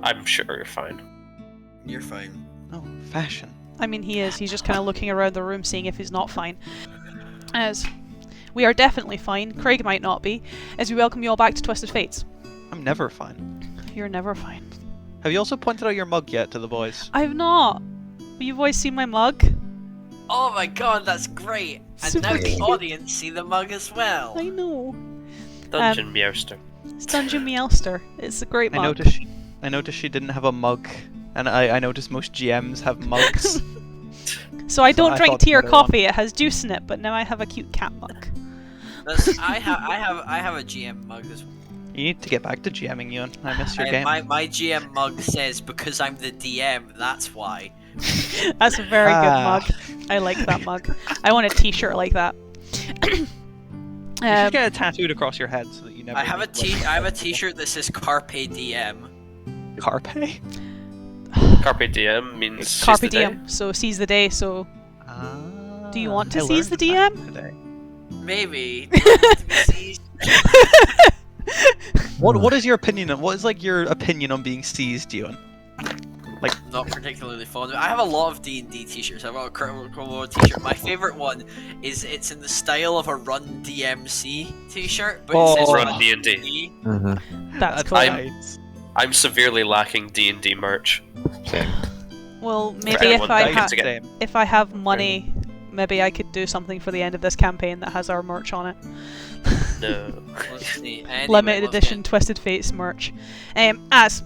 I'm sure you're fine. You're fine. Oh, fashion. I mean, he is. He's just kind of looking around the room, seeing if he's not fine. As we are definitely fine. Craig might not be. As we welcome you all back to Twisted Fates. I'm never fine. You're never fine. Have you also pointed out your mug yet to the boys? I've not. But you've always seen my mug. Oh my god, that's great! And Super now the cute. audience see the mug as well. I know. Dungeon Meowster. It's Dungeon Meowster. It's a great mug. I noticed she didn't have a mug, and I noticed most GMs have mugs. So I don't I drink thought tea or the better one. coffee. It has juice in it, but now I have a cute cat mug. I have a GM mug as well. You need to get back to GMing, Ewan. I miss your game. My GM mug says, because I'm the DM, that's why. That's a very good mug. I like that mug. I want a t-shirt like that. You should get it tattooed across your head so that you never. I have a t-shirt that says Carpe DM. Carpe? Carpe diem means seize Carpe the day. diem, so seize the day. So, do you want to I seize the learned DM? that today. Maybe. What is your opinion on what is like your opinion on being seized, Ewan? Not particularly fond of it. I have a lot of D&D t-shirts. I've got a Critical Role t-shirt. My favourite one is it's in the style of a Run DMC t-shirt, but it says Run D&D. That's cool. I'm severely lacking D&D merch. Well, For maybe anyone that gets to get- Same. if I have money, maybe I could do something for the end of this campaign that has our merch on it. No. Let's see. Anyway, Limited let's edition Twisted Fates merch. As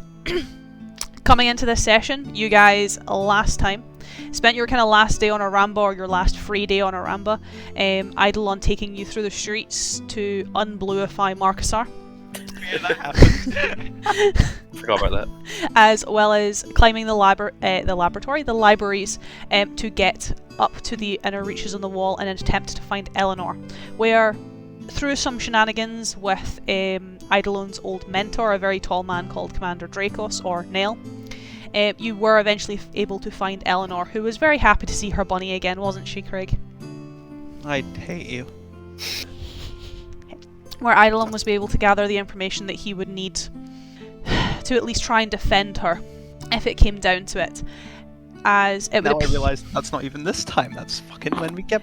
coming into this session, you guys last time spent your kind of last day on Aramba, or your last free day on Aramba, Eidolon taking you through the streets to unbluify Markusar, Yeah, that happened. Forgot about that. as well as climbing the libraries, to get up to the inner reaches on the wall in an attempt to find Eleanor, where through some shenanigans with Eidolon's old mentor, a very tall man called Commander Dracos, or Nail, you were eventually able to find Eleanor, who was very happy to see her bunny again, wasn't she, Craig? I hate you. Where Eidolon was able to gather the information that he would need to at least try and defend her, if it came down to it. As it would Now I realise that's not even this time. That's fucking when we get.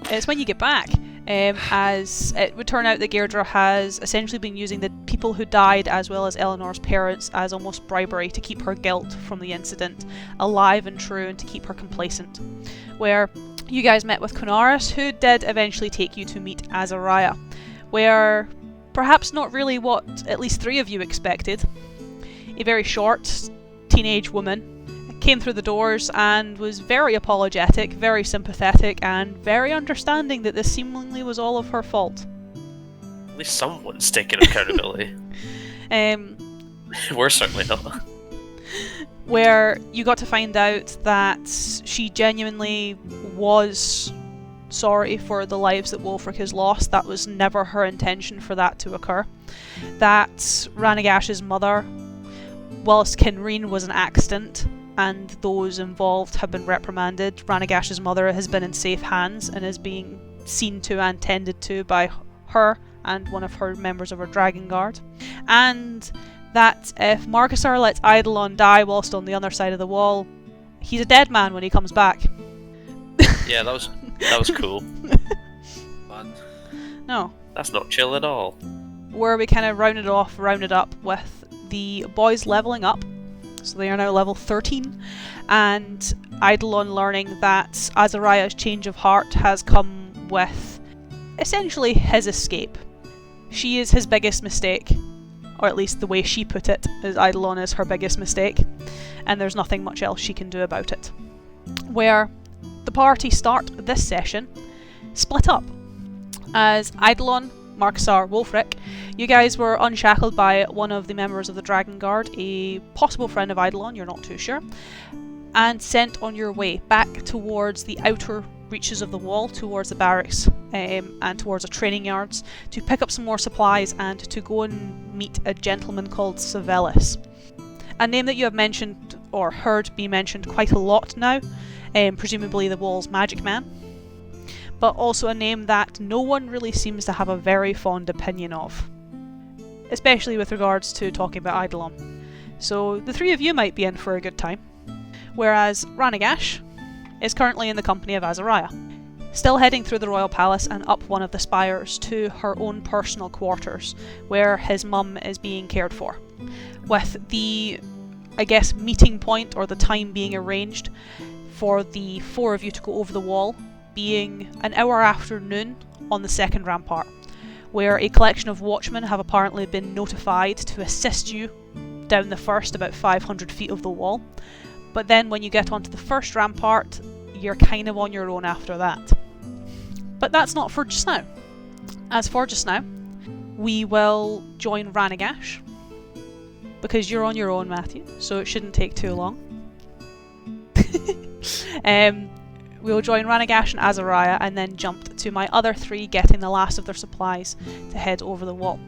It's when you get back. As it would turn out that Gaerdrah has essentially been using the people who died, as well as Eleanor's parents, as almost bribery to keep her guilt from the incident alive and true, and to keep her complacent. Where you guys met with Conaris, who did eventually take you to meet Azariah, where perhaps not really what at least 3 of you expected. A very short teenage woman came through the doors and was very apologetic, very sympathetic, and very understanding that this seemingly was all of her fault. At least someone's taking accountability. We're certainly not. Where you got to find out that she genuinely was sorry for the lives that Wulfric has lost. That was never her intention for that to occur. That Ranaagash's mother, whilst Kinreen was an accident, and those involved have been reprimanded, Ranaagash's mother has been in safe hands and is being seen to and tended to by her and one of her members of her Dragon Guard. And that if Markusar lets Eidolon die whilst on the other side of the wall, he's a dead man when he comes back. Yeah, that was cool. Fun. No. That's not chill at all. Where we kind of rounded up with the boys leveling up. So they are now level 13, and Eidolon learning that Azariah's change of heart has come with essentially his escape. She is his biggest mistake, or at least the way she put it, is Eidolon is her biggest mistake, and there's nothing much else she can do about it. Where the party start this session split up, as Eidolon, Markusar, Wulfric, you guys were unshackled by one of the members of the Dragon Guard, a possible friend of Eidolon, you're not too sure, and sent on your way back towards the outer reaches of the wall, towards the barracks, and towards the training yards, to pick up some more supplies and to go and meet a gentleman called Savelis. A name that you have mentioned, or heard be mentioned quite a lot now, presumably the wall's magic man, but also a name that no one really seems to have a very fond opinion of, especially with regards to talking about Eidolon. So the three of you might be in for a good time. Whereas Ranaagash is currently in the company of Azariah, still heading through the royal palace and up one of the spires to her own personal quarters, where his mum is being cared for, with the, I guess, meeting point or the time being arranged for the four of you to go over the wall being an hour after noon on the second rampart, where a collection of watchmen have apparently been notified to assist you down the first about 500 feet of the wall. But then when you get onto the first rampart, you're kind of on your own after that. But that's not for just now. As for just now, we will join Ranaagash, because you're on your own, Matthew, so it shouldn't take too long. We'll join Ranaagash and Azariah and then jump to my other three getting the last of their supplies to head over the wall.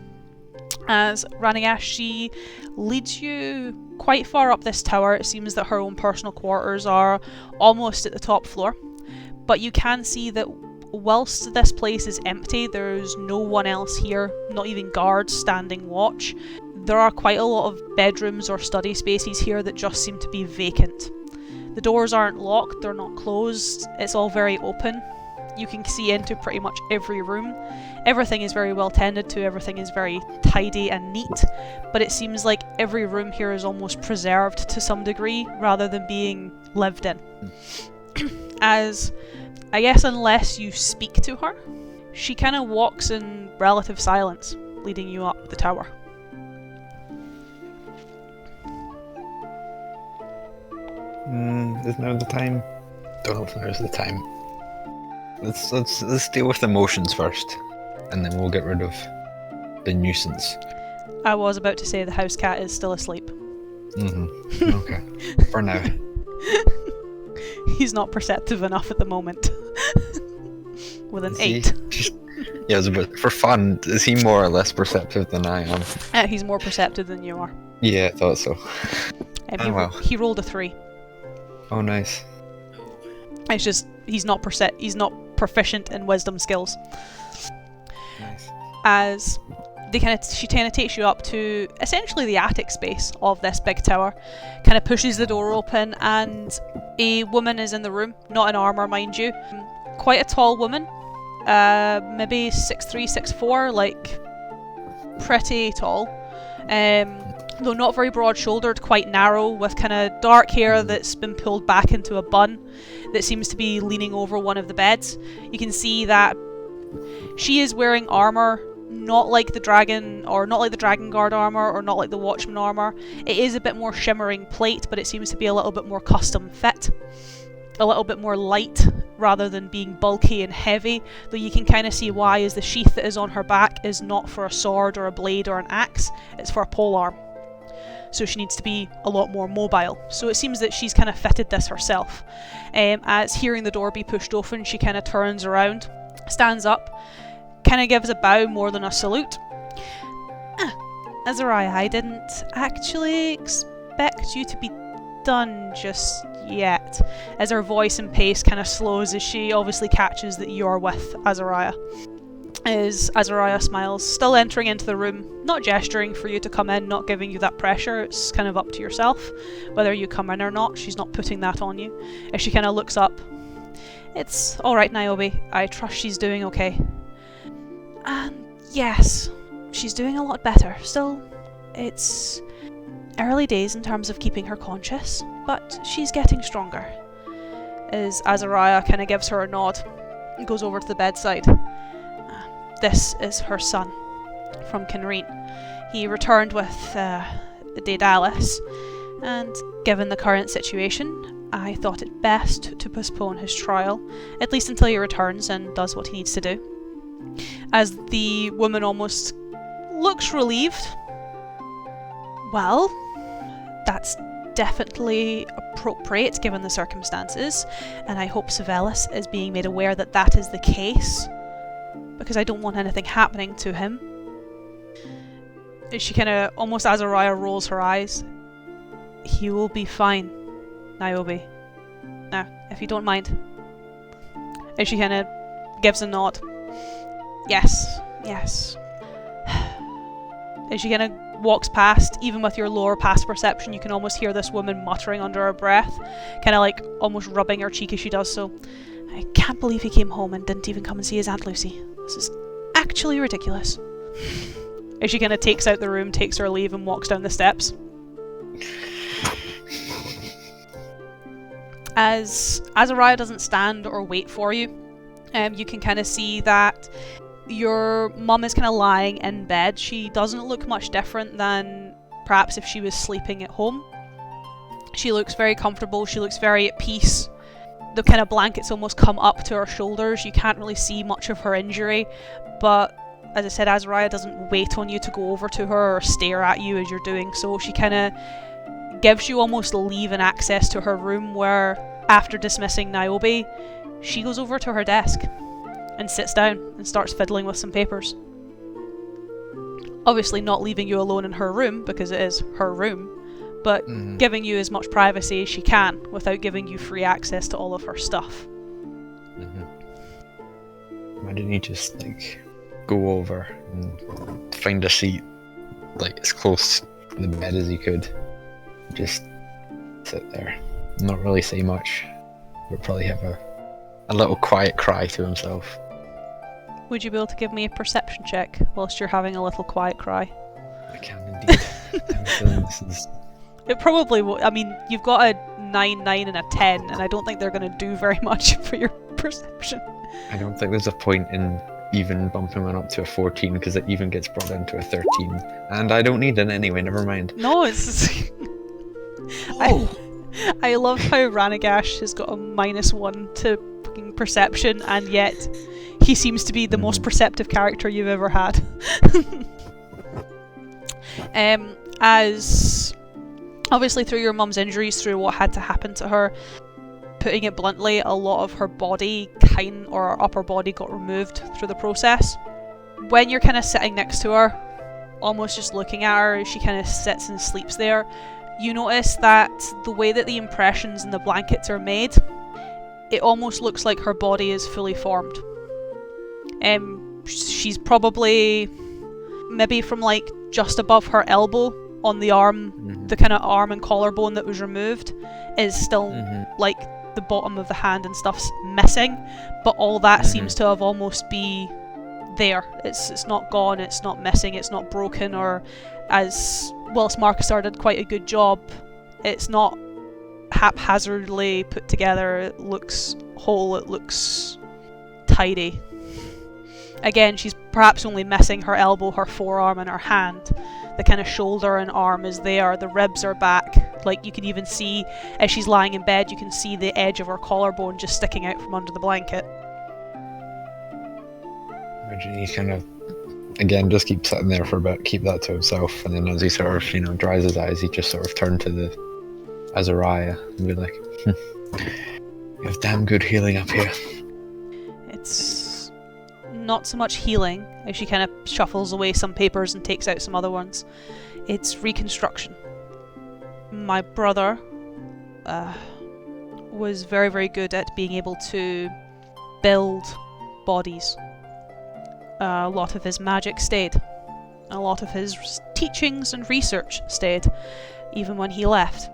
As Ranaagash, she leads you quite far up this tower. It seems that her own personal quarters are almost at the top floor, but you can see that whilst this place is empty, there's no one else here, not even guards standing watch. There are quite a lot of bedrooms or study spaces here that just seem to be vacant. The doors aren't locked, they're not closed, it's all very open. You can see into pretty much every room. Everything is very well tended to, everything is very tidy and neat, but it seems like every room here is almost preserved to some degree rather than being lived in. As, I guess unless you speak to her, she kind of walks in relative silence, leading you up the tower. Is now the time? Don't know if now's the time. Let's deal with the emotions first, and then we'll get rid of the nuisance. I was about to say the house cat is still asleep. Okay. For now. He's not perceptive enough at the moment. With an Is 8. Yeah, but for fun, is he more or less perceptive than I am? He's more perceptive than you are. Yeah, I thought so. He rolled a 3. Oh, nice. It's just he's not proficient in wisdom skills. Nice. As she kind of takes you up to essentially the attic space of this big tower, kind of pushes the door open, and a woman is in the room, not in armor, mind you. Quite a tall woman, maybe 6'3", 6'4", like pretty tall. Though not very broad-shouldered, quite narrow, with kind of dark hair that's been pulled back into a bun that seems to be leaning over one of the beds. You can see that she is wearing armour, not like the dragon, or not like the dragon guard armour, or not like the watchman armour. It is a bit more shimmering plate, but it seems to be a little bit more custom fit. A little bit more light, rather than being bulky and heavy, though you can kind of see why, as the sheath that is on her back is not for a sword or a blade or an axe, it's for a polearm. So she needs to be a lot more mobile. So it seems that she's kind of fitted this herself. As hearing the door be pushed open, she kind of turns around, stands up, kind of gives a bow more than a salute. Azariah, I didn't actually expect you to be done just yet. As her voice and pace kind of slows, as she obviously catches that you're with Azariah. As Azariah smiles, still entering into the room, not gesturing for you to come in, not giving you that pressure. It's kind of up to yourself whether you come in or not. She's not putting that on you. As she kind of looks up, it's alright, Niobe. I trust she's doing okay. And yes, she's doing a lot better. Still, it's early days in terms of keeping her conscious, but she's getting stronger. As Azariah kind of gives her a nod and goes over to the bedside. This is her son, from Kinreen. He returned with Daedalus, and given the current situation, I thought it best to postpone his trial, at least until he returns and does what he needs to do. As the woman almost looks relieved. Well, that's definitely appropriate given the circumstances, and I hope Savelis is being made aware that that is the case, because I don't want anything happening to him. She kind of, almost Azariah rolls her eyes. He will be fine, Niobe. Now, if you don't mind. And she kind of gives a nod. Yes, yes. And she kind of walks past, even with your lower past perception, you can almost hear this woman muttering under her breath, kind of like almost rubbing her cheek as she does so. I can't believe he came home and didn't even come and see his Aunt Lucy. This is actually ridiculous. As she kind of takes out the room, takes her leave, and walks down the steps. As Azariah doesn't stand or wait for you, you can kind of see that your mum is kind of lying in bed. She doesn't look much different than perhaps if she was sleeping at home. She looks very comfortable, she looks very at peace. The kind of blankets almost come up to her shoulders. You can't really see much of her injury, but as I said, Azariah doesn't wait on you to go over to her or stare at you as you're doing so. She kind of gives you almost leave and access to her room, where after dismissing Niobe, she goes over to her desk and sits down and starts fiddling with some papers. Obviously not leaving you alone in her room, because it is her room, but giving you as much privacy as she can without giving you free access to all of her stuff. Why didn't you just, like, go over and find a seat, like, as close to the bed as you could? Just sit there, not really say much, but probably have a little quiet cry to himself. Would you be able to give me a perception check whilst you're having a little quiet cry? I can indeed. I'm feeling this is... It probably I mean, you've got a 9, 9 and a 10, and I don't think they're going to do very much for your perception. I don't think there's a point in even bumping one up to a 14, because it even gets brought down to a 13. And I don't need it anyway, never mind. No, it's... I love how Ranaagash has got a -1 to fucking perception, and yet he seems to be the most perceptive character you've ever had. As obviously through your mum's injuries, through what had to happen to her, putting it bluntly, a lot of her body or her upper body got removed through the process. When you're kind of sitting next to her, almost just looking at her as she kind of sits and sleeps there, you notice that the way that the impressions in the blankets are made, it almost looks like her body is fully formed. She's probably maybe from like just above her elbow on the arm, the kind of arm and collarbone that was removed is still like the bottom of the hand and stuff's missing, but all that seems to have almost be there. It's not gone, it's not missing, it's not broken, or as whilst Markusar did quite a good job, it's not haphazardly put together. It looks whole, it looks tidy. Again, she's perhaps only missing her elbow, her forearm and her hand. The kind of shoulder and arm is there, the ribs are back. Like you can even see, as she's lying in bed, you can see the edge of her collarbone just sticking out from under the blanket. Imagine he kind of, again, just keep sitting there for a bit, keep that to himself, and then as he sort of, dries his eyes, he just sort of turned to the Azariah and be like, you have damn good healing up here. It's not so much healing, as she kind of shuffles away some papers and takes out some other ones. It's reconstruction. My brother was very, very good at being able to build bodies. A lot of his magic stayed. A lot of his teachings and research stayed, even when he left.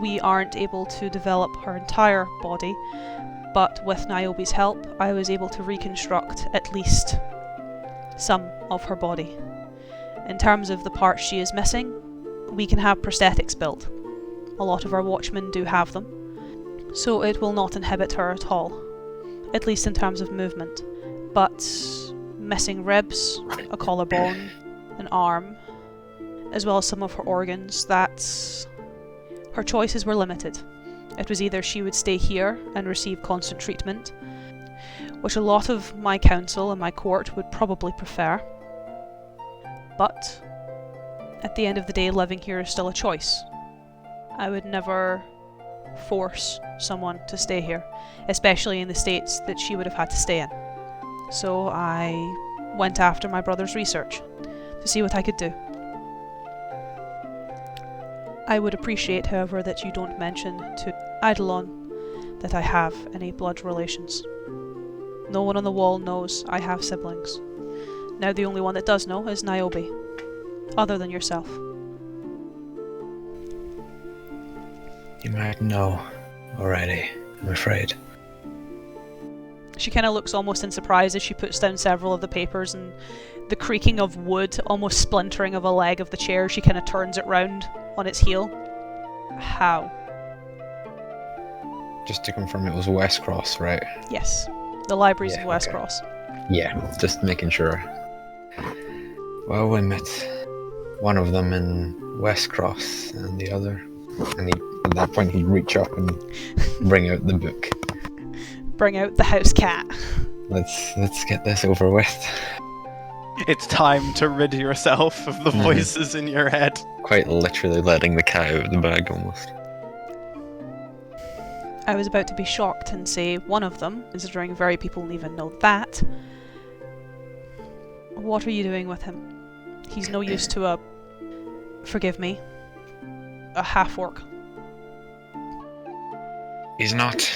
We aren't able to develop her entire body, but with Niobe's help, I was able to reconstruct at least some of her body. In terms of the parts she is missing, we can have prosthetics built. A lot of our watchmen do have them, so it will not inhibit her at all, at least in terms of movement. But missing ribs, a collarbone, an arm, as well as some of her organs, her choices were limited. It was either she would stay here and receive constant treatment, which a lot of my council and my court would probably prefer, but at the end of the day, living here is still a choice. I would never force someone to stay here, especially in the states that she would have had to stay in. So I went after my brother's research to see what I could do. I would appreciate, however, that you don't mention to Eidolon that I have any blood relations. No one on the wall knows I have siblings. Now the only one that does know is Niobe. other than yourself. You might know already, I'm afraid. She kind of looks almost in surprise as she puts down several of the papers, and the creaking of wood, almost splintering of a leg of the chair, she kind of turns it round on its heel. How? Just to confirm, it was West Cross, right? Yes. The libraries Yeah, of West okay. Cross. Yeah, just making sure. Well, we met one of them in West Cross and the other. And at that point he'd reach up and bring out the book. Bring out the house cat. Let's get this over with. It's time to rid yourself of the voices in your head. Quite literally letting the cat out of the bag almost. I was about to be shocked and say one of them, considering very people won't even know that. What are you doing with him? He's no use to a... forgive me. A half-orc. He's not.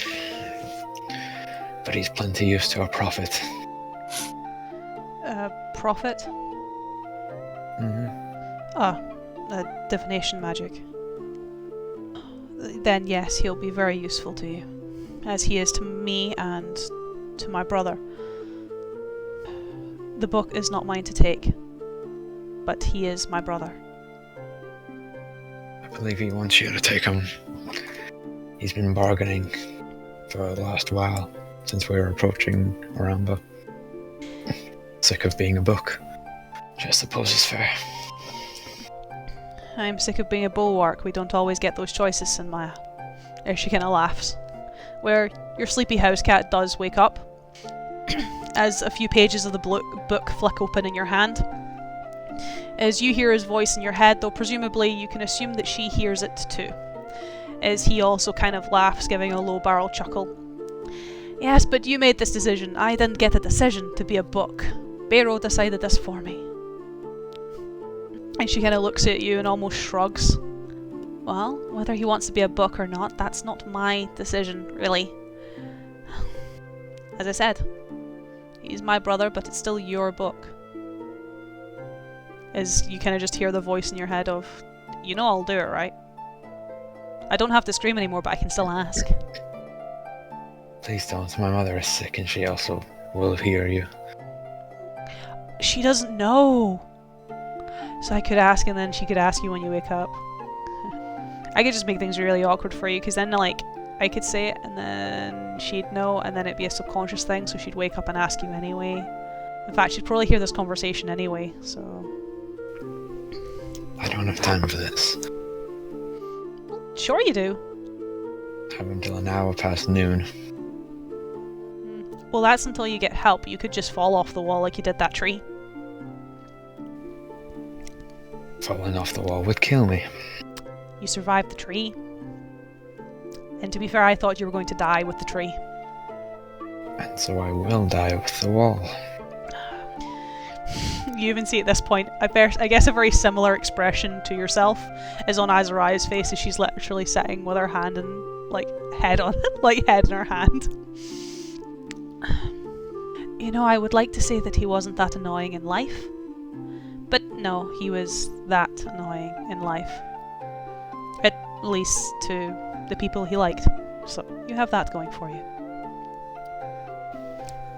But he's plenty used to a prophet. Prophet? Ah, divination magic. Then yes, he'll be very useful to you, as he is to me and to my brother. The book is not mine to take, but he is my brother. I believe he wants you to take him. He's been bargaining for the last while, since we were approaching Aramba. Sick of being a book, which I suppose is fair. I'm sick of being a bulwark. We don't always get those choices, Sinmaya. There she kind of laughs. Where your sleepy house cat does wake up, as a few pages of the book flick open in your hand. As you hear his voice in your head, though presumably you can assume that she hears it too. As he also kind of laughs, giving a low barrel chuckle. Yes, but you made this decision. I didn't get a decision to be a book. Beiro decided this for me. And she kind of looks at you and almost shrugs. Well, whether he wants to be a book or not, that's not my decision, really. As I said, he's my brother, but it's still your book. As you kind of just hear the voice in your head of, you know I'll do it, right? I don't have to scream anymore, but I can still ask. Please don't. My mother is sick and she also will hear you. She doesn't know. So I could ask and then she could ask you when you wake up. I could just make things really awkward for you, because then like I could say it and then she'd know, and then it'd be a subconscious thing, so she'd wake up and ask you anyway. In fact, she'd probably hear this conversation anyway, so... I don't have time for this. Sure you do. Have until an hour past noon. Well, that's until you get help. You could just fall off the wall like you did that tree. Falling off the wall would kill me. You survived the tree. And to be fair, I thought you were going to die with the tree. And so I will die with the wall. You even see at this point, I guess a very similar expression to yourself is on Azariah's face as she's literally sitting with her hand and head in her hand. You know, I would like to say that he wasn't that annoying in life, but no, he was that annoying in life. At least to the people he liked. So you have that going for you.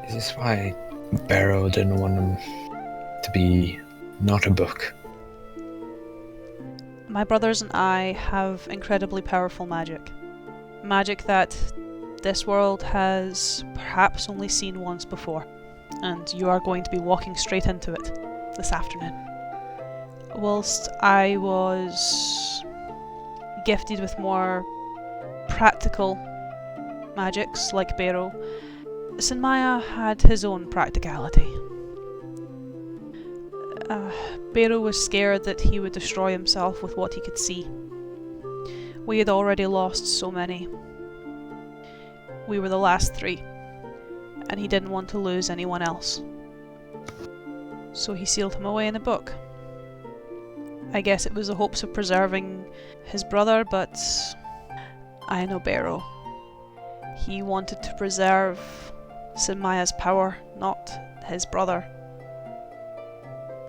Is this why Barrow didn't want him to be not a book? My brothers and I have incredibly powerful magic. Magic that this world has perhaps only seen once before. And you are going to be walking straight into it this afternoon. Whilst I was gifted with more practical magics like Beiro, Sinmaya had his own practicality. Beiro was scared that he would destroy himself with what he could see. We had already lost so many. We were the last 3, and he didn't want to lose anyone else. So he sealed him away in a book. I guess it was the hopes of preserving his brother, but I know Beiro. He wanted to preserve Sinmaya's power, not his brother.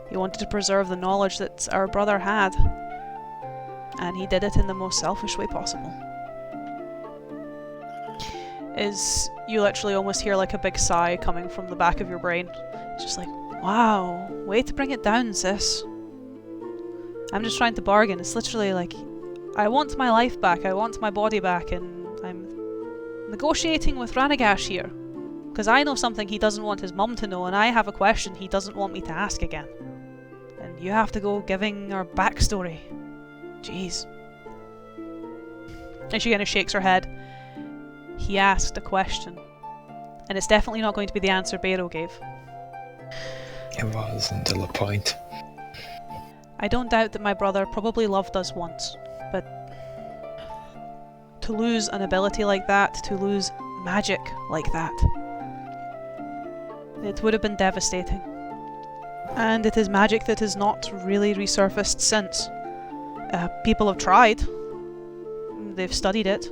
He wanted to preserve the knowledge that our brother had. And he did it in the most selfish way possible. You literally almost hear like a big sigh coming from the back of your brain. It's just like, wow, way to bring it down, sis. I'm just trying to bargain. It's literally like, I want my life back, I want my body back, and I'm negotiating with Ranaagash here. Because I know something he doesn't want his mum to know, and I have a question he doesn't want me to ask again. And you have to go giving our backstory. Jeez. And she kind of shakes her head. He asked a question. And it's definitely not going to be the answer Beiro gave. It was until a point. I don't doubt that my brother probably loved us once, but to lose an ability like that, to lose magic like that, it would have been devastating. And it is magic that has not really resurfaced since. People have tried. They've studied it.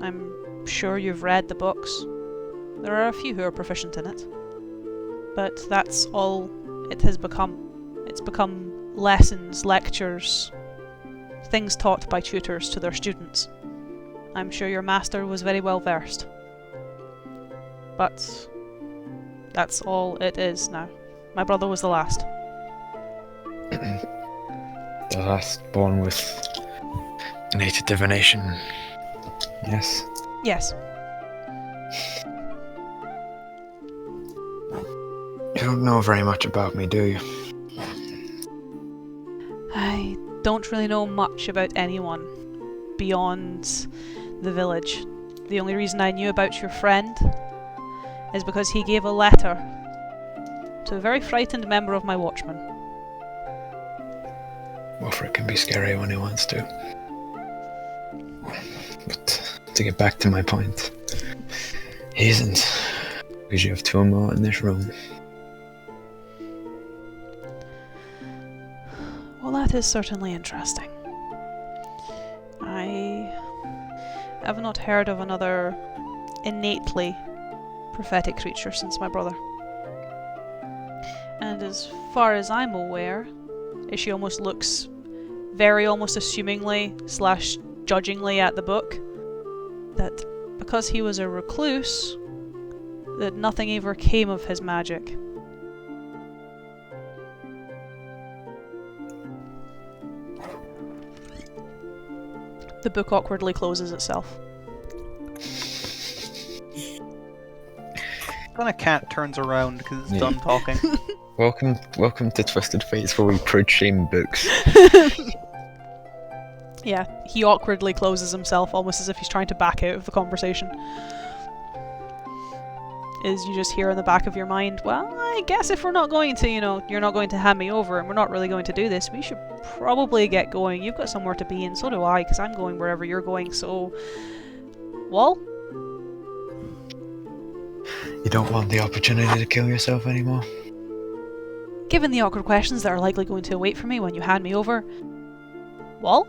I'm sure you've read the books. There are a few who are proficient in it. But that's all it has become. It's become lessons, lectures, things taught by tutors to their students. I'm sure your master was very well versed. But that's all it is now. My brother was the last. The last born with innate divination. Yes. Yes. You don't know very much about me, do you? I don't really know much about anyone beyond the village. The only reason I knew about your friend is because he gave a letter to a very frightened member of my Watchmen. Wulfric can be scary when he wants to. But to get back to my point, he isn't. Because you have two more in this room. Well, that is certainly interesting. I have not heard of another innately prophetic creature since my brother. And as far as I'm aware, she almost looks very almost assumingly / judgingly at the book, that because he was a recluse, that nothing ever came of his magic. The book awkwardly closes itself. Then a cat turns around because it's done talking. Welcome to Twisted Fates, where we prude shame books. Yeah, he awkwardly closes himself, almost as if he's trying to back out of the conversation. Is you just hear in the back of your mind, well, I guess if we're not going to, you're not going to hand me over and we're not really going to do this, we should probably get going. You've got somewhere to be and so do I, because I'm going wherever you're going, so... Wall? You don't want the opportunity to kill yourself anymore? Given the awkward questions that are likely going to await for me when you hand me over... Wall?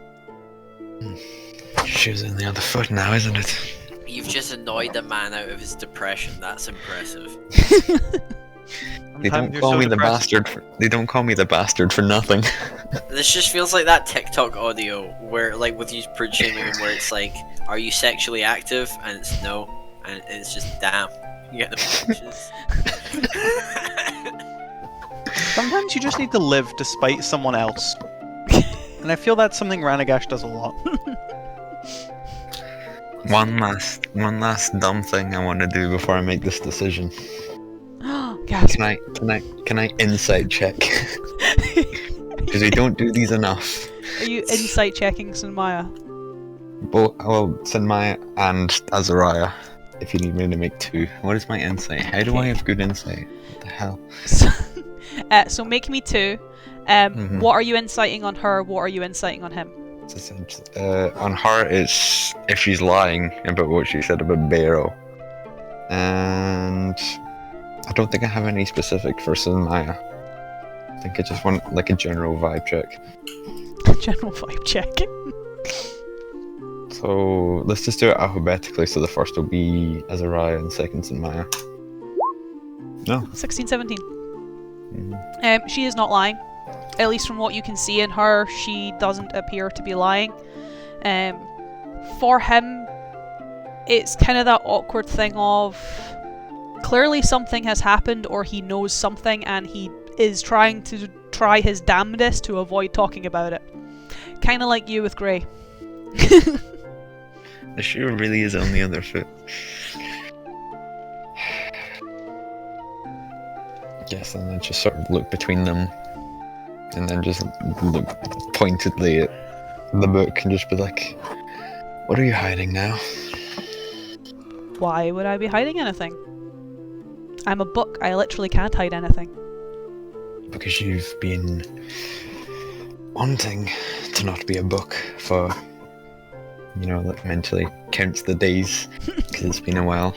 Shoes in the other foot now, isn't it? You've just annoyed a man out of his depression. That's impressive. They don't call me the bastard. They don't call me the bastard for nothing. This just feels like that TikTok audio where, like, with you prude shaming him, where it's like, "Are you sexually active?" and it's no, and it's just damn. You get the messages. Sometimes you just need to live despite someone else. And I feel that's something Ranaagash does a lot. One last dumb thing I want to do before I make this decision. Gasp. Can I insight check? Because we don't do these enough. Are you insight checking Sinmaya? Sinmaya and Azariah. If you need me to make two. What is my insight? How do I have good insight? What the hell? So make me two. What are you inciting on her? What are you inciting on him? On her, it's if she's lying about what she said about Beiro. And I don't think I have any specific for Sinmaya. I think I just want like a general vibe check. General vibe check. So let's just do it alphabetically. So the first will be Azariah and second Sinmaya. No. 16, 17. She is not lying. At least from what you can see in her, she doesn't appear to be lying. For him, it's kind of that awkward thing of clearly something has happened or he knows something and he is trying his damnedest to avoid talking about it. Kind of like you with Grey. The shoe really is on the other foot. Yes, and then just sort of look between them, and then just look pointedly at the book and just be like, "What are you hiding now?" Why would I be hiding anything? I'm a book. I literally can't hide anything. Because you've been wanting to not be a book for, that mentally counts the days, because it's been a while,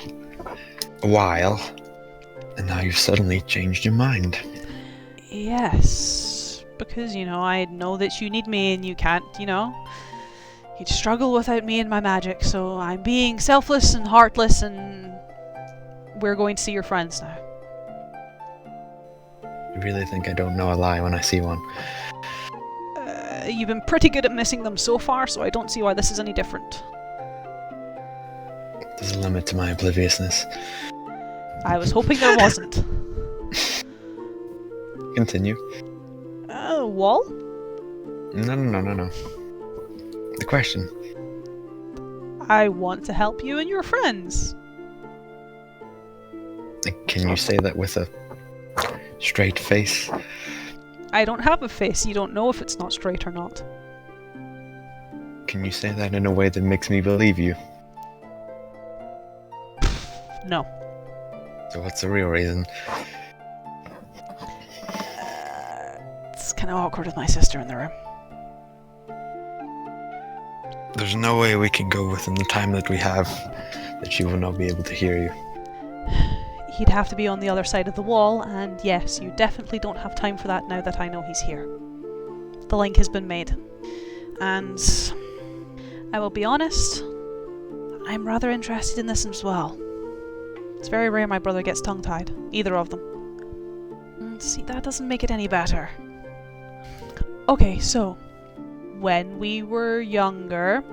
and now you've suddenly changed your mind. Yes, because, I know that you need me and you can't, you'd struggle without me and my magic, so I'm being selfless and heartless and we're going to see your friends now. You really think I don't know a lie when I see one? You've been pretty good at missing them so far, so I don't see why this is any different. There's a limit to my obliviousness. I was hoping there wasn't. Continue. Wall? No. The question. I want to help you and your friends. Can you say that with a straight face? I don't have a face. You don't know if it's not straight or not. Can you say that in a way that makes me believe you? No. So what's the real reason? It's kind of awkward with my sister in the room. There's no way we can go within the time that we have that she will not be able to hear you. He'd have to be on the other side of the wall, and yes, you definitely don't have time for that now that I know he's here. The link has been made. And I will be honest, I'm rather interested in this as well. It's very rare my brother gets tongue-tied. Either of them. See, that doesn't make it any better. Okay, so when we were younger,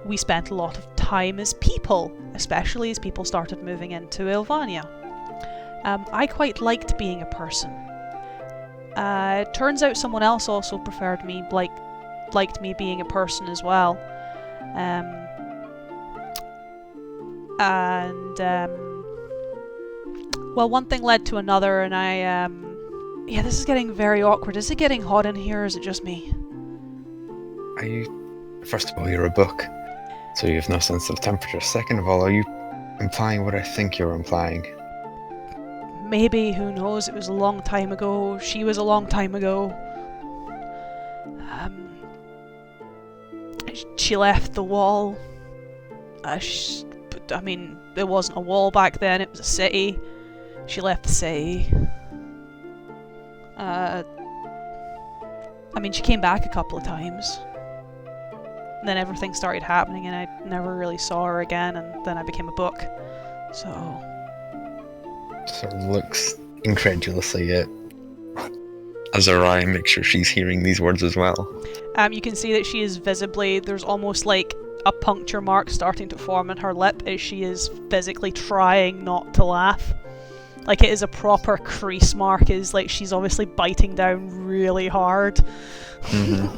we spent a lot of time as people, especially as people started moving into Ilvania. I quite liked being a person. It turns out someone else also preferred me, liked me being a person as well. Well, one thing led to another, and yeah, this is getting very awkward. Is it getting hot in here, or is it just me? Are you... First of all, you're a book, so you have no sense of temperature. Second of all, are you implying what I think you're implying? Maybe, who knows? It was a long time ago. She was a long time ago. She left the wall. I mean, it wasn't a wall back then, it was a city. She left the city. I mean, she came back a couple of times. And then everything started happening and I never really saw her again, and then I became a book. So... Sort of looks incredulously at Azariah and makes sure she's hearing these words as well. You can see that she is visibly, there's almost like a puncture mark starting to form in her lip as she is physically trying not to laugh. Like, it is a proper crease mark, is like she's obviously biting down really hard. Mm-hmm.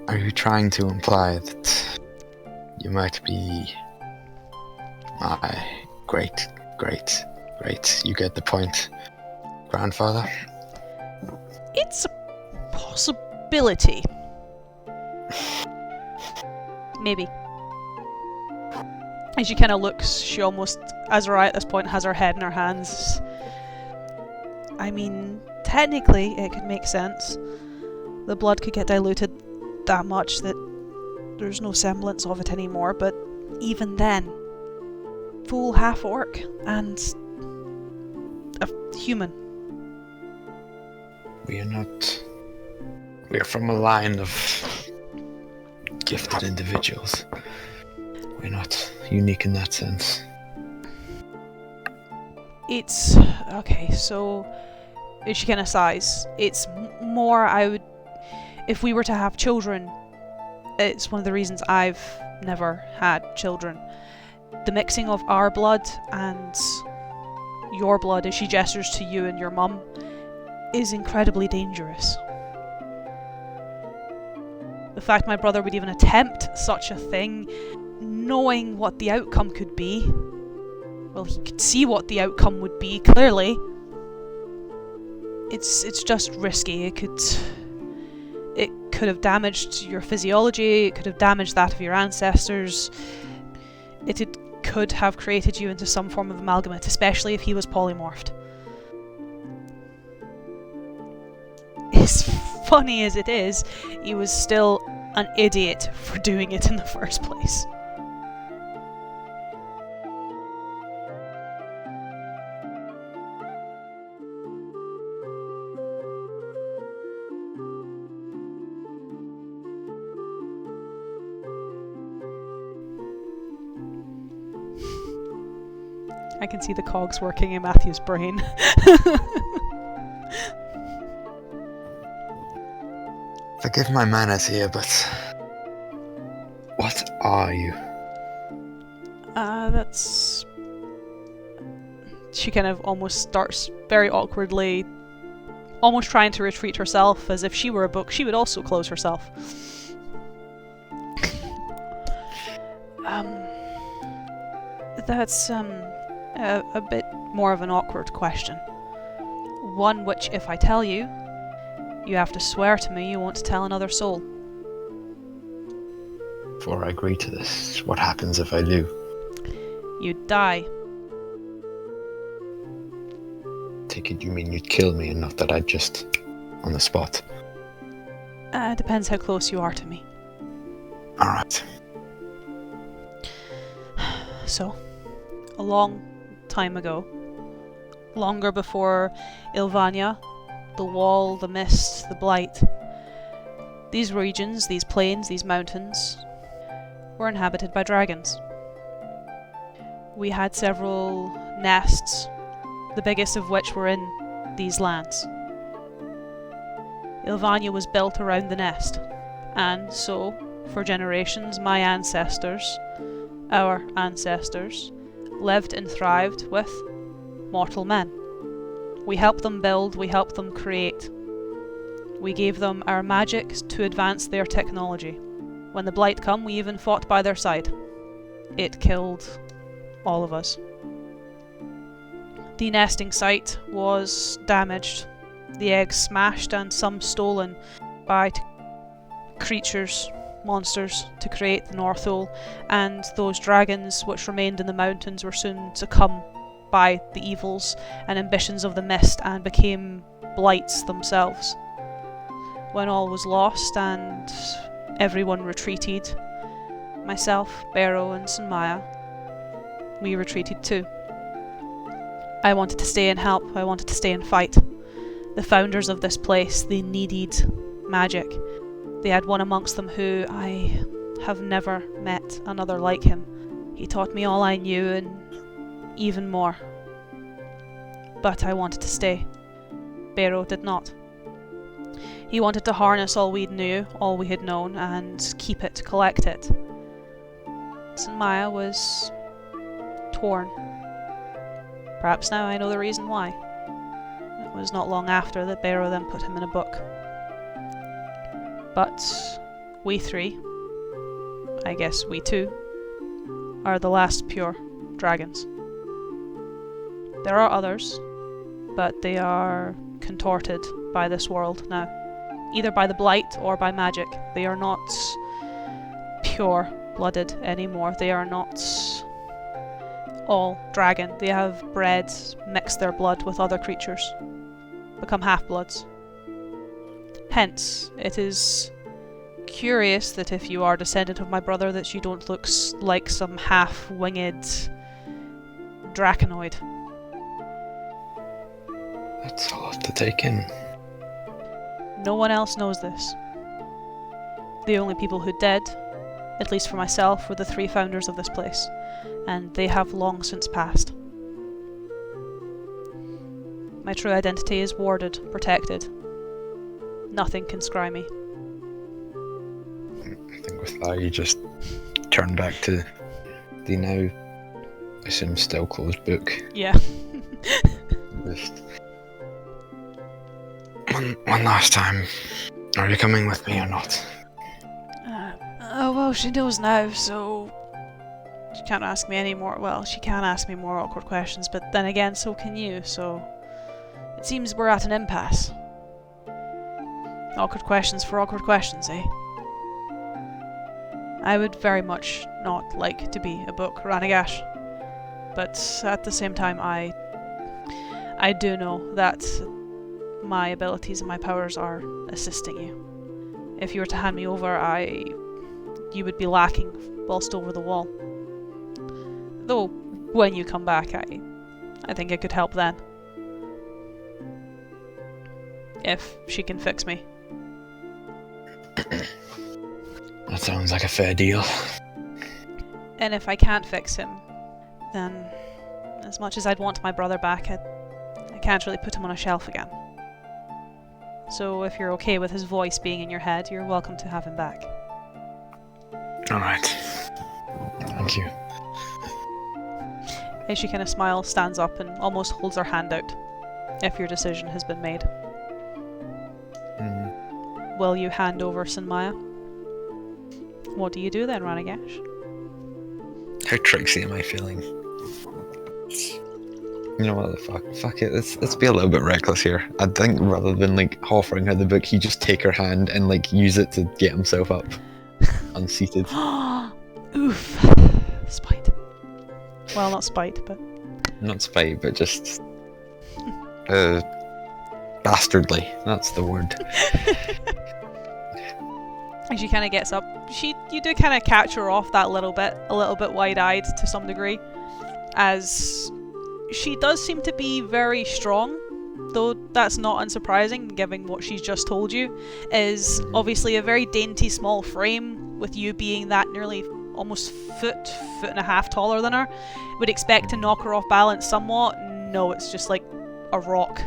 Are you trying to imply that you might be my great, you get the point, grandfather? It's a possibility. Maybe. As she kind of looks, she almost, Azariah at this point has her head in her hands. I mean, technically it could make sense. The blood could get diluted that much that there's no semblance of it anymore, but even then, full half-orc and a human. We are from a line of gifted individuals. We're not unique in that sense. It's okay. So she kind of sighs. It's more. If we were to have children, it's one of the reasons I've never had children. The mixing of our blood and your blood, as she gestures to you and your mum, is incredibly dangerous. The fact my brother would even attempt such a thing, knowing what the outcome could be, well, he could see what the outcome would be, clearly. It's just risky. It could have damaged your physiology, it could have damaged that of your ancestors. It could have created you into some form of amalgamate, especially if he was polymorphed. As funny as it is, he was still an idiot for doing it in the first place. I can see the cogs working in Matthew's brain. Forgive my manners here, but what are you? That's... She kind of almost starts very awkwardly, almost trying to retreat herself, as if she were a book, she would also close herself. That's, a bit more of an awkward question. One which, if I tell you, you have to swear to me you won't tell another soul. Before I agree to this, what happens if I do? You'd die. Take it you mean you'd kill me and not that I'd just... on the spot? Depends how close you are to me. Alright. So, a long time ago, longer before Ilvania, the wall, the mist, the blight, these regions, these plains, these mountains, were inhabited by dragons. We had several nests, the biggest of which were in these lands. Ilvania was built around the nest, and so, for generations, my ancestors, our ancestors, lived and thrived with mortal men. We helped them build, we helped them create. We gave them our magic to advance their technology. When the Blight come, we even fought by their side. It killed all of us. The nesting site was damaged, the eggs smashed and some stolen by creatures, monsters, to create the Northul, and those dragons which remained in the mountains were soon succumbed by the evils and ambitions of the mist and became blights themselves. When all was lost and everyone retreated, myself, Barrow and Sunmaya, we retreated too. I wanted to stay and help, I wanted to stay and fight. The founders of this place, they needed magic. They had one amongst them who I have never met another like him. He taught me all I knew and even more. But I wanted to stay. Barrow did not. He wanted to harness all we knew, all we had known, and keep it, collect it. Sunmaya was torn. Perhaps now I know the reason why. It was not long after that Barrow then put him in a book. But we three, I guess we two, are the last pure dragons. There are others, but they are contorted by this world now. Either by the blight or by magic. They are not pure-blooded anymore. They are not all dragon. They have bred, mixed their blood with other creatures, become half-bloods. Hence, it is curious that if you are descendant of my brother that you don't look like some half-winged draconoid. That's a lot to take in. No one else knows this. The only people who did, at least for myself, were the three founders of this place, and they have long since passed. My true identity is warded, protected. Nothing can scry me. I think with that, you just turn back to the now, I assume, still closed book. Yeah. Just one last time. Are you coming with me or not? Oh, well, she knows now, so she can't ask me any more. Well, she can ask me more awkward questions, but then again, so can you, so it seems we're at an impasse. Awkward questions for awkward questions, eh? I would very much not like to be a book, Ranaagash, but at the same time, I do know that my abilities and my powers are assisting you. If you were to hand me over, you would be lacking whilst over the wall. Though, when you come back, I think I could help then. If she can fix me. That sounds like a fair deal. And if I can't fix him, then as much as I'd want my brother back, I can't really put him on a shelf again. So if you're okay with his voice being in your head, you're welcome to have him back. Alright. Thank you. As she kind of smiles, stands up, and almost holds her hand out. If your decision has been made. Will you hand over Sinmaya? What do you do then, Ranaagash? How tricksy am I feeling? You know what the fuck? Fuck it, let's be a little bit reckless here. I think rather than like offering her the book, he just take her hand and like use it to get himself up. Unseated. Oof. Spite. Well, not spite, but... Not spite, but just... bastardly. That's the word. As she kind of gets up, you do kind of catch her off that a little bit wide-eyed to some degree, as she does seem to be very strong, though that's not unsurprising given what she's just told you, is obviously a very dainty small frame, with you being that nearly almost foot and a half taller than her. Would expect to knock her off balance somewhat. No, it's just like a rock,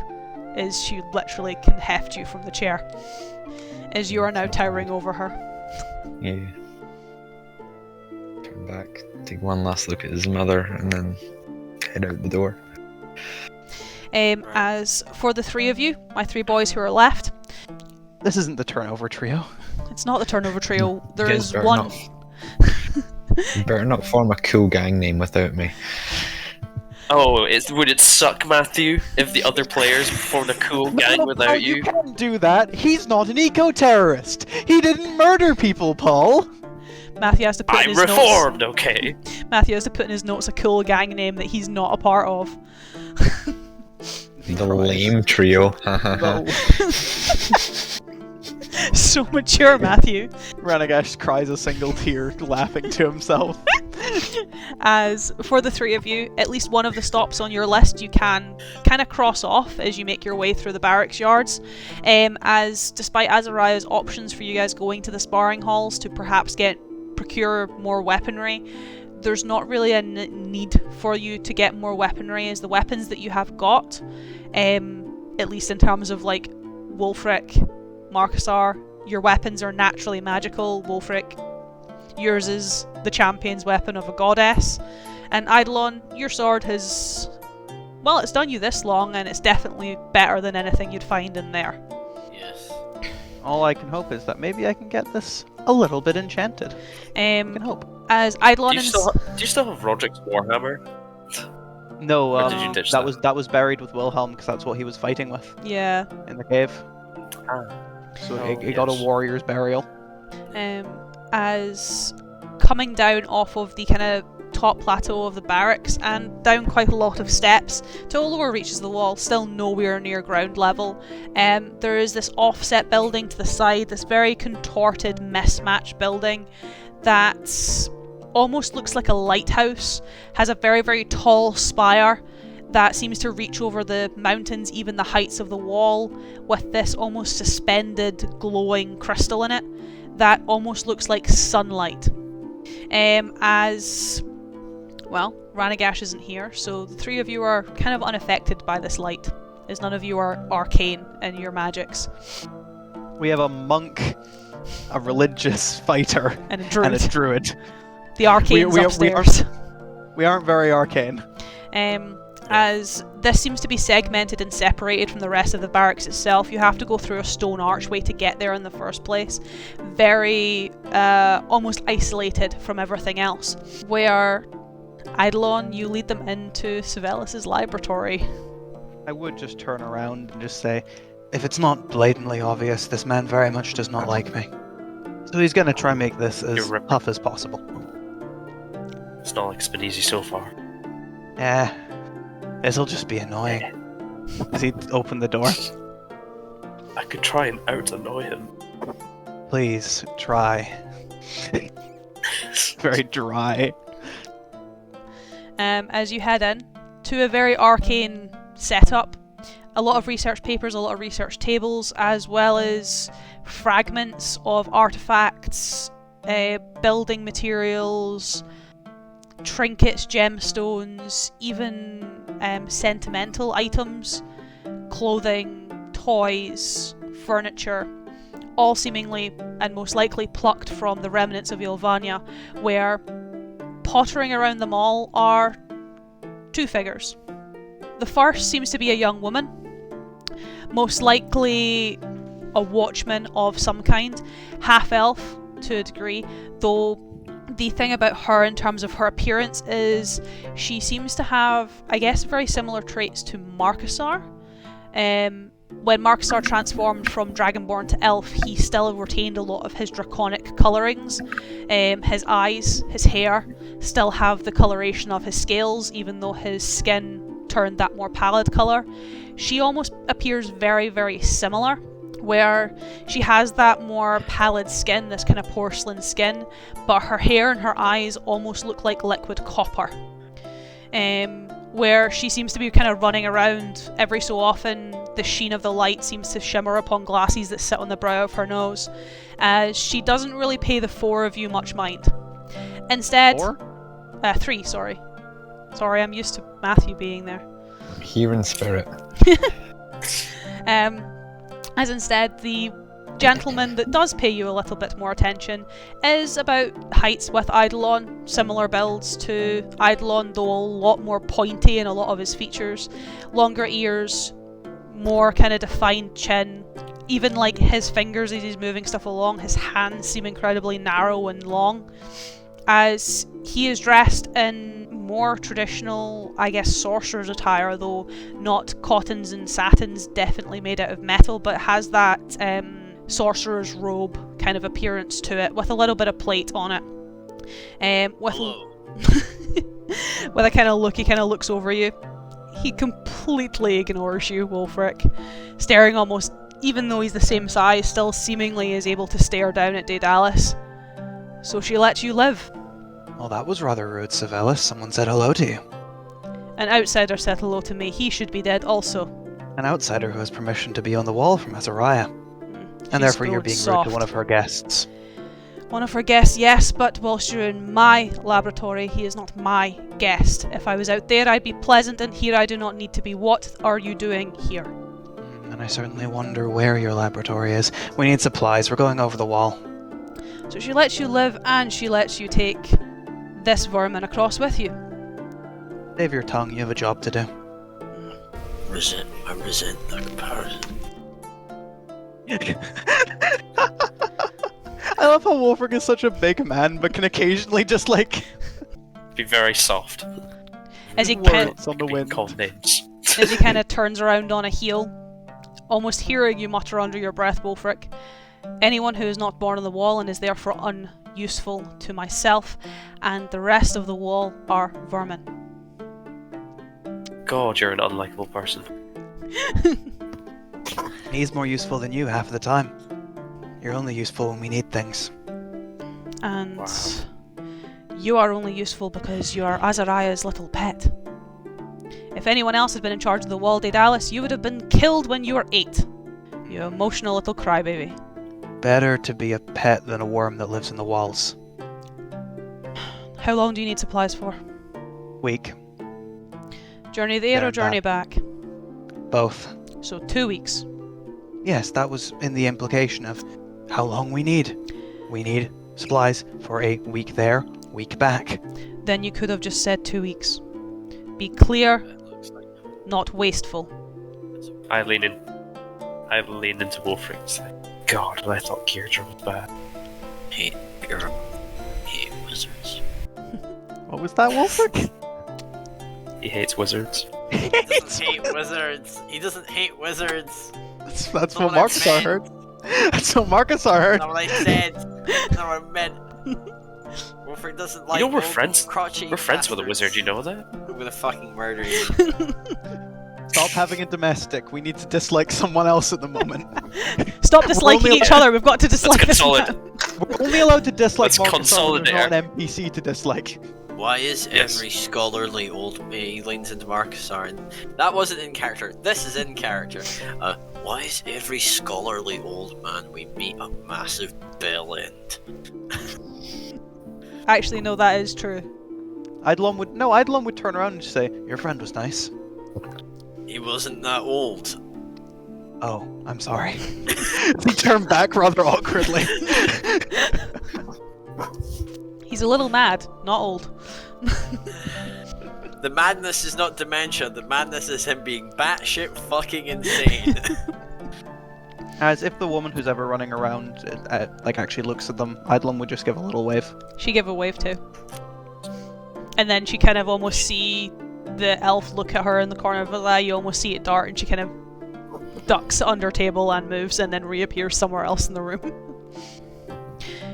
as she literally can heft you from the chair, as you are now towering over her. Yeah. Turn back, take one last look at his mother, and then head out the door. As for the three of you, my three boys who are left, This isn't the turnover trio. it's not the turnover trio. There You is guys better one. You better not form a cool gang name without me. Oh, would it suck, Matthew, if the other players formed a cool gang without you you? can't do that. He's not an eco-terrorist. He didn't murder people, Paul. Matthew has to put in I'm his reformed, okay? notes. Matthew has to put in his notes a cool gang name that he's not a part of. The lame trio. No. So mature, Matthew. Ranaagash cries a single tear, laughing to himself. As for the three of you, at least one of the stops on your list you can kind of cross off as you make your way through the barracks yards. As despite Azariah's options for you guys going to the sparring halls to perhaps procure more weaponry, there's not really a need for you to get more weaponry, as the weapons that you have got, at least in terms of like Wulfric, Markusar, your weapons are naturally magical. Wulfric, yours is the champion's weapon of a goddess. And Eidolon, your sword has... well, it's done you this long, and it's definitely better than anything you'd find in there. Yes. All I can hope is that maybe I can get this a little bit enchanted. I can hope. As Eidolon Do you still have Roderick's Warhammer? No, Or did you ditch that was buried with Wilhelm, because that's what he was fighting with Yeah. in the cave. Ah. So Oh, he got a yes. warrior's burial. As coming down off of the kind of top plateau of the barracks and down quite a lot of steps to lower reaches of the wall, still nowhere near ground level, there is this offset building to the side, this very contorted mismatched building that almost looks like a lighthouse, has a very, very tall spire that seems to reach over the mountains, even the heights of the wall, with this almost suspended glowing crystal in it that almost looks like sunlight. As well, Ranaagash isn't here, so the three of you are kind of unaffected by this light as none of you are arcane in your magics. We have a monk, a religious fighter, And a druid. and a druid. The arcane's upstairs. We aren't very arcane. As this seems to be segmented and separated from the rest of the barracks itself, you have to go through a stone archway to get there in the first place. Very, almost isolated from everything else. Where, Eidolon, you lead them into Sivelis' laboratory. I would just turn around and just say, if it's not blatantly obvious, this man very much does not like me. So he's gonna try and make this as tough as possible. It's not like it's been easy so far. Yeah, this'll just be annoying. Does he open the door? I could try and out-annoy him. Please, try. Very dry. As you head in to a very arcane setup, a lot of research papers, a lot of research tables, as well as fragments of artifacts, building materials, trinkets, gemstones, even sentimental items, clothing, toys, furniture, all seemingly and most likely plucked from the remnants of Ylvania, where pottering around them all are two figures. The first seems to be a young woman, most likely a watchman of some kind, half-elf to a degree, though the thing about her in terms of her appearance is she seems to have, I guess, very similar traits to Markusar. When Markusar transformed from Dragonborn to Elf, he still retained a lot of his draconic colourings. His eyes, his hair, still have the coloration of his scales, even though his skin turned that more pallid colour. She almost appears very, very similar, where she has that more pallid skin, this kind of porcelain skin, but her hair and her eyes almost look like liquid copper. Where she seems to be kind of running around every so often, the sheen of the light seems to shimmer upon glasses that sit on the brow of her nose, as she doesn't really pay the four of you much mind. Instead... Three, sorry. Sorry, I'm used to Matthew being there. Here in spirit. As instead, the gentleman that does pay you a little bit more attention is about heights with Eidolon, similar builds to Eidolon, though a lot more pointy in a lot of his features. Longer ears, more kind of defined chin, even like his fingers as he's moving stuff along, his hands seem incredibly narrow and long, as he is dressed in more traditional, I guess, sorcerer's attire, though not cottons and satins, definitely made out of metal, but has that sorcerer's robe kind of appearance to it, with a little bit of plate on it. With a kind of look, he kind of looks over you. He completely ignores you, Wulfric, staring almost, even though he's the same size, still seemingly is able to stare down at Daedalus. So she lets you live. Well, that was rather rude, Sivelis. Someone said hello to you. An outsider said hello to me. He should be dead also. An outsider who has permission to be on the wall from Azariah. And therefore you're being rude to one of her guests. One of her guests, yes, but whilst you're in my laboratory, he is not my guest. If I was out there, I'd be pleasant, and here I do not need to be. What are you doing here? And I certainly wonder where your laboratory is. We need supplies. We're going over the wall. So she lets you live, and she lets you take this vermin across with you. Save your tongue, you have a job to do. I resent that comparison. I love how Wulfric is such a big man, but can occasionally just like... Be very soft. As he kind on the wind. As he kind of turns around on a heel, almost hearing you mutter under your breath, Wulfric. Anyone who is not born on the wall and is therefore unuseful to myself and the rest of the wall are vermin. God, you're an unlikable person. He's more useful than you half of the time. You're only useful when we need things. And wow. You are only useful because you are Azariah's little pet. If anyone else had been in charge of the wall, Daedalus, you would have been killed when you were 8. You emotional little crybaby. Better to be a pet than a worm that lives in the walls. How long do you need supplies for? Week. Journey there or journey back? both. So 2 weeks. Yes, that was in the implication of how long we need. We need supplies for a week there, week back. Then you could have just said 2 weeks. Be clear, not wasteful. I lean into Wulfric and say, God, I thought Gaerdrah was bad. Hate wizards. What was that, Wulfric? He hates wizards. He doesn't hate wizards. He doesn't hate wizards. That's Not what what I Markusar meant. heard. That's what Markusar heard. Not what I said. Not what I meant. Wulfric doesn't like. You know we're old, friends. crotchety We're friends with a bastards. wizard, you know that? I'm gonna fucking murder you. Stop having a domestic. We need to dislike someone else at the moment. Stop disliking only each other. We've got to dislike this consolidate. man. We're only allowed to dislike Let's Markusar when consolidate there's not an NPC to dislike. Why is Yes. every scholarly old he leans into Markusar, and that wasn't in character. This is in character. Why is every scholarly old man we meet a massive bell end? Actually, no, that is true. Eidolon would turn around and just say, "Your friend was nice." He wasn't that old. Oh, I'm sorry. He turned back rather awkwardly. He's a little mad, not old. The madness is not dementia. The madness is him being batshit fucking insane. As if the woman who's ever running around, actually looks at them, Eidolon would just give a little wave. She gave a wave too. And then she kind of almost see the elf look at her in the corner of the eye. You almost see it dart, and she kind of ducks under table and moves, and then reappears somewhere else in the room.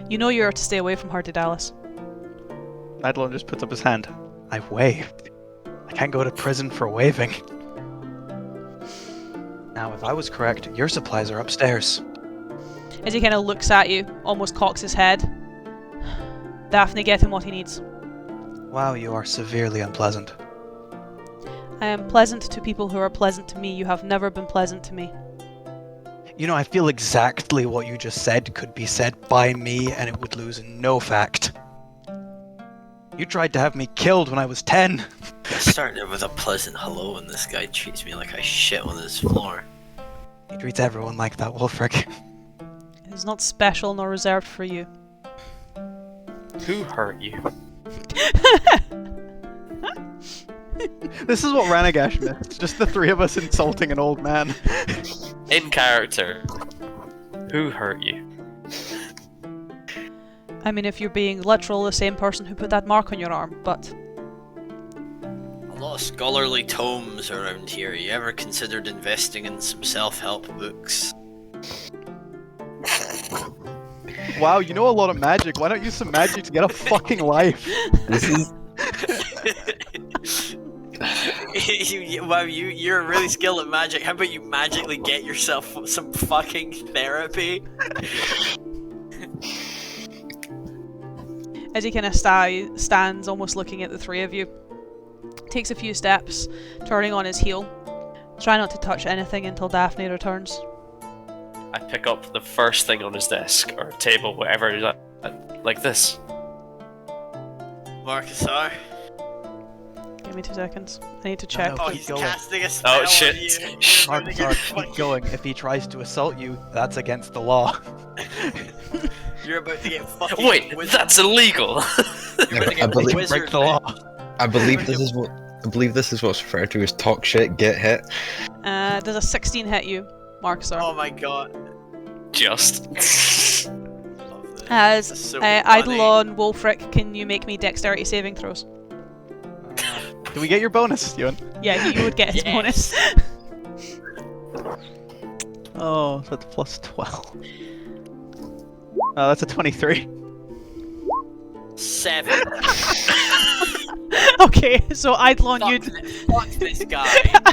You know you're to stay away from her, Daedalus. Eidolon just puts up his hand. I've waved. I can't go to prison for waving. Now, if I was correct, your supplies are upstairs. As he kind of looks at you, almost cocks his head. Daphne, get him what he needs. Wow, you are severely unpleasant. I am pleasant to people who are pleasant to me. You have never been pleasant to me. You know, I feel exactly what you just said could be said by me and it would lose no fact. You tried to have me killed when I was 10. I started with a pleasant hello, and this guy treats me like I shit on his floor. He treats everyone like that, Wulfric. It is not special nor reserved for you. Who hurt you? This is what Ranaagash missed. Just the three of us insulting an old man. In character. Who hurt you? I mean, if you're being literal, the same person who put that mark on your arm, but... A lot of scholarly tomes around here. You ever considered investing in some self-help books? Wow, you know a lot of magic. Why not use some magic to get a fucking life? This is Wow, you're really skilled at magic. How about you magically get yourself some fucking therapy? As he kind of stands, almost looking at the three of you, takes a few steps, turning on his heel. Try not to touch anything until Daphne returns. I pick up the first thing on his desk, or table, whatever it is, like this. Markusar? Give me 2 seconds. I need to check. No. Oh, Keep he's going. casting a spell Oh shit. on you. Markusar, keep going. If he tries to assault you, that's against the law. You're about to get fucking Wait, wizard. that's illegal! You're about to I get believe- wizard Break the law. I believe this is what's referred to as talk shit, get hit. Does a 16 hit you, Markusar? Oh my god. Just. Love this. This is As so funny. Eidolon, Wulfric, can you make me dexterity saving throws? Do we get your bonus, Ewan? Yeah, you would get his Yes. bonus. Oh, that's plus 12. Oh, that's a 23. 7. Okay, so Eidolon, Fuck this guy.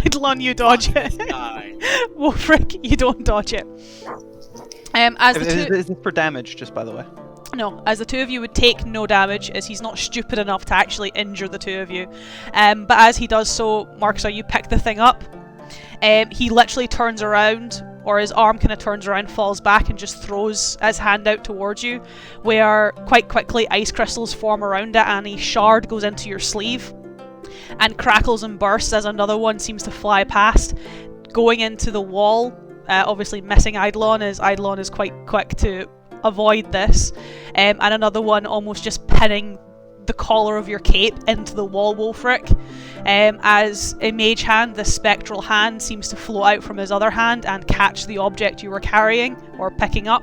Eidolon, you dodge Fuck it. this guy. Wulfric, you don't dodge it. As the two, Is this for damage, just by the way? no, as the two of you would take no damage, as he's not stupid enough to actually injure the two of you. But as he does so, Markusar, you pick the thing up. He literally turns around, or his arm kind of turns around, falls back, and just throws his hand out towards you, where quite quickly ice crystals form around it, and a shard goes into your sleeve, and crackles and bursts as another one seems to fly past, going into the wall, obviously missing Eidolon, as Eidolon is quite quick to avoid this, and another one almost just pinning the collar of your cape into the wall, Wulfric. As a mage hand, the spectral hand seems to float out from his other hand and catch the object you were carrying or picking up.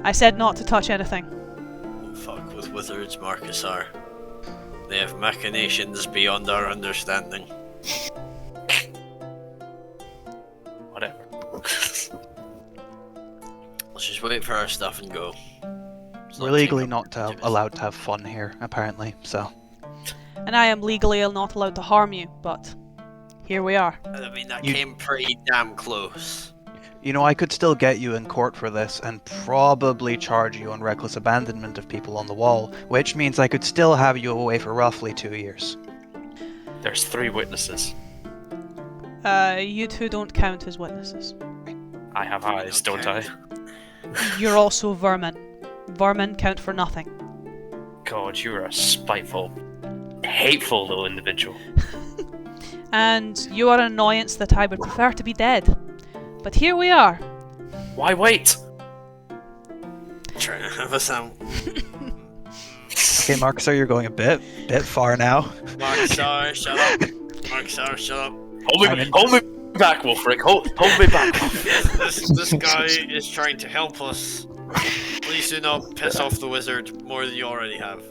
I said not to touch anything. Don't fuck with wizards, Markusar. They have machinations beyond our understanding. Whatever. Let's just wait for our stuff and go. We're legally not allowed to have fun here, apparently, so... And I am legally not allowed to harm you, but here we are. I mean, that came pretty damn close. You know, I could still get you in court for this, and probably charge you on reckless abandonment of people on the wall, which means I could still have you away for roughly 2 years. There's 3 witnesses. You two don't count as witnesses. I have eyes, don't I? You're also vermin. Vermin count for nothing. God, you're a spiteful, hateful little individual. And you are an annoyance that I would prefer to be dead. But here we are. Why wait? Trying to have a sound. Okay, Markusar, you're going a bit far now. Markusar, shut up. Markusar, shut up. Hold me back, Wulfric. Hold me back. This guy is trying to help us. Please do not piss off the wizard more than you already have.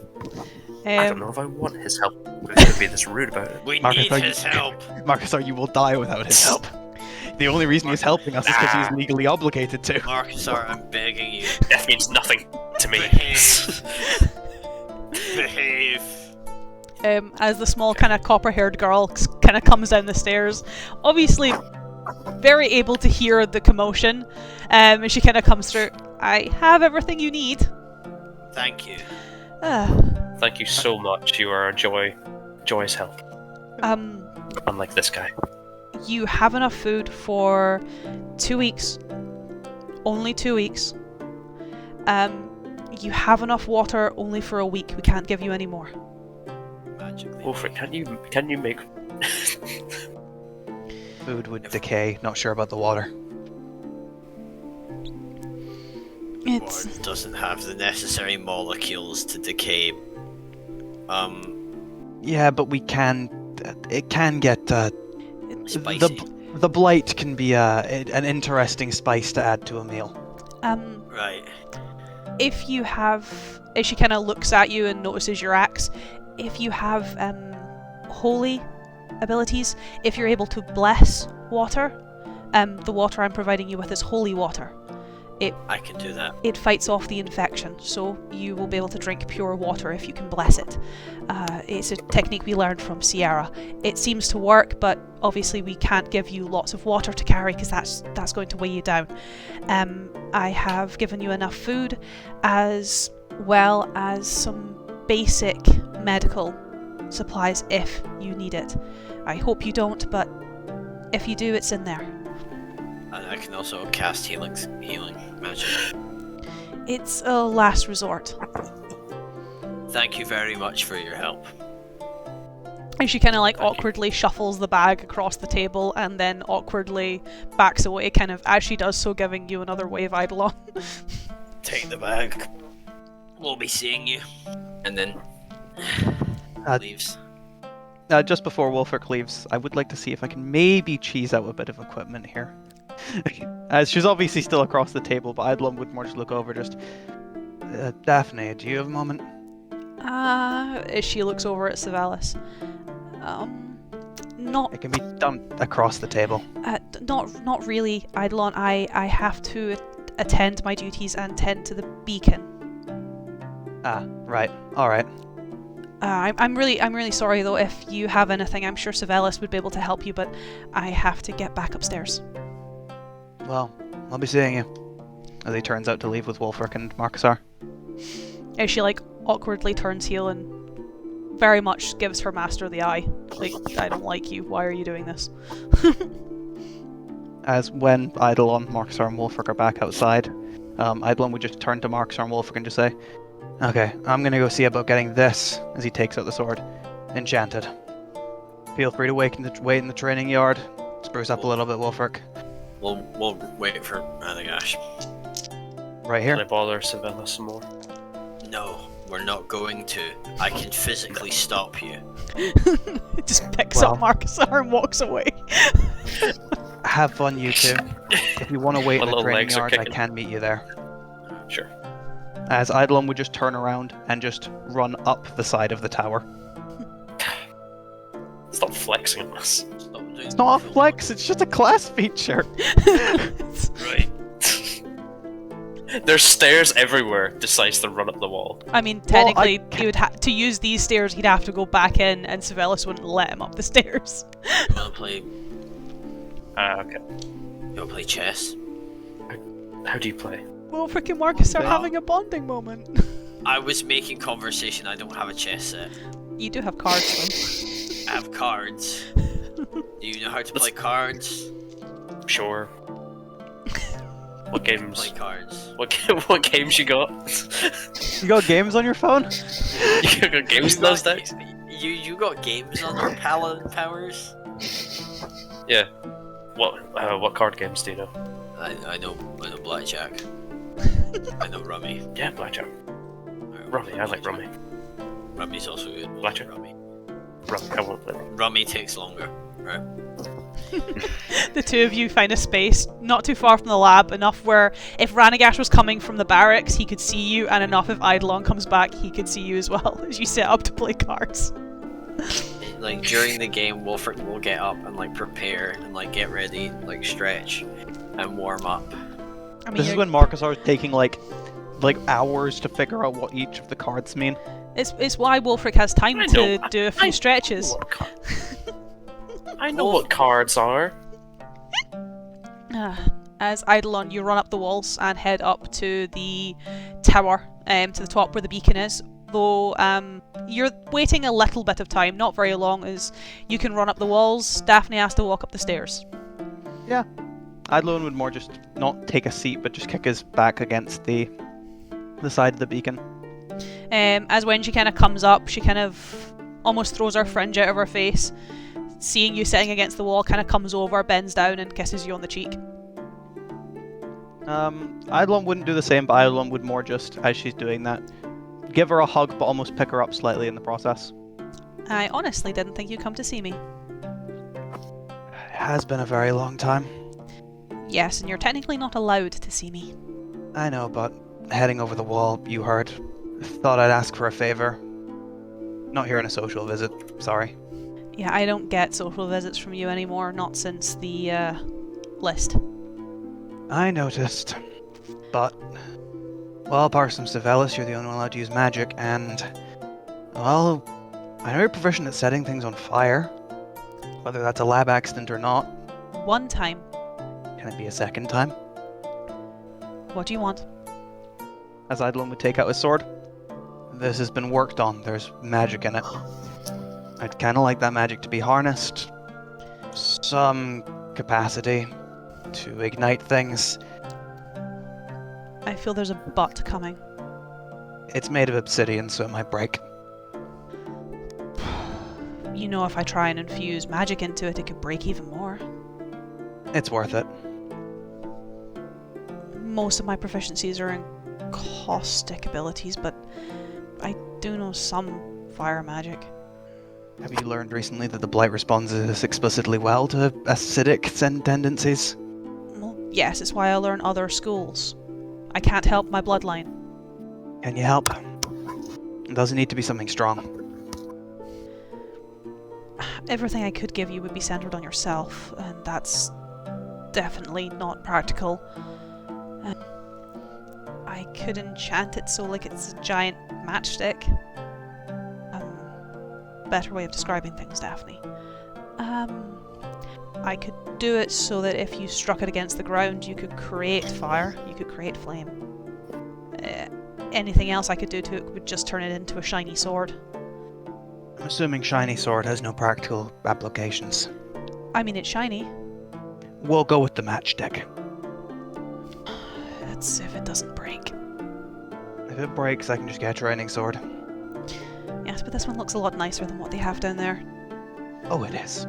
I don't know if I want his help. We're going to be this rude about it. We Markusar, need his help. Markusar, you will die without his help. The only reason he's helping us is because he's legally obligated to. Markusar, I'm begging you. Death means nothing to me. Behave. As the small kind of copper-haired girl kind of comes down the stairs, obviously very able to hear the commotion, as she kind of comes through. I have everything you need. Thank you. Thank you so much. You are a joyous help. Unlike this guy. You have enough food for 2 weeks. Only 2 weeks. You have enough water only for a week. We can't give you any more. Magically. Wulfric, can you make... Food would decay, not sure about the water. It's... Or doesn't have the necessary molecules to decay. Yeah, but we can... It can get... Spicy. The blight can be an interesting spice to add to a meal. Right. If you have... As she kind of looks at you and notices your axe, if you have holy abilities, if you're able to bless water, the water I'm providing you with is holy water. I can do that. It fights off the infection, so you will be able to drink pure water if you can bless it. It's a technique we learned from Sierra. It seems to work, but obviously we can't give you lots of water to carry because that's going to weigh you down. I have given you enough food, as well as some basic medical supplies if you need it. I hope you don't, but if you do, it's in there. And I can also cast healing magic. It's a last resort. Thank you very much for your help. And she kind of like awkwardly shuffles the bag across the table and then awkwardly backs away, kind of as she does so, giving you another wave Eidolon. Take the bag. We'll be seeing you. And then leaves. Just before Wulfric leaves, I would like to see if I can maybe cheese out a bit of equipment here. As she's obviously still across the table, but Eidolon would more just look over, just... Daphne, do you have a moment? As she looks over at Savalis. Not... It can be done across the table. Not really, Eidolon. I have to attend my duties and tend to the beacon. Ah, right. Alright. I'm really sorry though. If you have anything, I'm sure Savalis would be able to help you, but I have to get back upstairs. Well, I'll be seeing you. As he turns out to leave with Wulfric and Markusar. As she like awkwardly turns heel and very much gives her master the eye. Like, I don't like you. Why are you doing this? As when Eidolon, Markusar, and Wulfric are back outside, Eidolon would just turn to Markusar and Wulfric and just say, "Okay, I'm gonna go see about getting this," as he takes out the sword, enchanted. Feel free to wait in the training yard. Spruce up a little bit, Wulfric. We'll wait for Ranaagash. Right Can I here. bother Savannah some more? No, we're not going to. I can physically stop you. Just picks up Markusar and walks away. Have fun, you two. If you want to wait My in the little training legs are yard, I kicking. can meet you there. Sure. As Eidolon would just turn around and just run up the side of the tower. Stop flexing on us. It's not a flex, it's just a class feature. Right. There's stairs everywhere. Decides to run up the wall. I mean, technically, he would to use these stairs, he'd have to go back in, and Savelis wouldn't let him up the stairs. You wanna play? Okay. You wanna play chess? How do you play? Well, freaking Marcus are Okay. having a bonding moment. I was making conversation. I don't have a chess set. You do have cards, I have cards. Do you know how to play cards? Sure. What games? Play cards. What games you got? You got games on your phone? You got games You those got- days? You got games on your Paladin powers? Yeah. What card games do you know? I know blackjack. I know rummy. Yeah, blackjack. Rummy, I like rummy. Rummy's also good. Blackjack. Rummy. Rummy, I won't play rummy. Rummy takes longer, right? The two of you find a space not too far from the lab, enough where if Ranaagash was coming from the barracks, he could see you, and enough if Eidolon comes back, he could see you as well as you set up to play cards. Like during the game, Wulfric will get up and like prepare and like get ready, like stretch and warm up. I mean, This is when Markusar is taking like hours to figure out what each of the cards mean. it's why Wulfric has time I to know- do a few stretches. I know what cards are. As Eidolon, you run up the walls and head up to the tower, to the top where the beacon is. Though you're waiting a little bit of time, not very long, as you can run up the walls. Daphne has to walk up the stairs. Eidolon would more just not take a seat, but just kick his back against the side of the beacon. As when she kind of comes up, she kind of almost throws her fringe out of her face. Seeing you sitting against the wall, kind of comes over, bends down, and kisses you on the cheek. Eidolon wouldn't do the same, but Eidolon would more just, as she's doing that, give her a hug, but almost pick her up slightly in the process. I honestly didn't think you'd come to see me. It has been a very long time. Yes, and you're technically not allowed to see me. I know, but heading over the wall, you heard. Thought I'd ask for a favor. Not here on a social visit, sorry. Yeah, I don't get social visits from you anymore, not since the list. I noticed. But, well, apart from Savelis, you're the only one allowed to use magic, and, well, I know you're proficient at setting things on fire. Whether that's a lab accident or not. One time. Can it be a second time? What do you want? As Eidolon would take out his sword. This has been worked on. There's magic in it. I'd kind of like that magic to be harnessed. Some capacity to ignite things. I feel there's a but coming. It's made of obsidian, so it might break. You know, if I try and infuse magic into it, it could break even more. It's worth it. Most of my proficiencies are in caustic abilities, but I do know some fire magic. Have you learned recently that the Blight responds explicitly well to acidic tendencies? Well, yes, it's why I learn other schools. I can't help my bloodline. Can you help? It doesn't need to be something strong. Everything I could give you would be centered on yourself, and that's definitely not practical. I could enchant it so like it's a giant matchstick. Better way of describing things, Daphne. I could do it so that if you struck it against the ground, you could create fire, you could create flame. Anything else I could do to it would just turn it into a shiny sword. I'm assuming shiny sword has no practical applications. I mean, it's shiny. We'll go with the matchstick. That's if it doesn't break. If it breaks, I can just get a training sword. Yes, but this one looks a lot nicer than what they have down there. Oh, it is.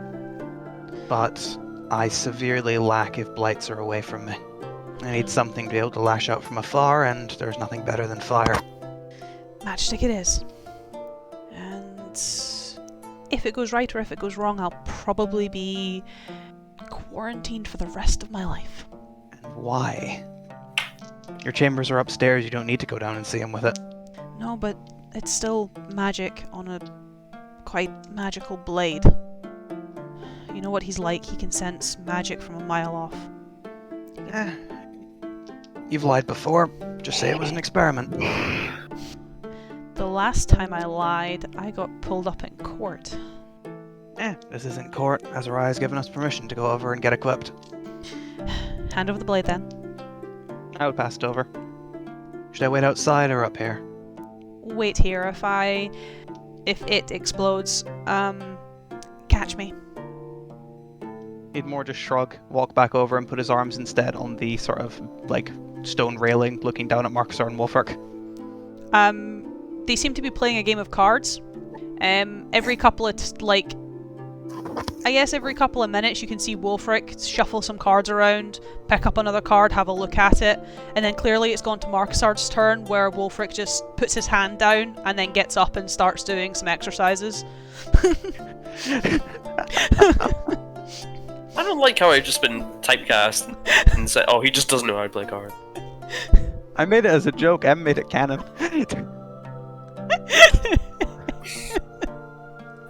But I severely lack if blights are away from me. I need something to be able to lash out from afar, and there's nothing better than fire. Matchstick it is. And if it goes right or if it goes wrong, I'll probably be quarantined for the rest of my life. And why? Your chambers are upstairs, you don't need to go down and see him with it. No, but it's still magic on a quite magical blade. You know what he's like, he can sense magic from a mile off. You've lied before, just say it was an experiment. The last time I lied, I got pulled up in court. This isn't court. Azariah's given us permission to go over and get equipped. Hand over the blade then. I would pass it over. Should I wait outside or up here? Wait here. If it explodes, catch me. He'd more just shrug, walk back over and put his arms instead on the sort of, like, stone railing looking down at Markusar and Wulfric. They seem to be playing a game of cards. Every couple of, every couple of minutes you can see Wulfric shuffle some cards around, pick up another card, have a look at it, and then clearly it's gone to Markusar's turn where Wulfric just puts his hand down and then gets up and starts doing some exercises. I don't like how I've just been typecast and said, oh, he just doesn't know how to play cards. I made it as a joke, Em made it canon.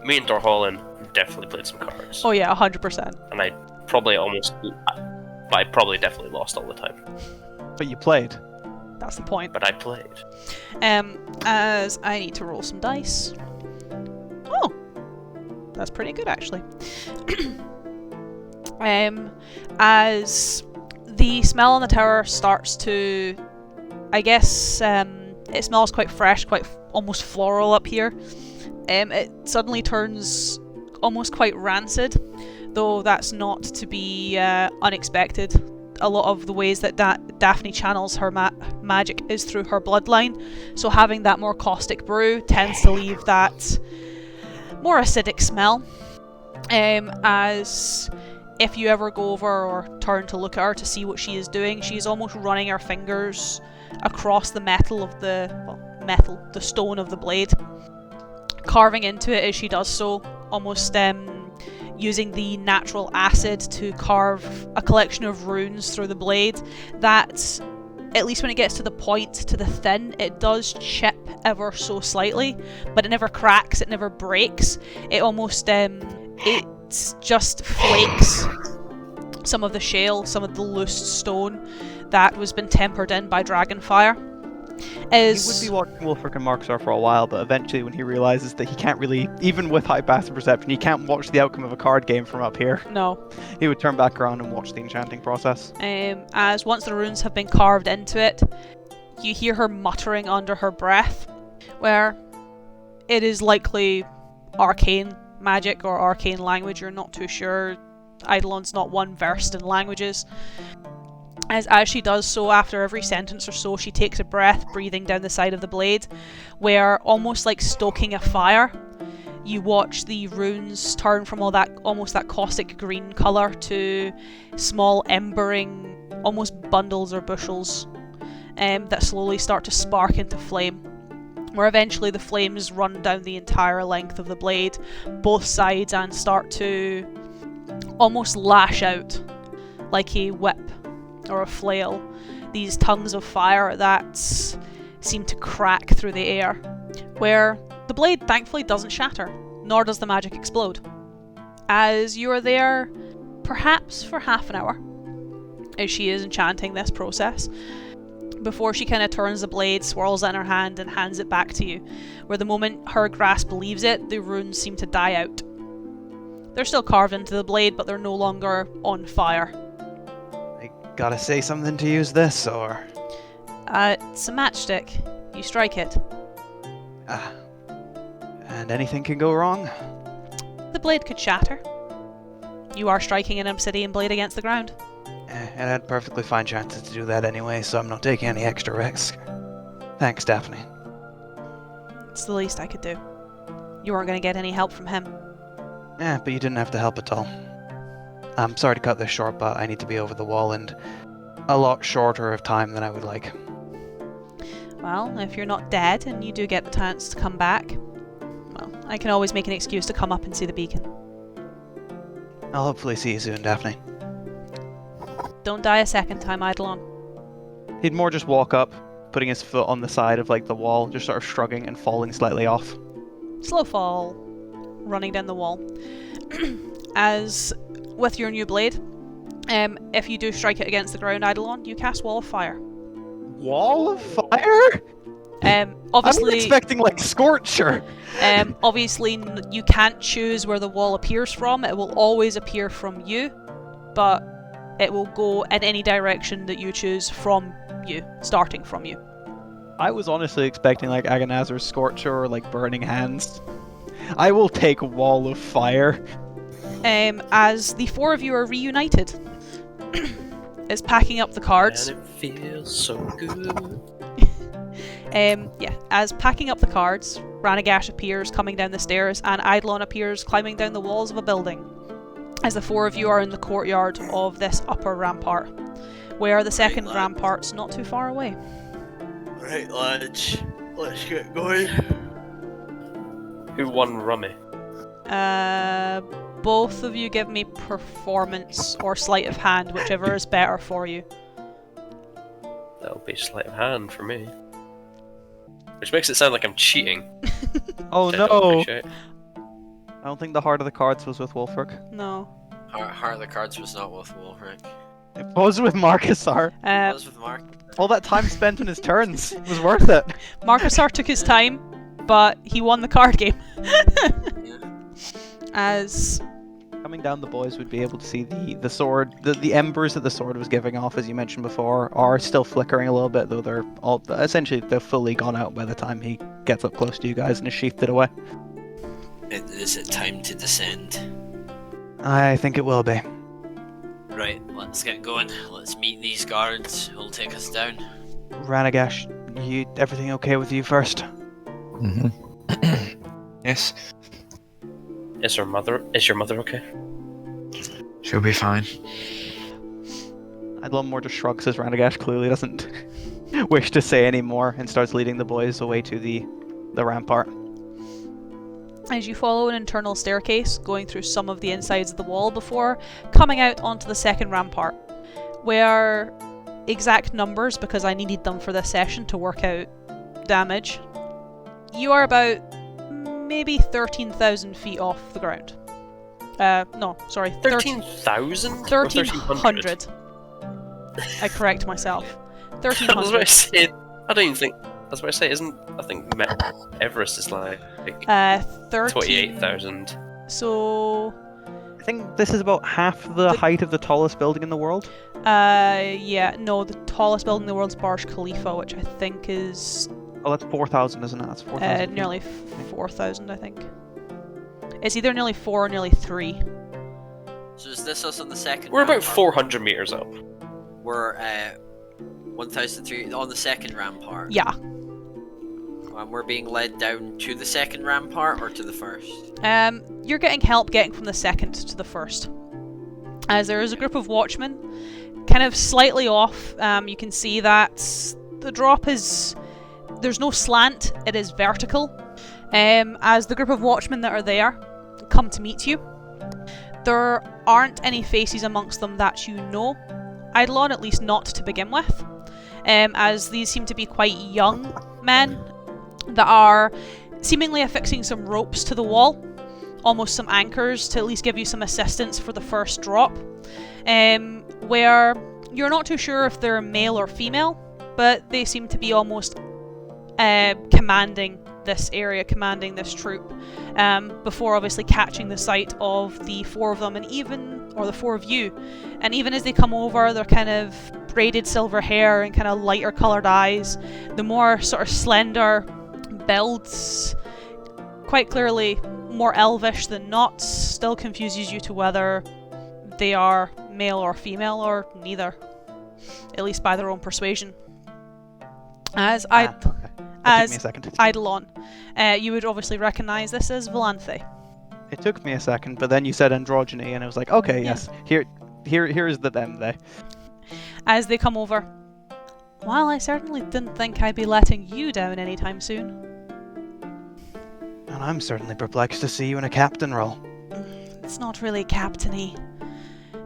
Me and Dorholland definitely played some cards. Oh yeah, 100%. And I probably definitely lost all the time. But you played. That's the point. But I played. As I need to roll some dice. Oh! That's pretty good actually. As the smell on the tower starts to, I guess, it smells quite fresh, quite almost floral up here. It suddenly turns almost quite rancid, though that's not to be unexpected. A lot of the ways that Daphne channels her magic is through her bloodline, so having that more caustic brew tends to leave that more acidic smell. As if you ever go over or turn to look at her to see what she is doing, she's almost running her fingers across the metal of the stone of the blade, carving into it as she does so, almost using the natural acid to carve a collection of runes through the blade that, at least when it gets to the point, to the thin, it does chip ever so slightly, but it never cracks, it never breaks. It almost, it just flakes some of the shale, some of the loose stone that was been tempered in by dragonfire. He would be watching Wulfric and Markusar for a while, but eventually when he realizes that he can't really, even with high passive perception, he can't watch the outcome of a card game from up here. No. He would turn back around and watch the enchanting process. As once the runes have been carved into it, you hear her muttering under her breath, where it is likely arcane magic or arcane language, you're not too sure. Eidolon's not one versed in languages. As she does so, after every sentence or so, she takes a breath, breathing down the side of the blade, where, almost like stoking a fire, you watch the runes turn from almost that caustic green colour to small embering, almost bundles or bushels, that slowly start to spark into flame, where eventually the flames run down the entire length of the blade, both sides, and start to almost lash out like a whip or a flail, these tongues of fire that seem to crack through the air, where the blade thankfully doesn't shatter, nor does the magic explode. As you are there, perhaps for half an hour, as she is enchanting this process, before she kind of turns the blade, swirls it in her hand, and hands it back to you, where the moment her grasp leaves it, the runes seem to die out. They're still carved into the blade, but they're no longer on fire. Gotta say something to use this, or? It's a matchstick. You strike it. And anything can go wrong? The blade could shatter. You are striking an obsidian blade against the ground. And I had perfectly fine chances to do that anyway, so I'm not taking any extra risk. Thanks, Daphne. It's the least I could do. You weren't going to get any help from him. But you didn't have to help at all. I'm sorry to cut this short, but I need to be over the wall in a lot shorter of time than I would like. Well, if you're not dead and you do get the chance to come back, well, I can always make an excuse to come up and see the beacon. I'll hopefully see you soon, Daphne. Don't die a second time, Eidolon. He'd more just walk up, putting his foot on the side of like the wall, just sort of shrugging and falling slightly off. Slow fall, running down the wall. As with your new blade, if you do strike it against the ground, Eidolon, you cast Wall of Fire. Wall of Fire? Obviously, I'm expecting like Scorcher. Obviously, you can't choose where the wall appears from. It will always appear from you, but it will go in any direction that you choose from you, starting from you. I was honestly expecting like Agonazar's Scorcher or like Burning Hands. I will take Wall of Fire. As the four of you are reunited, it's packing up the cards. And it feels so good. As packing up the cards, Ranaagash appears coming down the stairs, and Eidolon appears climbing down the walls of a building. As the four of you are in the courtyard of this upper rampart, where the second rampart's not too far away. Right, lads, let's get going. Who won Rummy? Both of you give me performance or sleight of hand, whichever is better for you. That'll be sleight of hand for me. Which makes it sound like I'm cheating. Oh which I don't no! appreciate. I don't think the Heart of the Cards was with Wulfric. No. Heart of the Cards was not with Wulfric. It was with Markusar. It was with Mark. All that time spent on his turns was worth it. Markusar took his time, but he won the card game. Yeah. As Coming down, the boys would be able to see the sword, the embers that the sword was giving off, as you mentioned before, are still flickering a little bit, though they're fully gone out by the time he gets up close to you guys and has sheathed it away. Is it time to descend? I think it will be. Right, let's get going. Let's meet these guards who'll take us down. Ranaagash, everything okay with you first? Mm-hmm. Yes, Is your mother okay? she'll be fine. Eidolon more just shrugs as Ranaagash clearly doesn't wish to say any more and starts leading the boys away to the rampart. as you follow an internal staircase going through some of the insides of the wall before coming out onto the second rampart, where exact numbers, because I needed them for this session to work out damage, you are about maybe 13,000 feet off the ground. No, sorry. 13,000? 1,300. I correct myself. I was about to 1,300. say, I don't even think. I was about to say, I think Everest is like 28,000. So, I think this is about half the height of the tallest building in the world. yeah, no, the tallest building in the world is Burj Khalifa, which I think is Oh, that's 4,000, isn't it? That's 4,000. nearly 4,000, I think. It's either nearly 4 or nearly 3. So is this us on the second We're about rampart? 400 meters up. We're 1,300 on the second rampart. Yeah. And we're being led down to the second rampart or to the first? You're getting help getting from the second to the first. As there is a group of watchmen, kind of slightly off. You can see that the drop is... There's no slant, it is vertical. As the group of watchmen that are there come to meet you, there aren't any faces amongst them that you know, Eidolon, at least not to begin with, as these seem to be quite young men that are seemingly affixing some ropes to the wall, almost some anchors to at least give you some assistance for the first drop, where you're not too sure if they're male or female, but they seem to be almost commanding this area, commanding this troop, before obviously catching the sight of the four of them, or the four of you, and even as they come over, they're kind of braided silver hair and kind of lighter coloured eyes, the more sort of slender builds, quite clearly more elvish than not, still confuses you to whether they are male or female or neither, at least by their own persuasion. As Okay. That took me a second. Eidolon, you would obviously recognise this as Volanthe. It took me a second, but then you said androgyny, and I was like, okay, Yeah. yes. Here's the them, they. As they come over. Well, I certainly didn't think I'd be letting you down anytime soon. And I'm certainly perplexed to see you in a captain role. It's not really captain-y.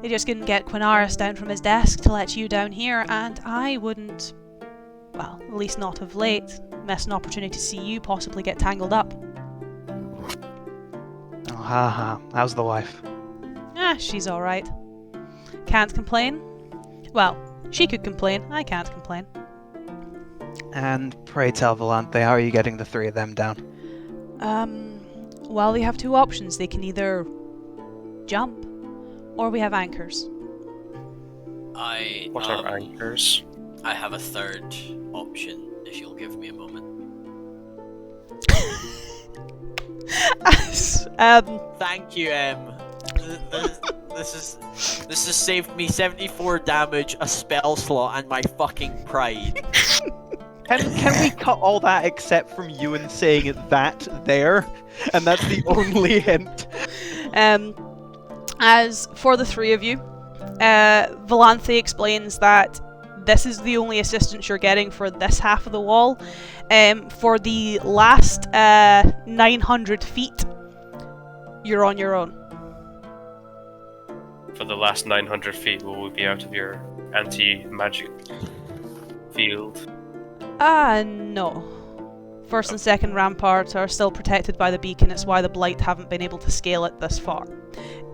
They just couldn't get Quinaris down from his desk to let you down here, and I wouldn't, well, at least not of late, miss an opportunity to see you possibly get tangled up. Oh, ha. How's the wife? She's alright. Can't complain. Well, she could complain, I can't complain. And pray tell, Volante, how are you getting the three of them down? Well, they have two options. They can either jump, or we have anchors. What are anchors? I have a third option, if you'll give me a moment. Thank you, This has saved me 74 damage, a spell slot, and my fucking pride. Can we cut all that except from Ewan saying that there? And that's the only hint. As for the three of you, Volanthe explains that this is the only assistance you're getting for this half of the wall. For the last 900 feet, you're on your own. For the last 900 feet, will we be out of your anti-magic field? No. First and second ramparts are still protected by the beacon. It's why the Blight haven't been able to scale it this far.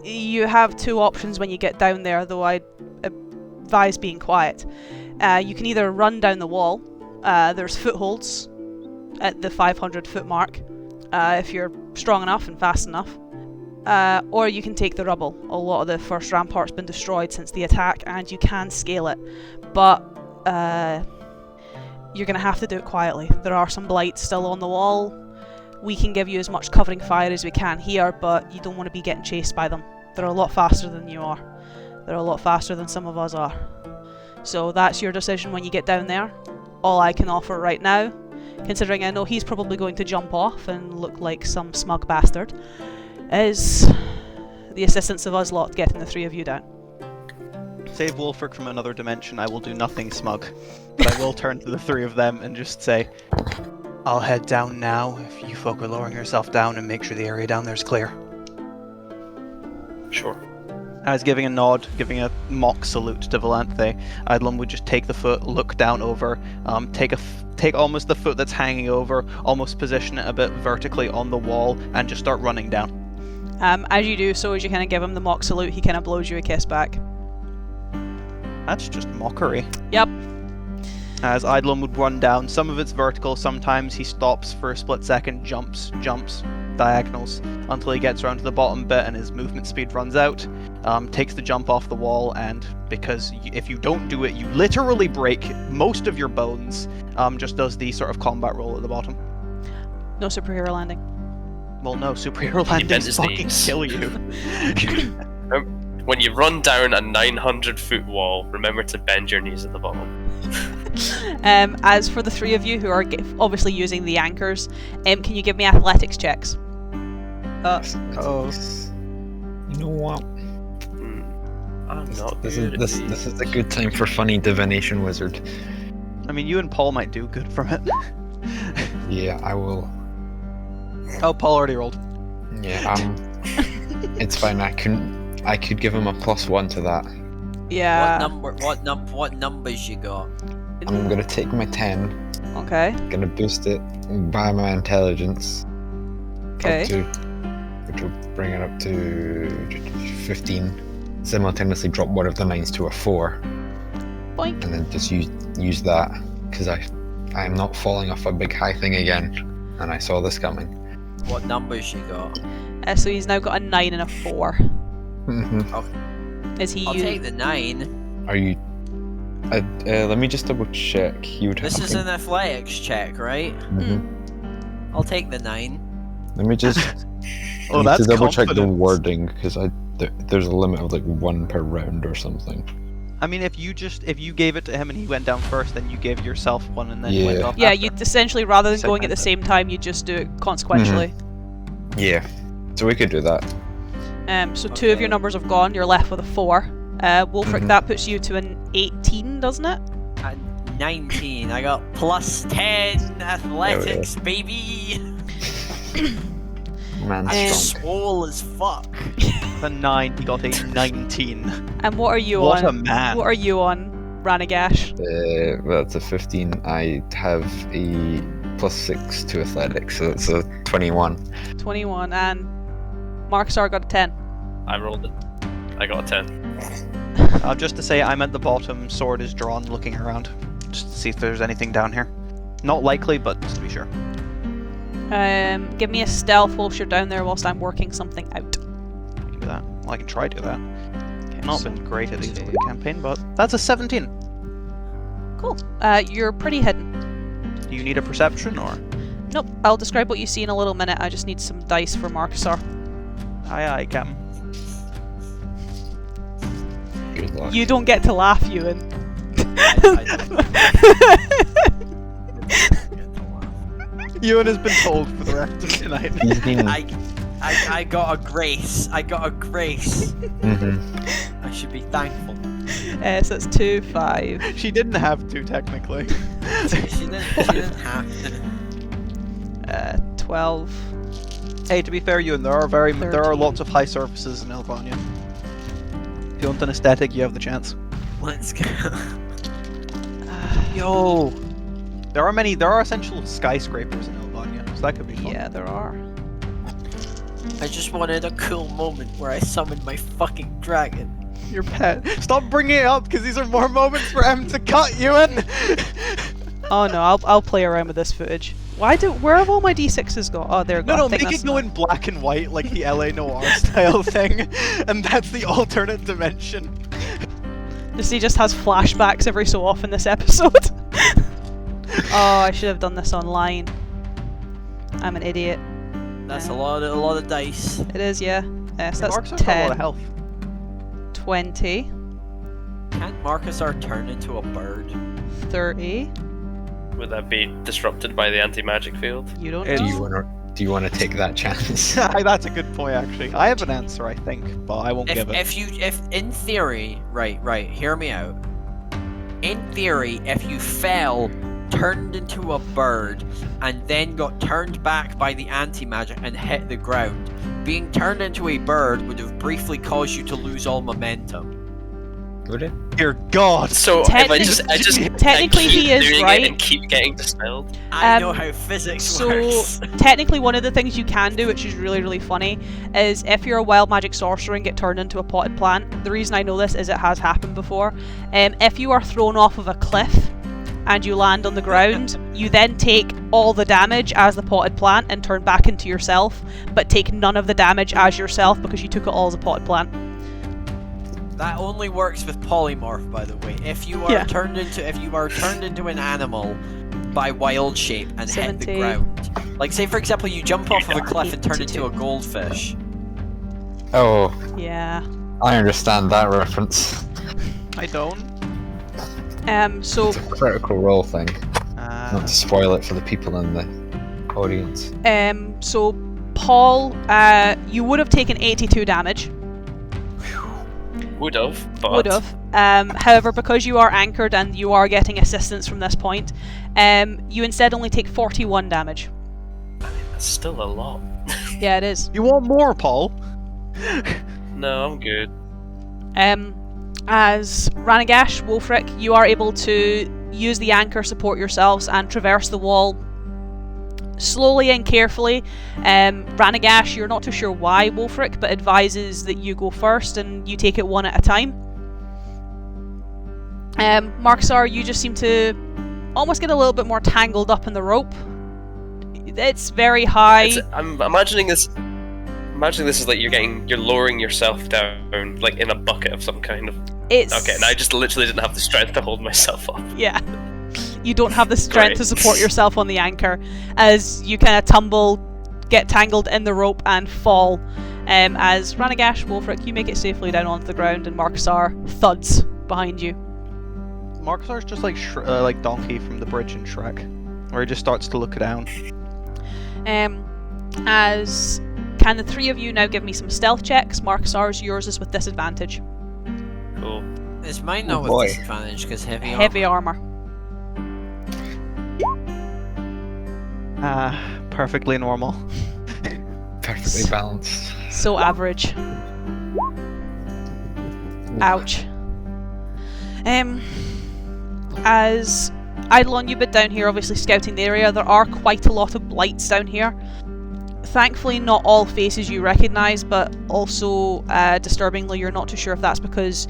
You have two options when you get down there, though I'd advise being quiet. You can either run down the wall. There's footholds at the 500 foot mark, if you're strong enough and fast enough. Or you can take the rubble. A lot of the first rampart's been destroyed since the attack, and you can scale it. But you're going to have to do it quietly. There are some blights still on the wall. We can give you as much covering fire as we can here, but you don't want to be getting chased by them. They're a lot faster than you are. They're a lot faster than some of us are. So that's your decision when you get down there. All I can offer right now, considering I know he's probably going to jump off and look like some smug bastard, is the assistance of us lot getting the three of you down. Save Wulfric from another dimension, I will do nothing smug. But I will turn to the three of them and just say, I'll head down now if you folk are lowering yourself down and make sure the area down there is clear. Sure. As giving a nod, giving a mock salute to Volanthe, Eidolon would just take the foot, look down over, take almost the foot that's hanging over, almost position it a bit vertically on the wall, and just start running down. As you do so, as you kind of give him the mock salute, he kind of blows you a kiss back. That's just mockery. Yep. As Eidolon would run down, some of it's vertical, sometimes he stops for a split second, jumps, diagonals, until he gets around to the bottom bit and his movement speed runs out, takes the jump off the wall, and because if you don't do it, you literally break most of your bones, just does the sort of combat roll at the bottom. No superhero landing. Well, no, superhero landings fucking knees. kill you. When you run down a 900-foot wall, remember to bend your knees at the bottom. As for the three of you who are obviously using the anchors, can you give me athletics checks? Oh. You know what? I'm not This good at is these. a good time for funny divination wizard. I mean, you and Paul might do good from it. Yeah, I will. Oh, Paul already rolled. Yeah, it's fine. I could give him a +1 to that. Yeah. What numbers you got? I'm gonna take my 10. Okay. Gonna boost it by my intelligence. Okay. Which will bring it up to 15. Simultaneously drop one of the 9s to a 4. Boink. And then just use that, because I am not falling off a big high thing again, and I saw this coming. What numbers you got? So he's now got a 9 and a 4. Mm-hmm. Is he? I'll take the 9. Are you? Let me just double check. This is an athletics check, right? Mm-hmm. I'll take the 9. Let me just. Oh, I need that's to double check the confidence. wording, because there's a limit of like 1 per round or something. I mean, if you gave it to him and he went down first, then you gave yourself one and then went off. Yeah, after. you'd essentially, rather than going at the Segmented. same time, you just do it consequentially. Yeah. So we could do that. So 2 of your numbers have gone. You're left with a 4. Wulfric, that puts you to an 18, doesn't it? 19. I got plus 10 athletics, baby. Man, I'm strong. swole as fuck. A 9, he got a 19. And what are you What on? a man. What are you on, Ranaagash? Well, it's a 15. I have a plus 6 to athletics, so it's a 21. 21. And Markusar got a 10. I rolled it. I got a 10. Just to say, I'm at the bottom, sword is drawn, looking around. Just to see if there's anything down here. Not likely, but just to be sure. Give me a stealth whilst you're down there whilst I'm working something out. I can do that. Well, I can try to do that. Okay, Not so- been great at these early campaign, but that's a 17. Cool. You're pretty hidden. Do you need a perception, or? Nope, I'll describe what you see in a little minute. I just need some dice for Markusar. Aye, Captain. Good luck. You don't get to laugh, Ewan. Ewan has been told for the rest of tonight. He's been. I got a grace. I got a grace. Mm-hmm. I should be thankful. So it's 2, 5. She didn't have to, technically. She didn't have to. 12. Hey, to be fair, Ewan, there are 13. lots of high surfaces in Albania. If you want an aesthetic, you have the chance. Let's go. Yo! There are essential skyscrapers in Albania, so that could be fun. Yeah, there are. I just wanted a cool moment where I summoned my fucking dragon. Your pet. Stop bringing it up, because these are more moments for M to cut, Ewan! Oh no, I'll play around with this footage. Where have all my D6s gone? Oh, there. No, I think make that's it go in black and white, like the LA Noir style thing, and that's the alternate dimension. He just has flashbacks every so often this episode. Oh, I should have done this online. I'm an idiot. That's a lot of dice. It is, yeah. So that's Markusar's got a lot of 10, health. 20, Can't Markusar turn into a bird? 30. Would that be disrupted by the anti-magic field? You don't It's- know? Do you want to take that chance? That's a good point, actually. I have an answer, I think, but I won't give it. If in theory, right, hear me out. In theory, if you fell, turned into a bird, and then got turned back by the anti-magic and hit the ground, being turned into a bird would have briefly caused you to lose all momentum. Would it? Dear God! So if I just Technically I keep he is doing right. it and keep getting dispelled. I know how physics So works. technically one of the things you can do, which is really, really funny, is if you're a wild magic sorcerer and get turned into a potted plant, the reason I know this is it has happened before, if you are thrown off of a cliff and you land on the ground, you then take all the damage as the potted plant and turn back into yourself, but take none of the damage as yourself because you took it all as a potted plant. That only works with polymorph, by the way. If you are turned into an animal by wild shape and hit the 70. ground, like say for example you jump off of a cliff and turn into a goldfish. Oh, Yeah. I understand that reference. I don't. So It's a critical role thing. Not to spoil it for the people in the audience. so Paul, you would have taken 82 damage. Would have, but Would have. However, because you are anchored and you are getting assistance from this point, you instead only take 41 damage. that's still a lot. Yeah, it is. You want more, Paul? No, I'm good. As Ranaagash, Wulfric, you are able to use the anchor, support yourselves, and traverse the wall slowly and carefully. Ranaagash, you're not too sure why Wulfric, but advises that you go first and you take it one at a time. Markusar, you just seem to almost get a little bit more tangled up in the rope. It's very high. I'm imagining this. Imagining this is like you're lowering yourself down, like in a bucket of some kind of. It's Okay, and I just literally didn't have the strength to hold myself up. Yeah. You don't have the strength to Great. support yourself on the anchor as you kind of tumble, get tangled in the rope, and fall. As Ranaagash, Wulfric, you make it safely down onto the ground, and Markusar thuds behind you. Markusar's just like Donkey from the bridge in Shrek, where he just starts to look down. As Can the three of you now give me some stealth checks? Markusar's, yours is with disadvantage. Cool. It's mine not with boy. disadvantage because heavy armor. Heavy armor. Perfectly normal. Perfectly balanced. So average. Ouch. As Eidolon, you bit down here, obviously scouting the area, there are quite a lot of blights down here. Thankfully, not all faces you recognise, but also, disturbingly, you're not too sure if that's because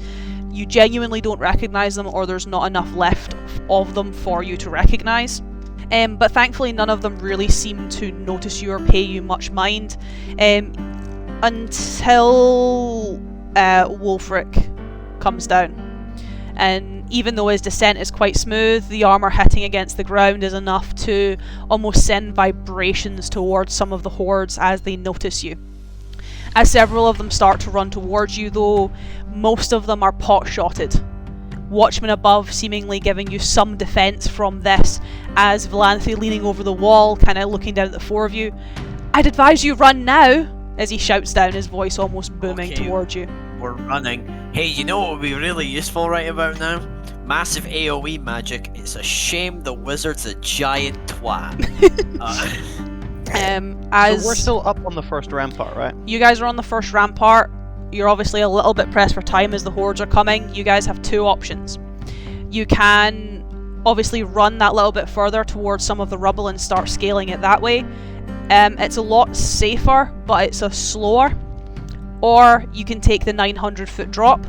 you genuinely don't recognise them or there's not enough left of them for you to recognise. But thankfully, none of them really seem to notice you or pay you much mind until Wulfric comes down. And even though his descent is quite smooth, the armour hitting against the ground is enough to almost send vibrations towards some of the hordes as they notice you. As several of them start to run towards you, though, most of them are pot-shotted. Watchmen above seemingly giving you some defence from this, as Valanthe leaning over the wall, kind of looking down at the four of you. "I'd advise you run now," as he shouts down, his voice almost booming towards you. We're running. Hey, you know what would be really useful right about now? Massive AoE magic. It's a shame the wizard's a giant twat. So we're still up on the first rampart, right? You guys are on the first rampart. You're obviously a little bit pressed for time as the hordes are coming. You guys have two options. You can obviously run that little bit further towards some of the rubble and start scaling it that way. It's a lot safer, but it's a slower. Or you can take the 900 foot drop,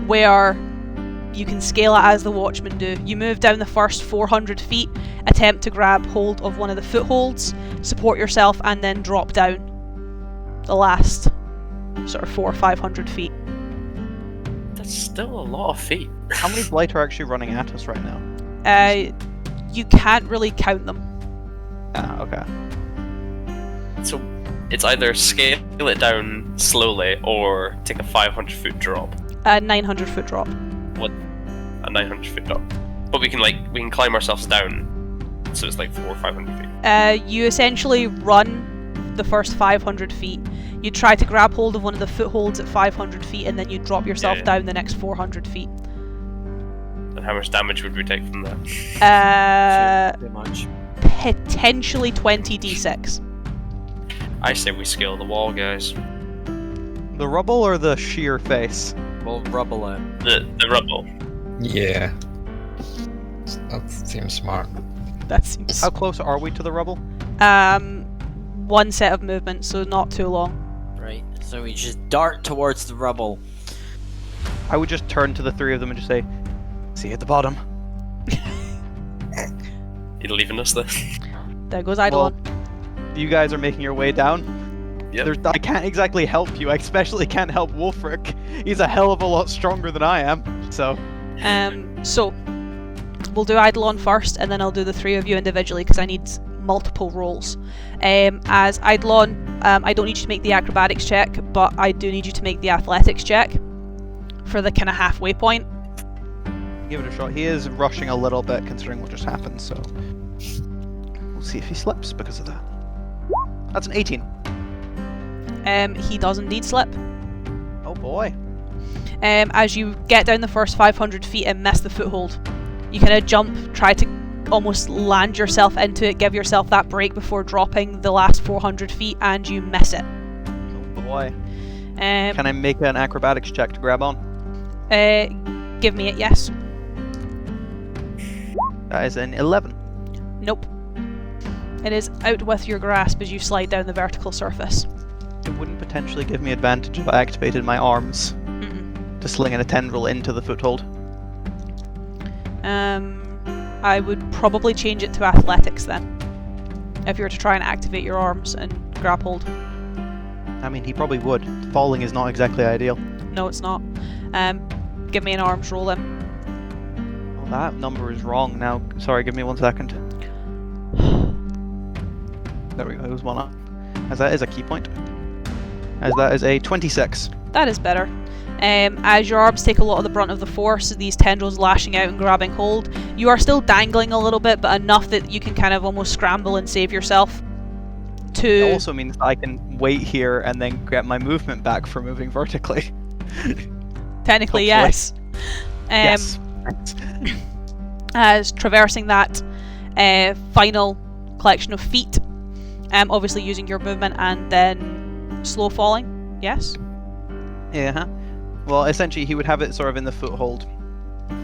where you can scale it as the watchmen do. You move down the first 400 feet, attempt to grab hold of one of the footholds, support yourself, and then drop down the last sort of 400 or 500 feet. That's still a lot of feet. How many blight are actually running at us right now? You can't really count them. Ah, okay. So it's either scale it down slowly or take a 500 foot drop. A 900 foot drop. What? A 900 foot drop. But we can climb ourselves down, so it's like 400 or 500 feet. You essentially run the first 500 feet. You try to grab hold of one of the footholds at 500 feet, and then you drop yourself down the next 400 feet. And how much damage would we take from that? Too much. Potentially 20d6. I say we scale the wall, guys. The rubble or the sheer face? We'll rubble it. The rubble. Yeah. That seems smart. That seems... How close are we to the rubble? One set of movement, so not too long. Right, so we just dart towards the rubble. I would just turn to the three of them and just say, "See you at the bottom." You leaving us there? There goes Eidolon. You guys are making your way down. Yep. I can't exactly help you. I especially can't help Wulfric. He's a hell of a lot stronger than I am. So we'll do Eidolon first, and then I'll do the three of you individually because I need multiple rolls. As Eidolon, I don't need you to make the acrobatics check, but I do need you to make the athletics check for the kind of halfway point. give it a shot. He is rushing a little bit considering what just happened, so we'll see if he slips because of that. That's an 18. He does indeed slip. Oh boy. As you get down the first 500 feet and miss the foothold, you kind of jump, try to almost land yourself into it, give yourself that break before dropping the last 400 feet, and you miss it. Oh boy. Can I make an acrobatics check to grab on? Give me it, yes. That is an 11. Nope. It is out with your grasp as you slide down the vertical surface. It wouldn't potentially give me advantage if I activated my arms to sling in a tendril into the foothold. I would probably change it to athletics then, if you were to try and activate your arms and grab hold. I mean, he probably would. Falling is not exactly ideal. No, it's not. Give me an arms roll then. Well, that number is wrong now. Sorry, give me 1 second. There we go, it was one up. As that is a key point. As that is a 26. That is better. As your arms take a lot of the brunt of the force, these tendrils lashing out and grabbing hold, you are still dangling a little bit, but enough that you can kind of almost scramble and save yourself. It also means I can wait here and then get my movement back for moving vertically. Technically, Hopefully. yes. Yes. As traversing that final collection of feet, obviously using your movement and then slow falling. Yes. Yeah. Well, essentially, he would have it sort of in the foothold.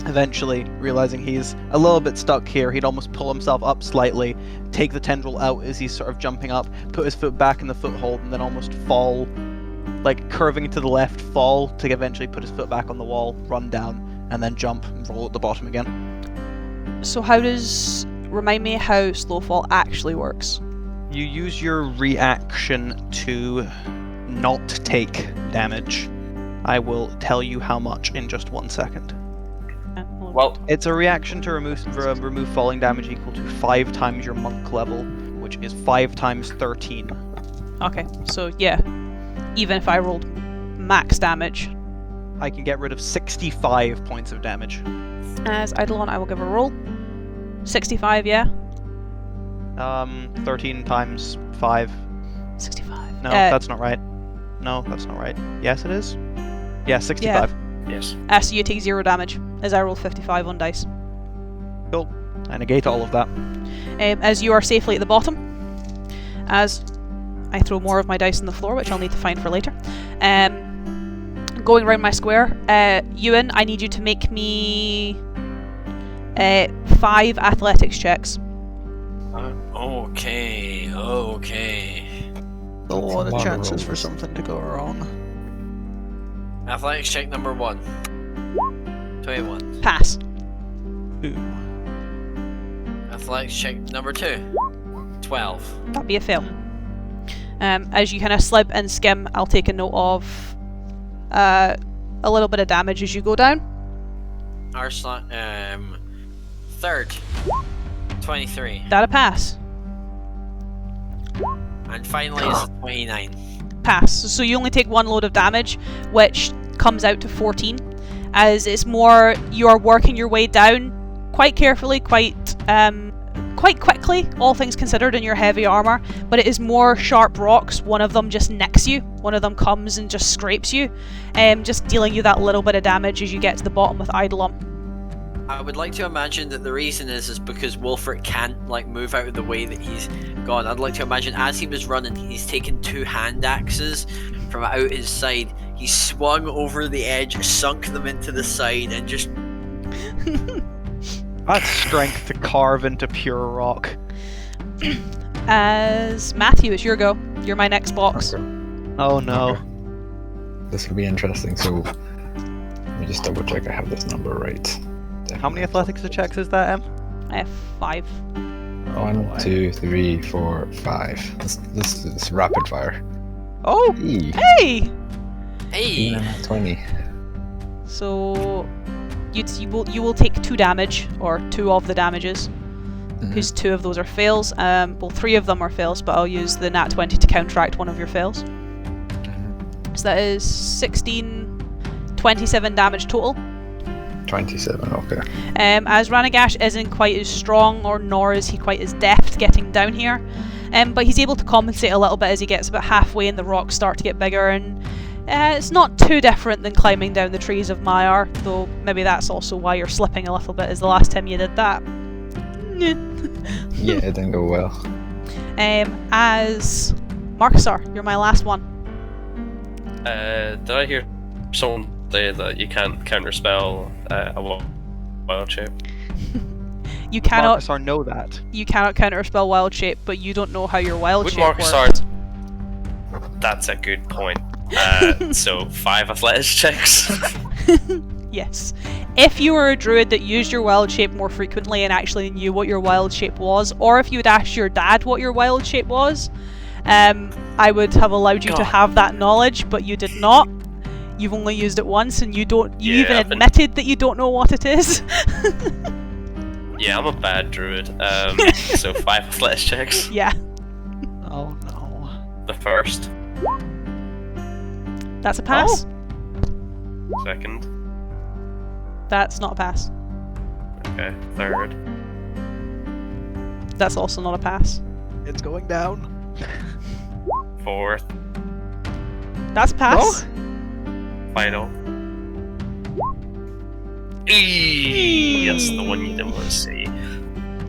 Eventually, realizing he's a little bit stuck here, he'd almost pull himself up slightly, take the tendril out as he's sort of jumping up, put his foot back in the foothold, and then almost fall, like curving to the left, fall to eventually put his foot back on the wall, run down, and then jump and roll at the bottom again. So remind me how slow fall actually works. You use your reaction to not take damage. I will tell you how much in just 1 second. Well, It's a reaction to remove falling damage equal to 5 times your monk level, which is 5 times 13. Okay, so yeah, even if I rolled max damage. I can get rid of 65 points of damage. As Eidolon, I will give a roll. 65, yeah? 13 times 5. 65. No, that's not right. No, that's not right. Yes, it is. Yeah, 65. yes. So you take 0 damage, as I rolled 55 on dice. Cool. I negate all of that. As you are safely at the bottom, as I throw more of my dice on the floor, which I'll need to find for later. Going around my square, Ewan, I need you to make me 5 athletics checks. Okay. A lot of chances for something to go wrong. Athletics check number 1. 21. Pass. Ooh. Athletics check number 2. 12. That'd be a fail. As you kind of slip and skim, I'll take a note of a little bit of damage as you go down. Third. 23. That a pass. And finally is 29. Pass. So you only take 1 load of damage, which comes out to 14. As it's more, you are working your way down quite carefully, quite quickly, all things considered, in your heavy armor. But it is more sharp rocks. One of them just nicks you. One of them comes and just scrapes you, just dealing you that little bit of damage as you get to the bottom with Eidolon. I would like to imagine that the reason is because Wulfric can't move out of the way that he's gone. I'd like to imagine as he was running, he's taken 2 hand axes from out his side. He swung over the edge, sunk them into the side, and just. That's strength to carve into pure rock. As Matthew, it's your go. You're my next box. Oh no. Okay. This will be interesting. So let me just double check I have this number right. How many athletics checks is that, Em? I have 5. 1, 2, 3, 4, 5. This is rapid fire. Oh! Hey! Hey! 20. So you will take 2 damage, or 2 of the damages, because 2 of those are fails. Well, 3 of them are fails, but I'll use the nat 20 to counteract one of your fails. So that is 27 damage total. 27, okay. As Ranaagash isn't quite as strong, nor is he quite as deft getting down here, but he's able to compensate a little bit as he gets about halfway and the rocks start to get bigger, and it's not too different than climbing down the trees of Maiar, though maybe that's also why you're slipping a little bit, as the last time you did that. Yeah, it didn't go well. As Markusar, you're my last one. Did I hear someone say that you can't counterspell a wild shape? You cannot. Markusar know that. You cannot counterspell wild shape, but you don't know how your wild Would shape Markusar? works. That's a good point. So 5 athletics checks. Yes. If you were a druid that used your wild shape more frequently and actually knew what your wild shape was, or if you had asked your dad what your wild shape was, I would have allowed you to have that knowledge, but you did not. You've only used it once, and you even admitted that you don't know what it is. Yeah, I'm a bad druid. So 5 athletics checks. Yeah. Oh no. The first. That's a pass. Second. That's not a pass. Okay. Third. That's also not a pass. It's going down. Fourth. That's pass. Final. That's the one you didn't want to see.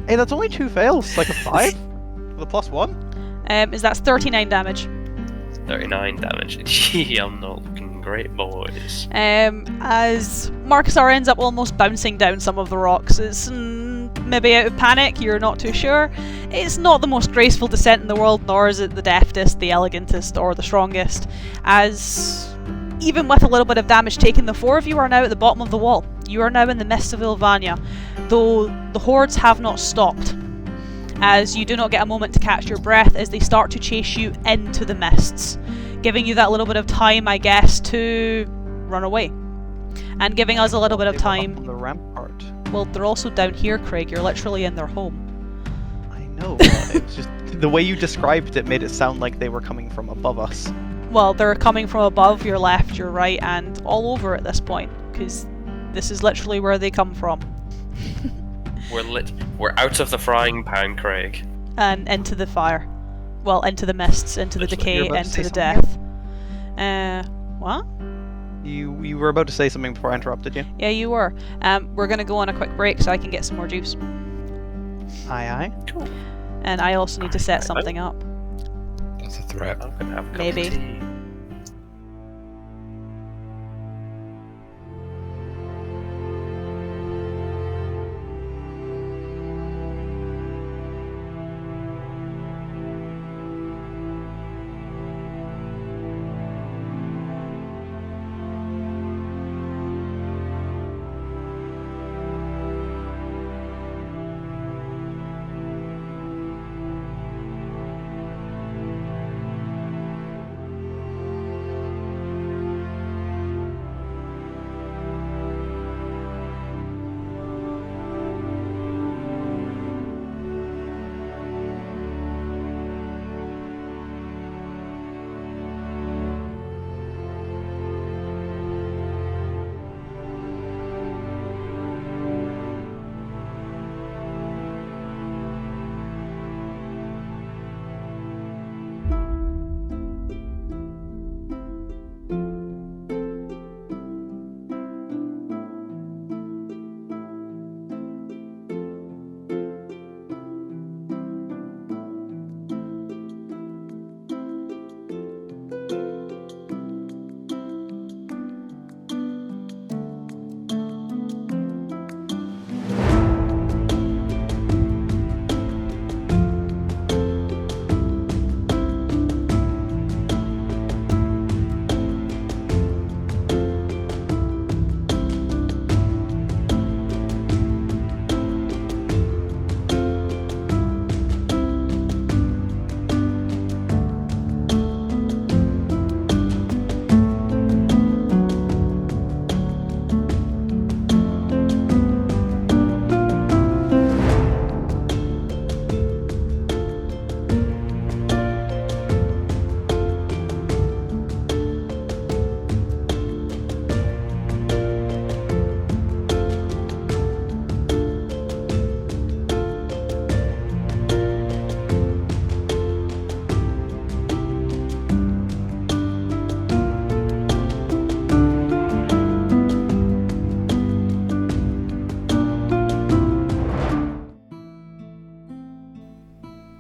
Hey, that's only 2 fails. Like a 5? With a +1? That's 39 damage. 39 damage. Gee, I'm not looking great, boys. As Markusar ends up almost bouncing down some of the rocks. It's maybe out of panic, you're not too sure. It's not the most graceful descent in the world, nor is it the deftest, the elegantest, or the strongest. As even with a little bit of damage taken, the 4 of you are now at the bottom of the wall. You are now in the mists of Ilvania, though the hordes have not stopped. As you do not get a moment to catch your breath as they start to chase you into the mists, giving you that little bit of time, I guess, to run away. And giving us a little bit of time. On the rampart. Well, they're also down here, Craig. You're literally in their home. I know. It's just the way you described it made it sound like they were coming from above us. Well, they're coming from above, your left, your right, and all over at this point, because this is literally where they come from. We're out of the frying pan, Craig. And into the fire. Well, into the mists, into the Literally, you're decay, about to into say the something? death. What? You were about to say something before I interrupted you. Yeah, you were. We're gonna go on a quick break so I can get some more juice. Aye, aye. Cool. And I also need to set something up. That's a threat. I'm gonna have a cup Maybe. of tea.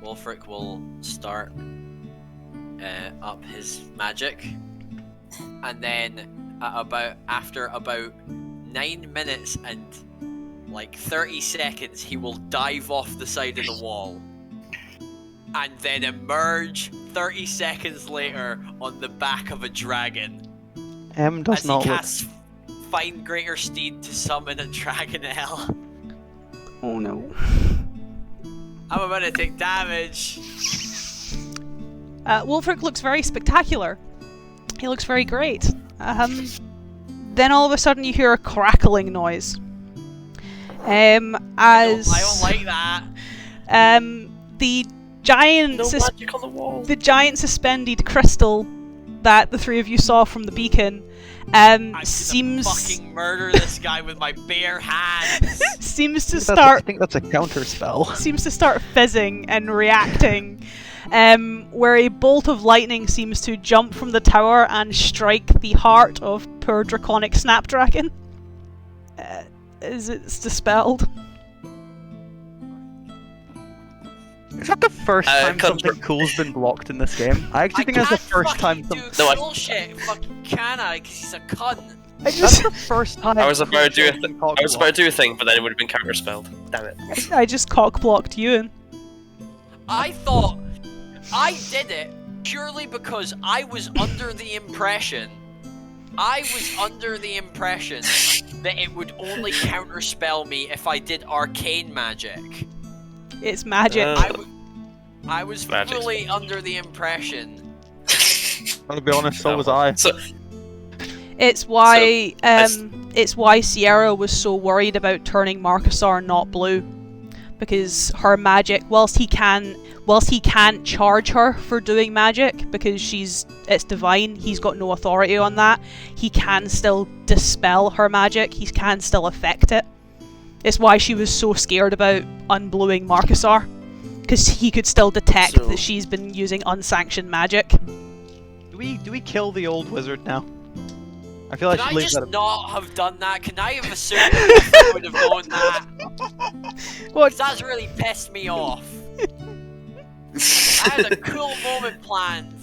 Wulfric will start up his magic, and then after about 9 minutes and like 30 seconds, he will dive off the side of the wall, and then emerge 30 seconds later on the back of a dragon. Does as not he look. casts Find Greater Steed to summon a dragonelle. Oh no. I'm about to take damage. Wulfric looks very spectacular. He looks very great. Then all of a sudden you hear a crackling noise. I don't like that. The giant No magic on the wall. the giant suspended crystal that the three of you saw from the beacon I'm gonna seems fucking murder this guy with my bare hands. seems to I start think that's a counter spell. seems to start fizzing and reacting where a bolt of lightning seems to jump from the tower and strike the heart of poor draconic Snapdragon. Is it's dispelled? Is that the first time comes something cool's been blocked in this game? I actually think that's the first time do some... cool shit, fucking can I? Because he's a cunt. That's the first time. I was about to do a cool's thing. been I was about to cockblocked. do a thing, but then it would have been counterspelled. Damn it. I just cock-blocked you. I thought I did it purely because I was under the impression that it would only counterspell me if I did arcane magic. It's magic. I was Magic. fully under the impression. I'll be honest, so was I. So, It's why So, it's why Sierra was so worried about turning Markusar not blue, because her magic, whilst he can't charge her for doing magic because it's divine, he's got no authority on that. He can still dispel her magic. He can still affect it. It's why she was so scared about unbluing Markusar, because he could still detect that she's been using unsanctioned magic. Do we kill the old wizard now? I feel like Can I I should leave just that. not have done that? Can I have assumed that I would have known that? What? 'Cause that's really pissed me off. I had a cool moment planned,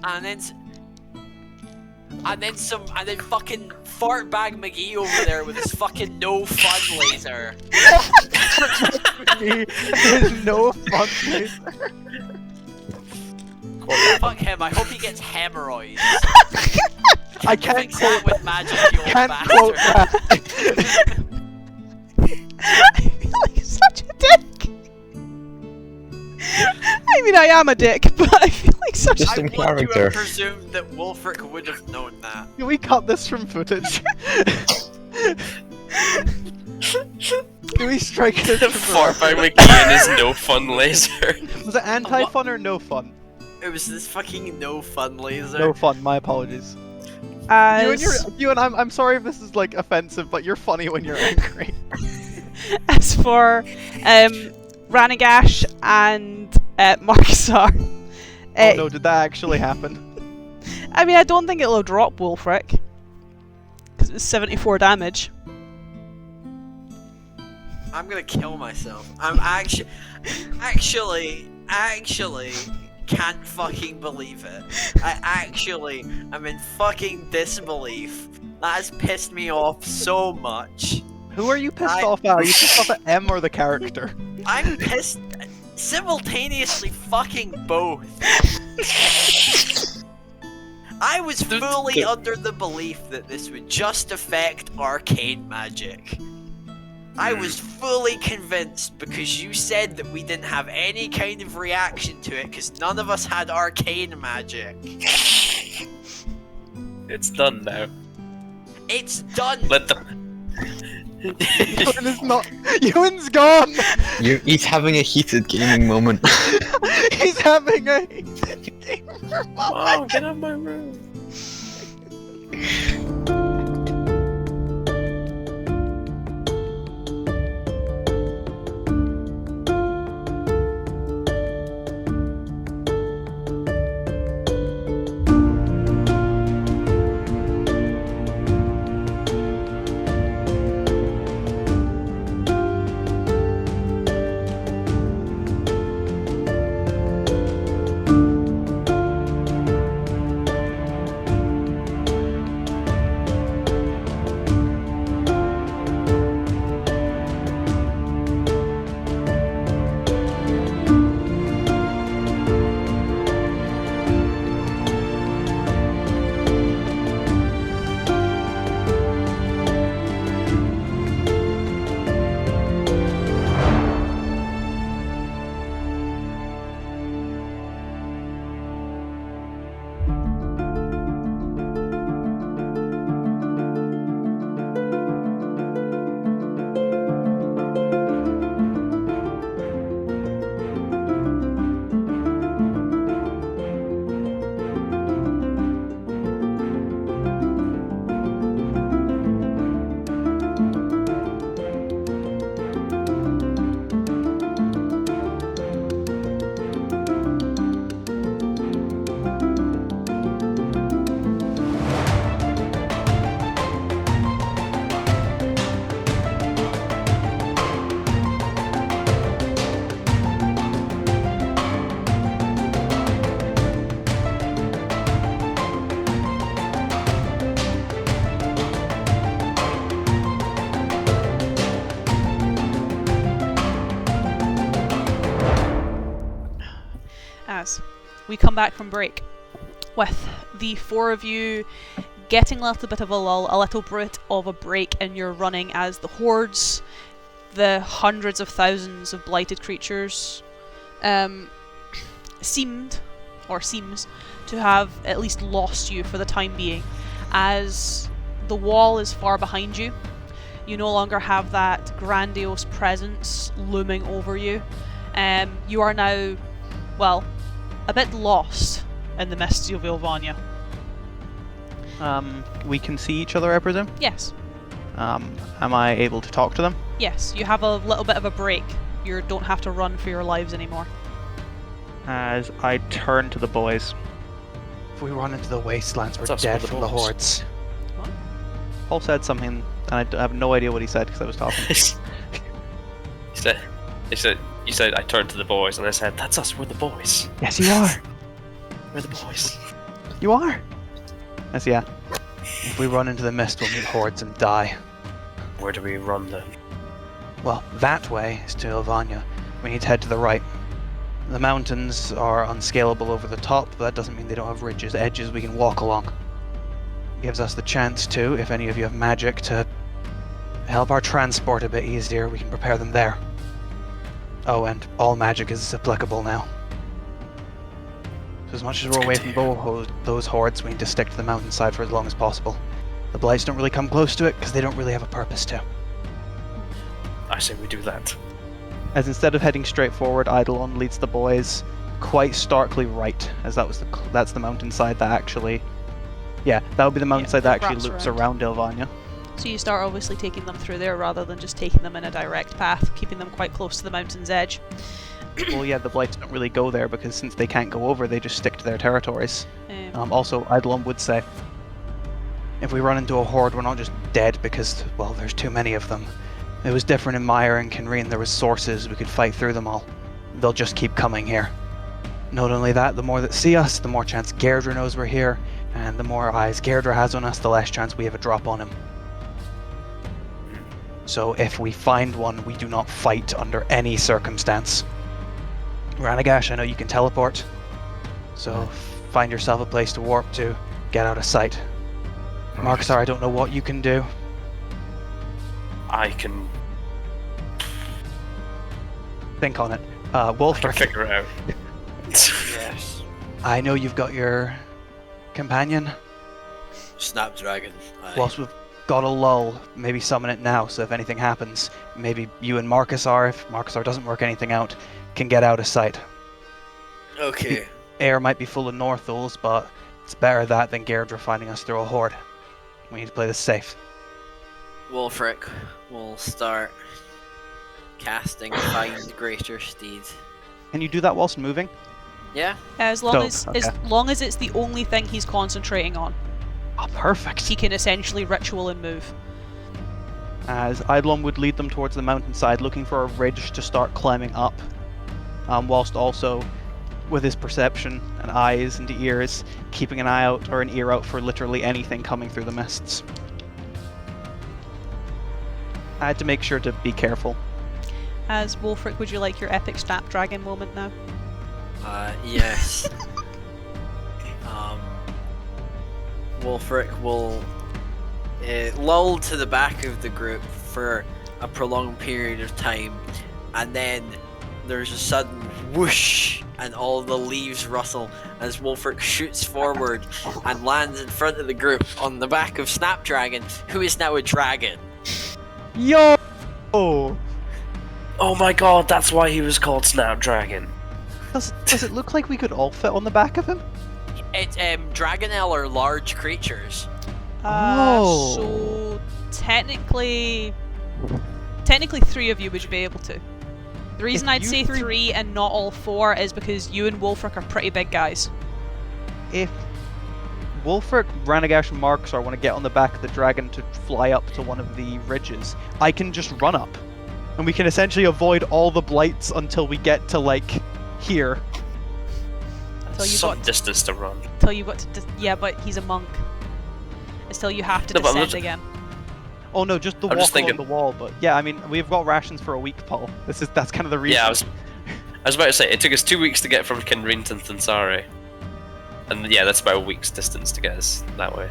and then fucking Fartbag McGee over there with his fucking no fun laser. There's no fun laser. Fuck him. I hope he gets hemorrhoids. I can't Fix that quote. with magic, you old Can't bastard. quote that. I feel like such a dick. I mean, I am a dick, but I feel like such. Just I in want to character. have presumed that Wulfric would have known that. Can we cut this from footage? Do we strike this from Fartbag McGee and his no fun laser. Was it anti-fun or no fun? It was this fucking no fun laser. No fun, my apologies. You and I'm sorry if this is like offensive, but you're funny when you're angry. As for Ranaagash and Markusar, Oh no, did that actually happen? I mean, I don't think it'll drop Wulfric, because it's 74 damage. I'm gonna kill myself. I'm actually can't fucking believe it. I'm in fucking disbelief. That has pissed me off so much. Who are you pissed off at? Are you pissed off at M or the character? I'm pissed simultaneously fucking both. I was fully under the belief that this would just affect arcane magic. I was fully convinced because you said that we didn't have any kind of reaction to it because none of us had arcane magic. It's done now. It's done. Let them. Ewan is not. Ewan's gone. He's having a heated gaming moment. He's having a gamer moment. Oh, get out of my room. we come back from break with the four of you getting a little bit of a lull, a little bit of a break in your running as the hordes, the hundreds of thousands of blighted creatures, seems to have at least lost you for the time being, as the wall is far behind you. You no longer have that grandiose presence looming over you. You are now, well, a bit lost in the mists of Ilvania. We can see each other, I presume? Yes. Am I able to talk to them? Yes, you have a little bit of a break. You don't have to run for your lives anymore. As I turn to the boys. If we run into the wastelands, we're That's us dead with the from the boys. hordes. What? Paul said something, and I have no idea what he said because I was talking. You said I turned to the boys, and I said, "That's us. We're the boys. Yes, you are. We're the boys." You are. Yes, yeah. If we run into the mist, we'll meet hordes and die. Where do we run then? Well, that way is to Ilvania. We need to head to the right. The mountains are unscalable over the top, but that doesn't mean they don't have ridges, edges we can walk along. Gives us the chance to, if any of you have magic, to help our transport a bit easier. We can prepare them there. Oh, and all magic is applicable now. So as much as we're away from those hordes, we need to stick to the mountainside for as long as possible. The blights don't really come close to it because they don't really have a purpose to. I say we do that. As instead of heading straight forward, Eidolon leads the boys quite starkly right, as that's the mountainside that actually... Yeah, that would be the mountainside that actually wraps loops around Ilvania. So you start obviously taking them through there rather than just taking them in a direct path, keeping them quite close to the mountain's edge. Well, yeah, the blights don't really go there because since they can't go over, they just stick to their territories. Also, Eidolon would say, if we run into a horde, we're not just dead because, well, there's too many of them. It was different in Mire and Kinreen. There was sources, we could fight through them all. They'll just keep coming here. Not only that, the more that see us, the more chance Gaerdrah knows we're here, and the more eyes Gaerdrah has on us, the less chance we have a drop on him. So if we find one, we do not fight under any circumstance. Ranaagash, I know you can teleport, so find yourself a place to warp to, get out of sight. Markusar, I don't know what you can do. I can Think on it. I can Wulfric, figure it out. Yes. I know you've got your companion. Snapdragon. Aye. Whilst we've got a lull, maybe summon it now, so if anything happens, maybe you and Markusar, if Markusar doesn't work anything out, can get out of sight. Okay. Air might be full of Northul's, but it's better that than Gaerdrah finding us through a horde. We need to play this safe. Wulfric will start casting Find Greater Steed. Can you do that whilst moving? Yeah? As long So, as okay. long as it's the only thing he's concentrating on, Oh, perfect. he can essentially ritual and move. As Eidolon would lead them towards the mountainside, looking for a ridge to start climbing up, whilst also, with his perception and eyes and ears, keeping an eye out or an ear out for literally anything coming through the mists. I had to make sure to be careful. As Wulfric, would you like your epic Snapdragon moment now? Yes. Wulfric will lull to the back of the group for a prolonged period of time, and then there's a sudden whoosh and all the leaves rustle as Wulfric shoots forward and lands in front of the group on the back of Snapdragon, who is now a dragon. Yo! Oh my god, that's why he was called Snapdragon. Does it look like we could all fit on the back of him? It's Dragonel are large creatures. Oh. So technically three of you would be able to. The reason If I'd you say three- three and not all four is because you and Wulfric are pretty big guys. If Wulfric, Ranaagash, and Markusar want to get on the back of the dragon to fly up to one of the ridges, I can just run up. And we can essentially avoid all the blights until we get to, like, here. Until you Some got distance to run. yeah, but he's a monk. Until you have to No, but I'm descend not- again. Oh no, just the I'm walk just along thinking- the wall, but yeah, I mean, we've got rations for a week, Paul. That's kind of the reason. Yeah, I was about to say, it took us 2 weeks to get from Kinreen to Thansari. And yeah, that's about a week's distance to get us that way.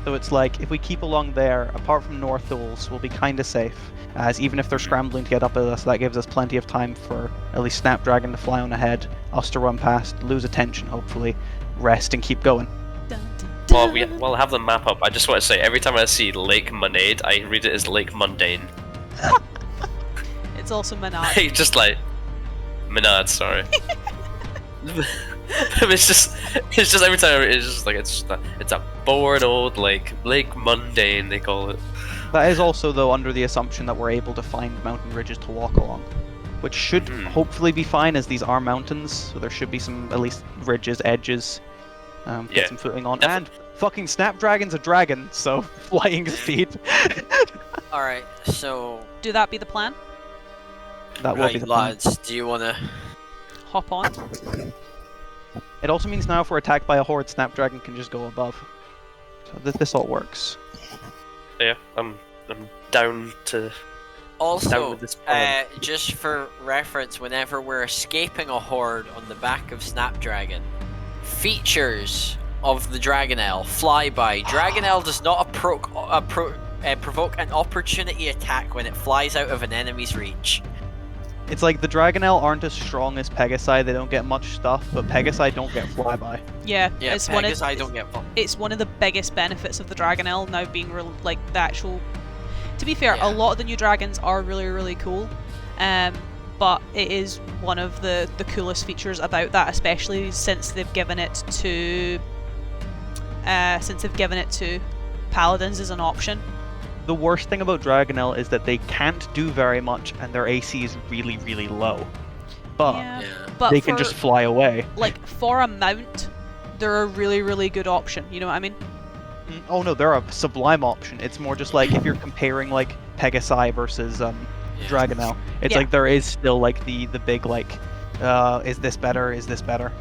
So it's like, if we keep along there, apart from North Thools, we'll be kind of safe. As even if they're scrambling to get up at us, that gives us plenty of time for at least Snapdragon to fly on ahead, us to run past, lose attention hopefully, rest and keep going. Dun, dun, Well, dun. we'll have the map up. I just want to say, every time I see Lake Munade, I read it as Lake Mundane. It's also Menard. Just like Menard, sorry. it's just every time it's just like it's a bored old Lake Mundane they call it. That is also, though, under the assumption that we're able to find mountain ridges to walk along, which should hopefully be fine, as these are mountains, so there should be some, at least, ridges, edges, to get some footing on. And fucking Snapdragon's a dragon, so flying speed. Alright, so... Do that be the plan? That will be the plan. lads, do you wanna... Hop on. It also means now if we're attacked by a horde, Snapdragon can just go above. So this all works. Yeah, I'm down to. Also, Down with this plan. just for reference, whenever we're escaping a horde on the back of Snapdragon, features of the Dragonelle flyby. Dragonelle does not provoke an opportunity attack when it flies out of an enemy's reach. It's like the Dragonelle aren't as strong as Pegasi, they don't get much stuff, but Pegasi don't get flyby. Yeah, Yeah, it's one of I don't get fun. it's one of the biggest benefits of the Dragonelle now being like the actual. To be fair, Yeah. a lot of the new dragons are really cool, but it is one of the coolest features about that, especially since they've given it to paladins as an option. The worst thing about Dragonelle is that they can't do very much and their AC is really low. But Yeah, Yeah. but they can for, just fly away. like for a mount, they're a really good option. You know what I mean? Oh no, they're a sublime option. It's more just like if you're comparing like Pegasi versus Dragonelle. It's Yeah. like there is still like the big like, is this better? Is this better?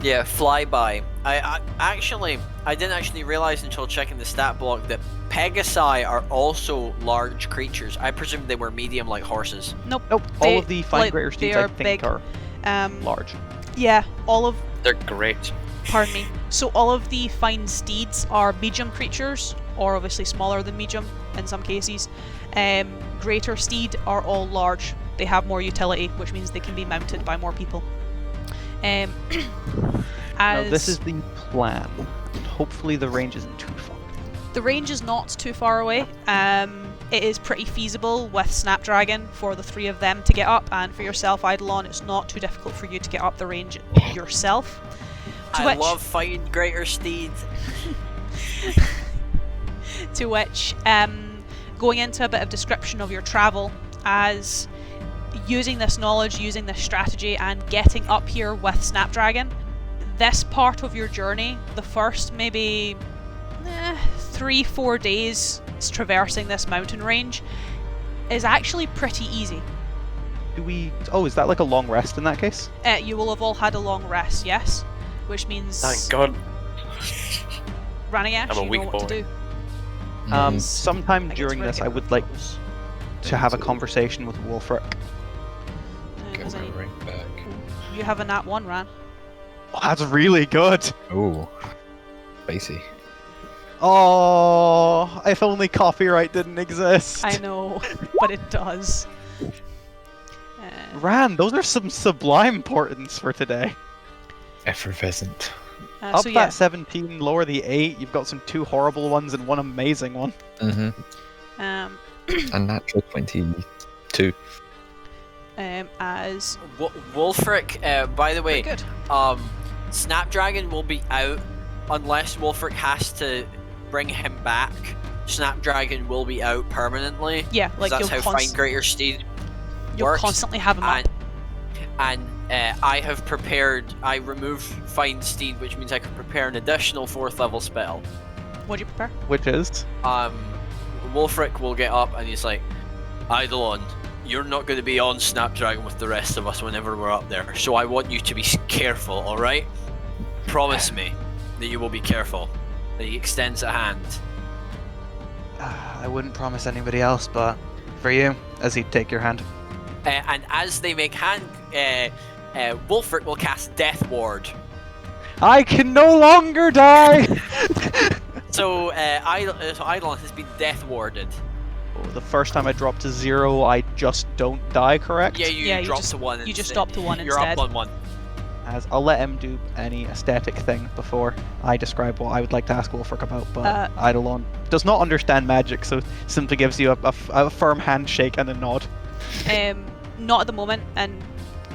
Yeah, flyby. I didn't actually realize until checking the stat block that Pegasi are also large creatures. I presume they were medium like horses. Nope. Nope. They- All of the fine like, greater they steeds I are think big. are Um, large. yeah, all of They're great. Pardon me. So all of the fine steeds are medium creatures, or obviously smaller than medium in some cases. Greater steed are all large. They have more utility, which means they can be mounted by more people. Now As this is the plan. Hopefully the range isn't too far. the range is not too far away. It is pretty feasible with Snapdragon for the three of them to get up, and for yourself, Eidolon, it's not too difficult for you to get up the range yourself. To I which- love fighting greater steeds. to which, going into a bit of description of your travel, as using this knowledge, using this strategy, and getting up here with Snapdragon, this part of your journey, the first maybe 3-4 days traversing this mountain range, is actually pretty easy. Do we? Oh, is that like a long rest in that case? You will have all had a long rest, yes, which means Thank God. Ranaagash, I'm a you weak know what to boy. do. Sometime I get during to this, I get would like those. to have a conversation with Wulfric. Get Does any- right back. You have a nat 1, Ran. Oh, that's really good. Oh, spicy. Oh, if only copyright didn't exist. I know, but it does. Ran, those are some sublime portents for today. Effervescent. Up So yeah, that 17, lower the 8. You've got some 2 horrible ones and 1 amazing one. Mm-hmm. um, A natural 22. as Wulfric, by the way, very good. Snapdragon will be out unless Wulfric has to bring him back. Snapdragon will be out permanently. Yeah, like that's you'll, how Find Greater Steed you'll works. constantly have him up. And I have prepared. I removed Find Steed, which means I can prepare an additional 4th level spell. What'd you prepare? Which is? Wulfric will get up and he's like, Eidolon, you're not going to be on Snapdragon with the rest of us whenever we're up there, so I want you to be careful, alright? Promise me that you will be careful. That he extends a hand. I wouldn't promise anybody else, but for you, as he'd take your hand. And as they make hand, Wulfric will cast Death Ward. I can no longer die! So, Eidolon has been death warded. Oh, the first time I dropped to 0, I just don't die, correct? Yeah, you dropped to 1 You just instead. dropped to 1 You're instead. up on 1. As I'll let him do any aesthetic thing before I describe what I would like to ask Wulfric about, but Eidolon does not understand magic, so simply gives you a firm handshake and a nod. Not at the moment, and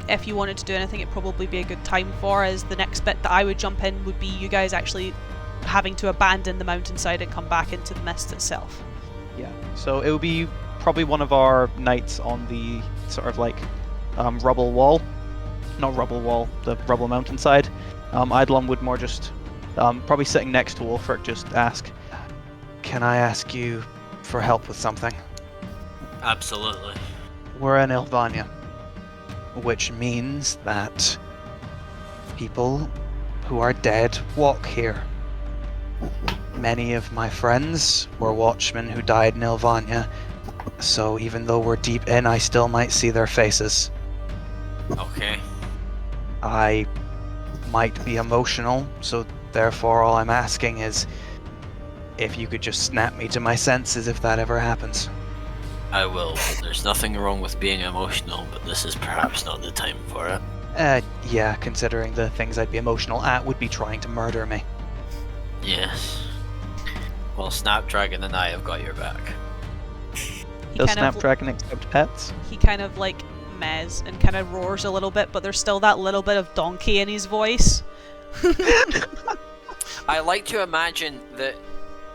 if you wanted to do anything, it'd probably be a good time for, as the next bit that I would jump in would be you guys actually having to abandon the mountainside and come back into the mist itself. Yeah, so it would be probably one of our knights on the sort of like rubble wall. Not rubble wall, the rubble mountainside. Eidolon would more just, probably sitting next to Wulfric, just ask, "Can I ask you for help with something?" Absolutely. We're in Ilvania, which means that people who are dead walk here. Many of my friends were watchmen who died in Ilvania, so even though we're deep in, I still might see their faces. Okay. I might be emotional, so therefore all I'm asking is if you could just snap me to my senses if that ever happens. I will, but there's nothing wrong with being emotional, but this is perhaps not the time for it. Yeah, considering the things I'd be emotional at would be trying to murder me. Yes. Well, Snapdragon and I have got your back. Does Snapdragon accept pets? He kind of like mez and kind of roars a little bit, but there's still that little bit of donkey in his voice. I like to imagine that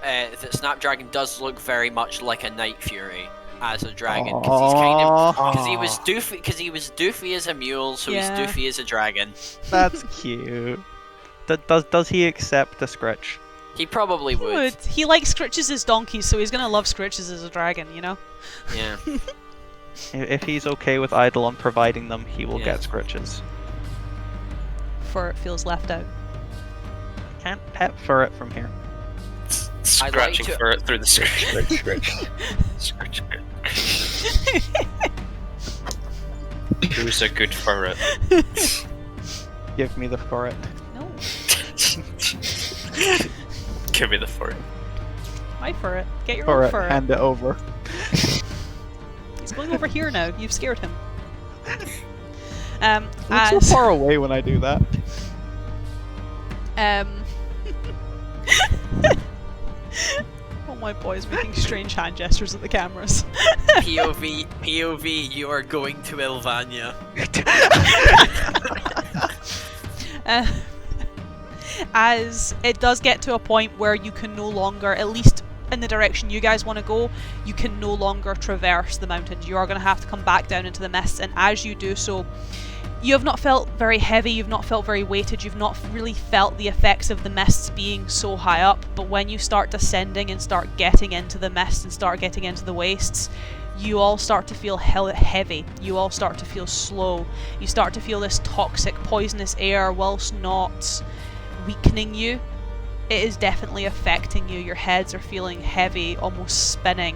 that Snapdragon does look very much like a Night Fury as a dragon, because he's kind of because he was doofy as a mule, so Yeah. he's doofy as a dragon. That's cute. Does he accept the Scritch? He probably would. He likes Scritches as donkeys, so he's gonna love Scritches as a dragon, you know? Yeah. If he's okay with Eidolon providing them, he will get Yes. Scritches. Fur feels left out. Can't pet fur it from here. Scratching to- for it through the scratch. Scratch. Who's a good for it? Give me the fur it. No, Give me the for it. my fur it. Get your Fur own it, fur. hand it over. He's going over here now. You've scared him. I'm so As far away when I do that. oh, my boy is making strange hand gestures at the cameras. POV, you are going to Ilvania. As it does get to a point where you can no longer, at least in the direction you guys want to go, you can no longer traverse the mountains. You are going to have to come back down into the mists, and as you do so, you have not felt very heavy, you've not felt very weighted, you've not really felt the effects of the mists being so high up, but when you start descending and start getting into the mist and start getting into the wastes, you all start to feel heavy, you all start to feel slow, you start to feel this toxic, poisonous air, whilst not weakening you, it is definitely affecting you. Your heads are feeling heavy, almost spinning,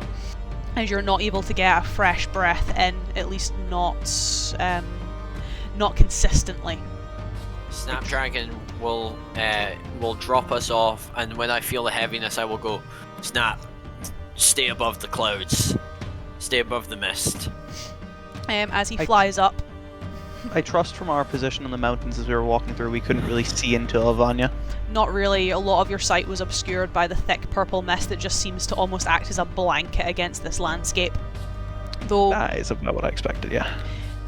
as you're not able to get a fresh breath in, at least not consistently. Snapdragon will drop us off, and when I feel the heaviness, I will go, Snap, stay above the clouds, stay above the mist. As he flies up, I trust from our position on the mountains as we were walking through, we couldn't really see into Ilvania. not really. A lot of your sight was obscured by the thick purple mist that just seems to almost act as a blanket against this landscape. Though That is about what I expected, yeah.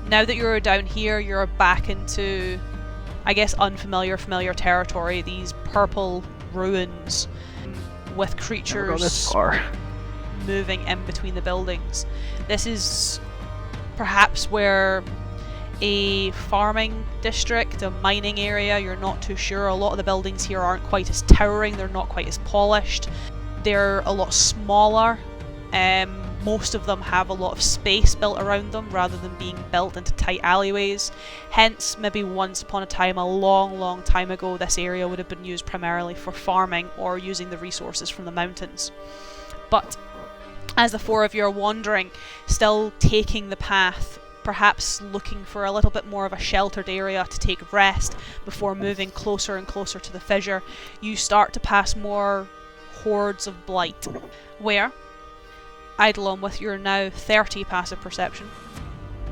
now that you're down here, you're back into, I guess, familiar territory. These purple ruins with Never got creatures this far. moving in between the buildings. This is perhaps where a farming district, a mining area, you're not too sure. A lot of the buildings here aren't quite as towering, they're not quite as polished. They're a lot smaller. Most of them have a lot of space built around them rather than being built into tight alleyways. Hence, maybe once upon a time, a long time ago, this area would have been used primarily for farming or using the resources from the mountains. But as the four of you are wandering, still taking the path perhaps looking for a little bit more of a sheltered area to take rest before moving closer and closer to the fissure, you start to pass more hordes of blight. Where, Eidolon, with your now 30 passive perception,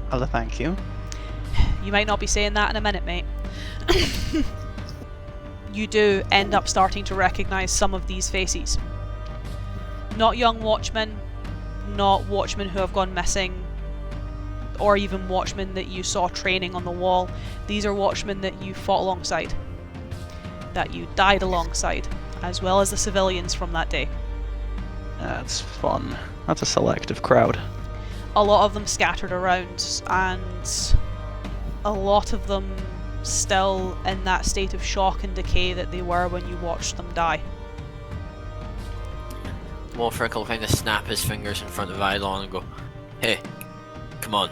Hello, thank you. you might not be saying that in a minute, mate. You do end up starting to recognise some of these faces. Not young watchmen, not watchmen who have gone missing, or even watchmen that you saw training on the wall. These are watchmen that you fought alongside, that you died alongside, as well as the civilians from that day. That's fun. That's a selective crowd. A lot of them scattered around, and a lot of them still in that state of shock and decay that they were when you watched them die. Wulfric will kind of snap his fingers in front of Eidolon and go, "Hey, come on.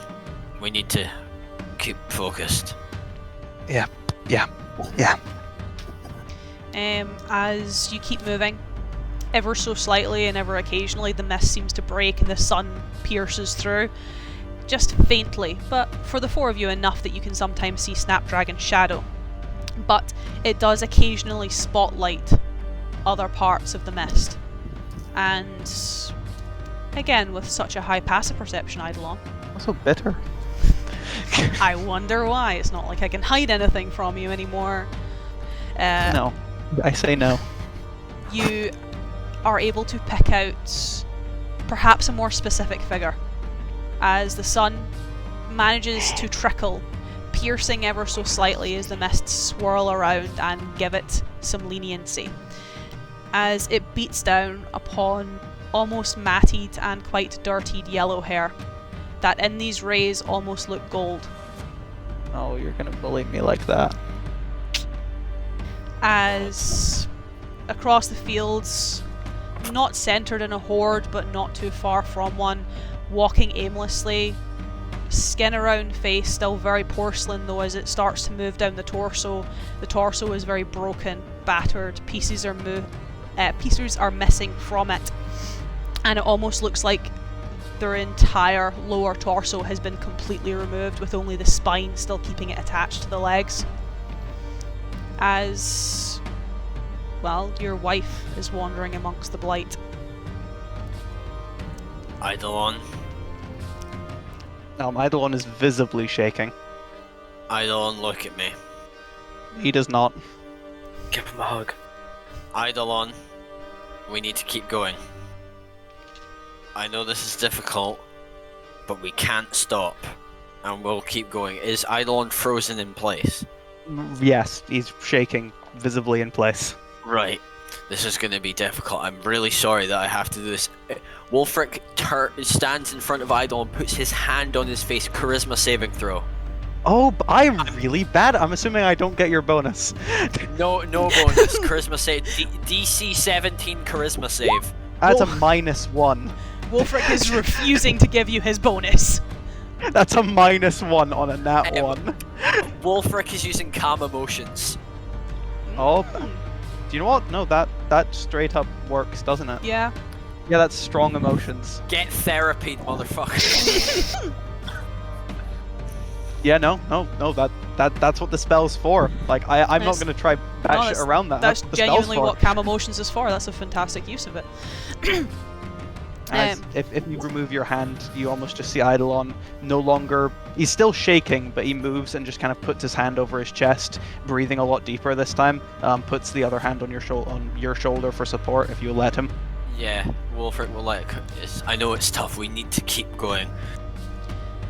We need to keep focused." Yeah. As you keep moving, ever so slightly and ever occasionally, the mist seems to break and the sun pierces through. Just faintly, but for the four of you enough that you can sometimes see Snapdragon's shadow. But it does occasionally spotlight other parts of the mist. And again, with such a high passive perception, Eidolon, Also bitter. I wonder why. It's not like I can hide anything from you anymore. No. I say no. You are able to pick out perhaps a more specific figure as the sun manages to trickle, piercing ever so slightly as the mists swirl around and give it some leniency, as it beats down upon almost matted and quite dirtied yellow hair that in these rays almost look gold. Oh, you're gonna bully me like that. As across the fields, not centered in a horde but not too far from one, walking aimlessly, skin around face still very porcelain though as it starts to move down the torso is very broken, battered, pieces are missing from it, and it almost looks like their entire lower torso has been completely removed with only the spine still keeping it attached to the legs. As, well, your wife is wandering amongst the blight. Eidolon. Eidolon is visibly shaking. Eidolon, look at me. He does not. Give him a hug. Eidolon, we need to keep going. I know this is difficult, but we can't stop, and we'll keep going. Is Eidolon frozen in place? Yes, he's shaking visibly in place. Right. This is going to be difficult. I'm really sorry that I have to do this. Wulfric stands in front of Eidolon, puts his hand on his face. Charisma saving throw. Oh, I'm really bad. I'm assuming I don't get your bonus. No bonus. Charisma save. DC 17 charisma save. That's a -1. Wulfric is refusing to give you his bonus. That's a -1 on a nat 1. Wulfric is using calm emotions. Oh, do you know what? No, that straight up works, doesn't it? Yeah. Yeah, that's strong emotions. Get therapied, motherfucker. Yeah, no, that's what the spell's for. Like, I'm not gonna try bash it around that. That's What the spell's genuinely for. what calm emotions is for. That's a fantastic use of it. As if you remove your hand, you almost just see Eidolon no longer. He's still shaking, but he moves and just kind of puts his hand over his chest, breathing a lot deeper this time. Puts the other hand on your shoulder for support if you let him. Yeah, Wulfric will let it. I know it's tough. We need to keep going.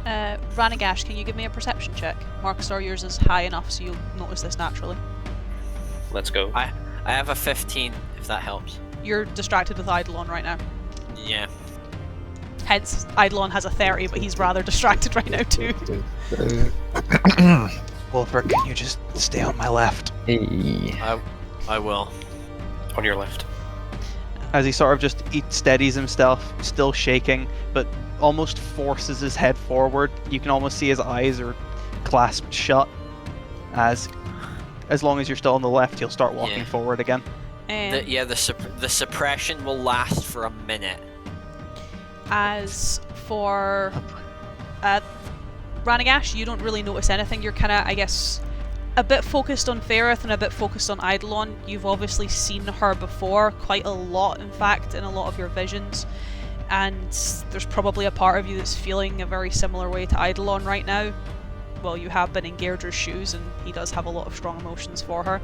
Ranaagash, can you give me a perception check? Markusar, yours is high enough, so you'll notice this naturally. Let's go. I have a 15, if that helps. You're distracted with Eidolon right now. Yeah. Hence, Eidolon has a 30, but he's rather distracted right now too. Wulfric, can you just stay on my left? Hey. I will. On your left. As he sort of just steadies himself, still shaking, but almost forces his head forward. You can almost see his eyes are clasped shut. As long as you're still on the left, he'll start walking forward again. The suppression will last for a minute. As for Ranaagash, you don't really notice anything. You're kind of, I guess, a bit focused on Ferrith and a bit focused on Eidolon. You've obviously seen her before, quite a lot, in fact, in a lot of your visions. And there's probably a part of you that's feeling a very similar way to Eidolon right now. Well, you have been in Gaerdrah's shoes, and he does have a lot of strong emotions for her.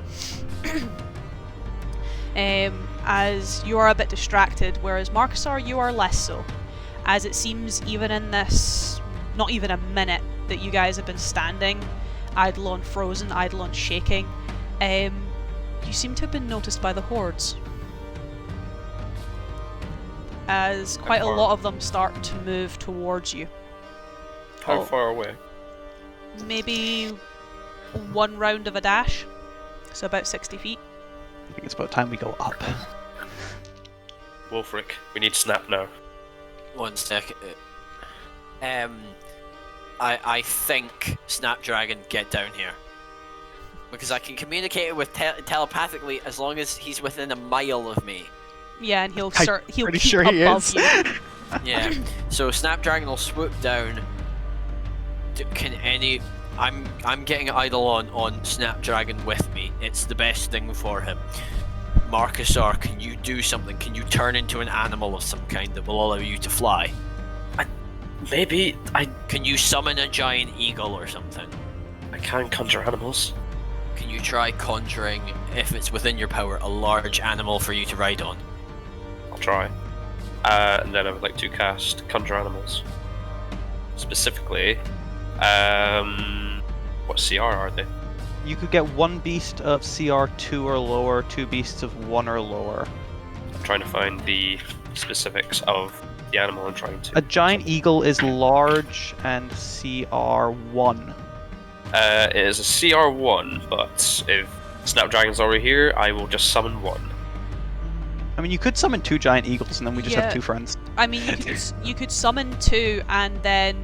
As you are a bit distracted, whereas Markusar, you are less so. As it seems, even in this, not even a minute that you guys have been standing, Eidolon frozen, Eidolon shaking, you seem to have been noticed by the hordes. As quite a lot of them start to move towards you. How far away? Maybe one round of a dash, so about 60 feet. I think it's about time we go up. Wulfric, we need snap now. 1 second. I think Snapdragon, get down here. Because I can communicate with telepathically as long as he's within a mile of me. Yeah, and he'll pretty keep sure he above is. you. Yeah. So Snapdragon will swoop down. I'm getting Eidolon on Snapdragon with me. It's the best thing for him. Markusar, can you do something? Can you turn into an animal of some kind that will allow you to fly? Maybe Can you summon a giant eagle or something? I can conjure animals. Can you try conjuring, if it's within your power, a large animal for you to ride on? I'll try. And then I would like to cast conjure animals. Specifically, what CR are they? You could get one beast of CR 2 or lower, 2 beasts of 1 or lower. I'm trying to find the specifics of the animal I'm trying to. A giant eagle is large and CR 1. It is a CR1, but if Snapdragon's already here, I will just summon one. I mean, you could summon 2 giant eagles and then we just Yeah. have 2 friends. I mean, you could summon 2, and then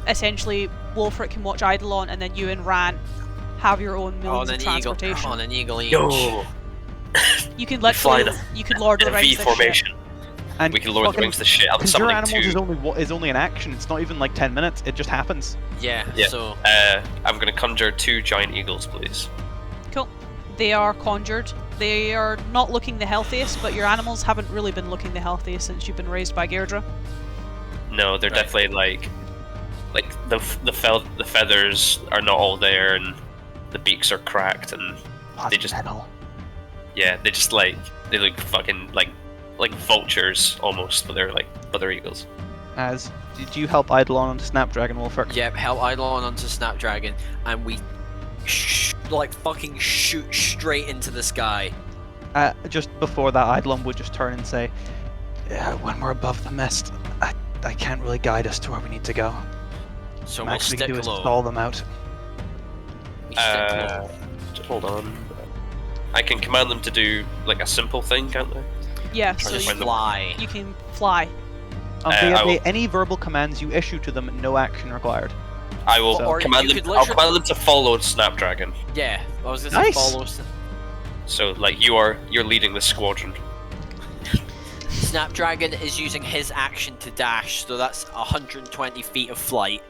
essentially Wulfric can watch Eidolon, and then you and Ran have your own means of transportation. On an eagle each. Yo! You can fly literally, you could Lord In of a the V Rings this shit. formation. And We can lower the fucking wings to shit. I'm Conjure summoning animals 2. is only an action. It's not even like 10 minutes. It just happens. Yeah, Yeah. so... I'm gonna conjure 2 giant eagles, please. Cool. They are conjured. They are not looking the healthiest, but your animals haven't really been looking the healthiest since you've been raised by Gaerdrah. No, they're Right. definitely like the feathers are not all there, and the beaks are cracked, and Lots They of just- metal. yeah, they just they look fucking like vultures almost, but they're eagles. As did you help Eidolon onto Snapdragon, Wulfric? Yep, help Eidolon onto Snapdragon, and we fucking shoot straight into the sky. Just before that, Eidolon would just turn and say, "Yeah, when we're above the mist, I can't really guide us to where we need to go. So Max we'll we can do stick is low. stall them out." We stick low. Just hold on. I can command them to do like a simple thing, can't I? Yeah, Try so to Just find them. fly. you can fly. I will- Any verbal commands you issue to them, no action required. I will Or command you them. could I'll literally- command them to follow Snapdragon. Yeah, I was gonna Nice. say follow. So like you're leading the squadron. Snapdragon is using his action to dash, so that's 120 feet of flight,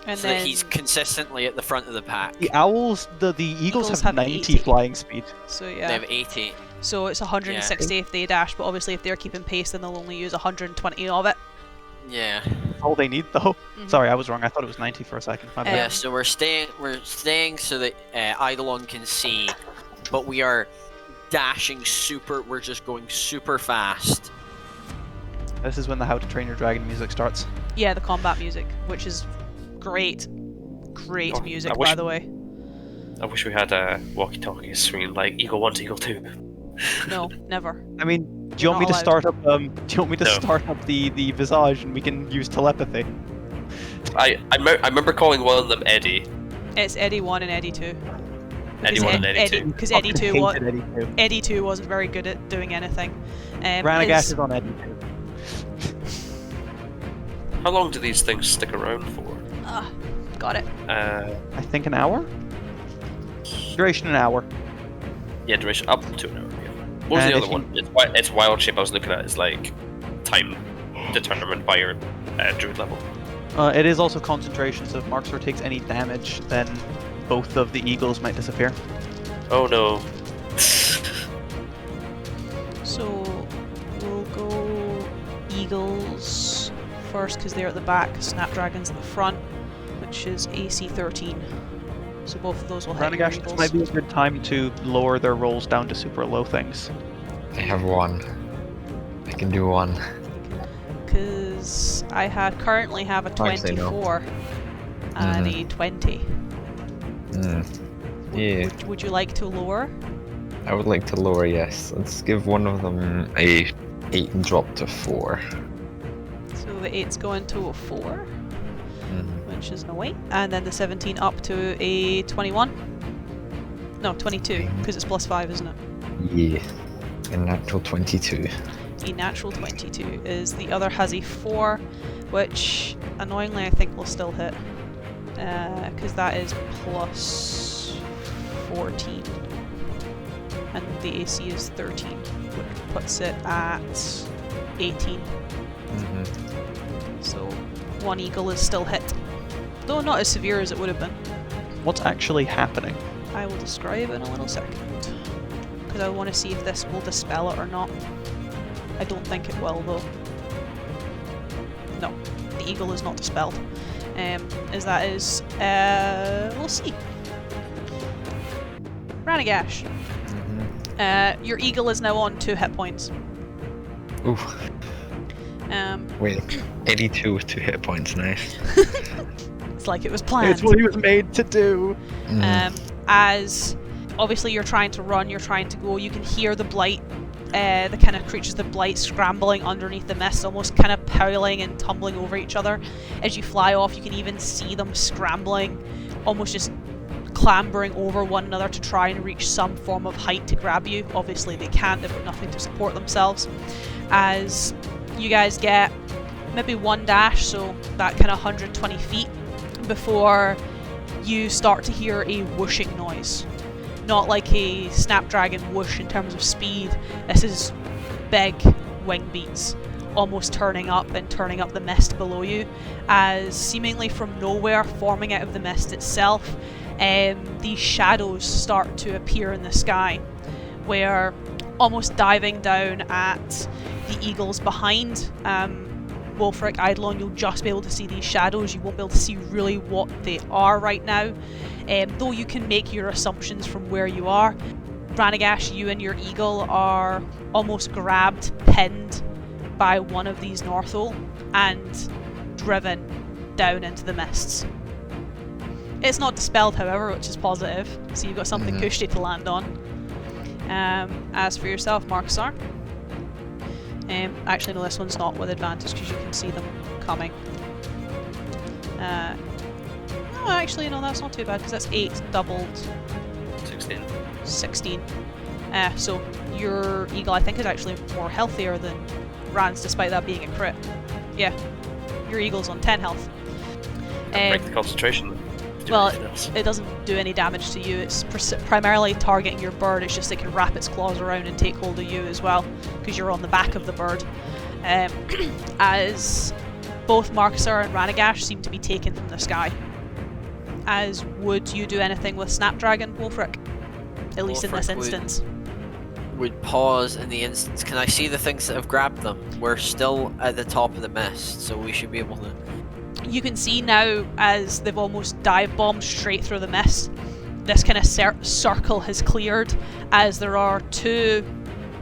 And so then that he's consistently at the front of the pack. The owls, the eagles have have 90 80. flying speed. so They yeah, have 80. so it's 160 if they dash, but obviously if they're keeping pace, then they'll only use 120 of it. Yeah. All they need, though. Mhm. Sorry, I was wrong. I thought it was 90 for a second. My bad. Yeah, so we're staying so that Eidolon can see, but we are dashing we're just going super fast. This is when the How to Train Your Dragon music starts. Yeah, the combat music, which is great, great Oh, music, I wish- by the way. I wish we had a walkie-talkie screen like Eagle 1 to Eagle 2. No, never. I mean, do you You're want me to not start up? Do you want me to No. start up the visage and we can use telepathy? I remember calling one of them Eddie. It's Eddie 1 and Eddie 2. Eddie 1 and Eddie 2. Because Eddie Fucking 2 hated Eddie 2. Eddie 2 wasn't very good at doing anything. Ranaagash his- is on Eddie 2. How long do these things stick around for? Got it. I think an hour? Duration an hour. Yeah, duration up to an hour. Yeah. What was And the if other one? It's wild shape. I was looking at is like time determined by your druid level. It is also concentration, so if Markusar takes any damage, then both of the eagles might disappear. Oh no. So we'll go eagles first because they're at the back. Snapdragon's at the front, which is AC 13. So both of those will hit your Ranaagash, this eagles. might be a good time to lower their rolls down to super low things. I have one. I can do one. Because I currently have a Actually, no. 24 and a 20. Yeah, Would you like to lower? I would like to lower, yes. Let's give one of them a 8 and drop to 4. So the 8's going to a 4, which is no 8. And then the 17 up to a 21. No, 22, because it's plus 5, isn't it? Yeah, a natural 22. A natural 22 is the other has a 4, which annoyingly I think will still hit. Because that is plus 14. And the AC is 13, which puts it at 18. So one eagle is still hit. Though not as severe as it would have been. What's actually happening? I will describe in a little second. Because I want to see if this will dispel it or not. I don't think it will though. No, the eagle is not dispelled. We'll see. Ranaagash. Your eagle is now on 2 hit points. Oof. Wait, 82 with 2 hit points, nice. It's like it was planned. It's what he was made to do. As obviously you're trying to run, you're trying to go, you can hear the blight, the kind of creatures, the blight scrambling underneath the mist, almost kind of piling and tumbling over each other. As you fly off, you can even see them scrambling, almost just clambering over one another to try and reach some form of height to grab you. Obviously they can't, they've got nothing to support themselves. As you guys get maybe 1 dash, so that kind of 120 feet, before you start to hear a whooshing noise. Not like a snapdragon whoosh in terms of speed, this is big wing beats, almost turning up the mist below you, as seemingly from nowhere, forming out of the mist itself, these shadows start to appear in the sky, where almost diving down at the eagles behind Wulfric, Eidolon, you'll just be able to see these shadows. You won't be able to see really what they are right now, though you can make your assumptions from where you are. Ranaagash, you and your eagle are almost grabbed, pinned by one of these Northol and driven down into the mists. It's not dispelled, however, which is positive, so you've got something cushy to land on. As for yourself, Markusar, actually no, this one's not with advantage because you can see them coming. No, actually no, that's not too bad because that's 8 doubled. 16. So your eagle, I think, is actually more healthier than Rand's, despite that being a crit. Yeah, your eagle's on 10 health. Break the concentration. Well, it doesn't do any damage to you. It's primarily targeting your bird. It's just it can wrap its claws around and take hold of you as well, because you're on the back of the bird. As both Markusar and Ranaagash seem to be taken from the sky. As would you do anything with Snapdragon, Wulfric? At least in this instance. Would pause in the instance. Can I see the things that have grabbed them? We're still at the top of the mist, so we should be able to. You can see now, as they've almost dive bombed straight through the mist, this kind of circle has cleared, as there are 2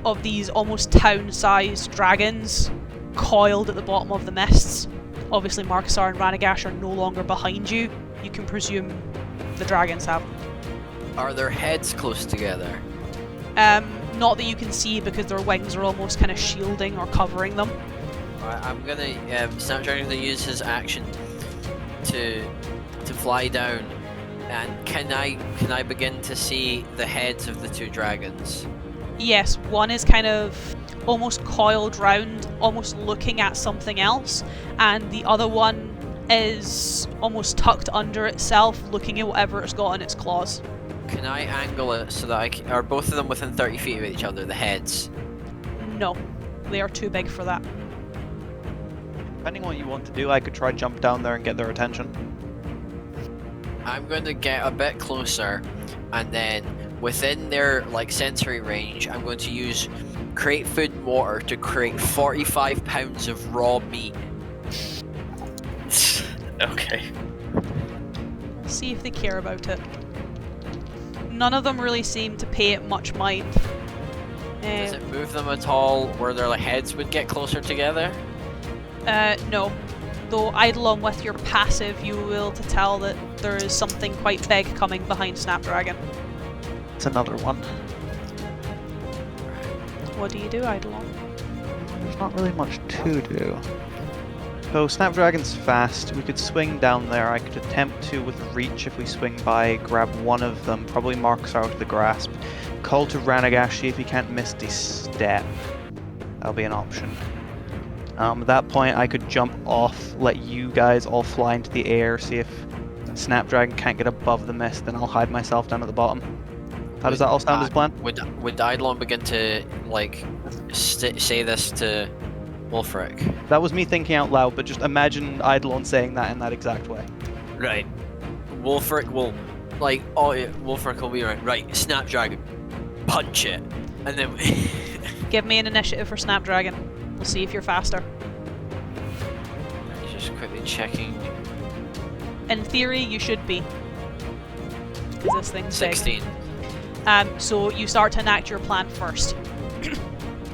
of these almost town-sized dragons coiled at the bottom of the mists. Obviously Markusar and Ranaagash are no longer behind you. You can presume the dragons have. Are their heads close together? Not that you can see, because their wings are almost kind of shielding or covering them. I'm gonna Snapdragon's gonna use his action to fly down, and can I begin to see the heads of the 2 dragons? Yes, one is kind of almost coiled round, almost looking at something else, and the other one is almost tucked under itself, looking at whatever it's got in its claws. Can I angle it so that are both of them within 30 feet of each other, the heads? No, they are too big for that. Depending on what you want to do, I could try jump down there and get their attention. I'm going to get a bit closer, and then within their like sensory range, I'm going to use create food and water to create 45 pounds of raw meat. Okay. See if they care about it. None of them really seem to pay it much mind. Does it move them at all where their like, heads would get closer together? No. Though Eidolon, with your passive, you will be able to tell that there is something quite big coming behind Snapdragon. It's another one. What do you do, Eidolon? There's not really much to do. So Snapdragon's fast. We could swing down there. I could attempt to, with reach, if we swing by, grab one of them, probably Markusar out of the grasp. Call to Ranaagash, see if he can't Misty Step. That'll be an option. At that point, I could jump off, let you guys all fly into the air, see if Snapdragon can't get above the mist, then I'll hide myself down at the bottom. How does that all sound as planned? Would Eidolon begin to like say this to Wulfric? That was me thinking out loud, but just imagine Eidolon saying that in that exact way. Right. Wulfric will like Wulfric will be right, Snapdragon, punch it, and then Give me an initiative for Snapdragon. We'll see if you're faster. just quickly checking. In theory, you should be. Because this thing's big. 16. So you start to enact your plan first.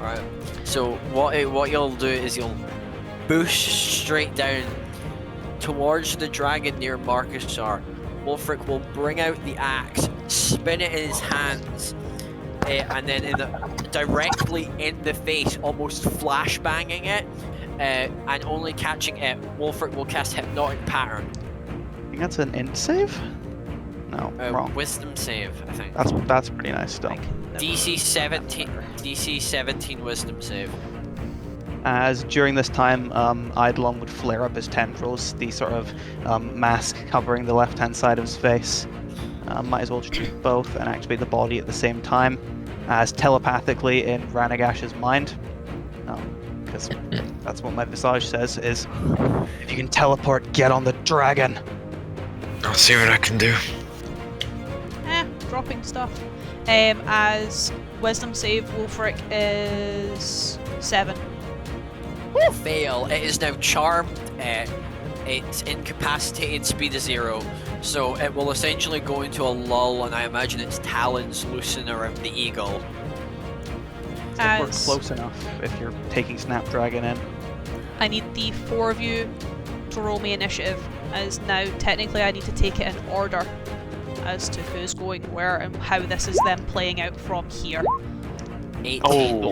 Right. So what you'll do is you'll boost straight down towards the dragon near Markusar. Wulfric will bring out the axe, spin it in his hands, and then directly in the face, almost flashbanging it, and only catching it, Wulfric will cast Hypnotic Pattern. I think that's an int save? No, wrong. Wisdom save, I think. That's pretty nice still. DC 17 Wisdom save. As during this time, Eidolon would flare up his tendrils, the sort of mask covering the left-hand side of his face. Might as well just do both and activate the body at the same time, as telepathically in Ranaagash's mind. Because that's what my visage says, is if you can teleport, get on the dragon! I'll see what I can do. Dropping stuff. As Wisdom save, Wulfric is 7. Fail. It is now charmed. It's incapacitated, speed is 0. So it will essentially go into a lull, and I imagine its talons loosen around the eagle. We're close enough if you're taking Snapdragon in. I need the 4 of you to roll me initiative, as now technically I need to take it in order as to who's going where and how this is then playing out from here. 18.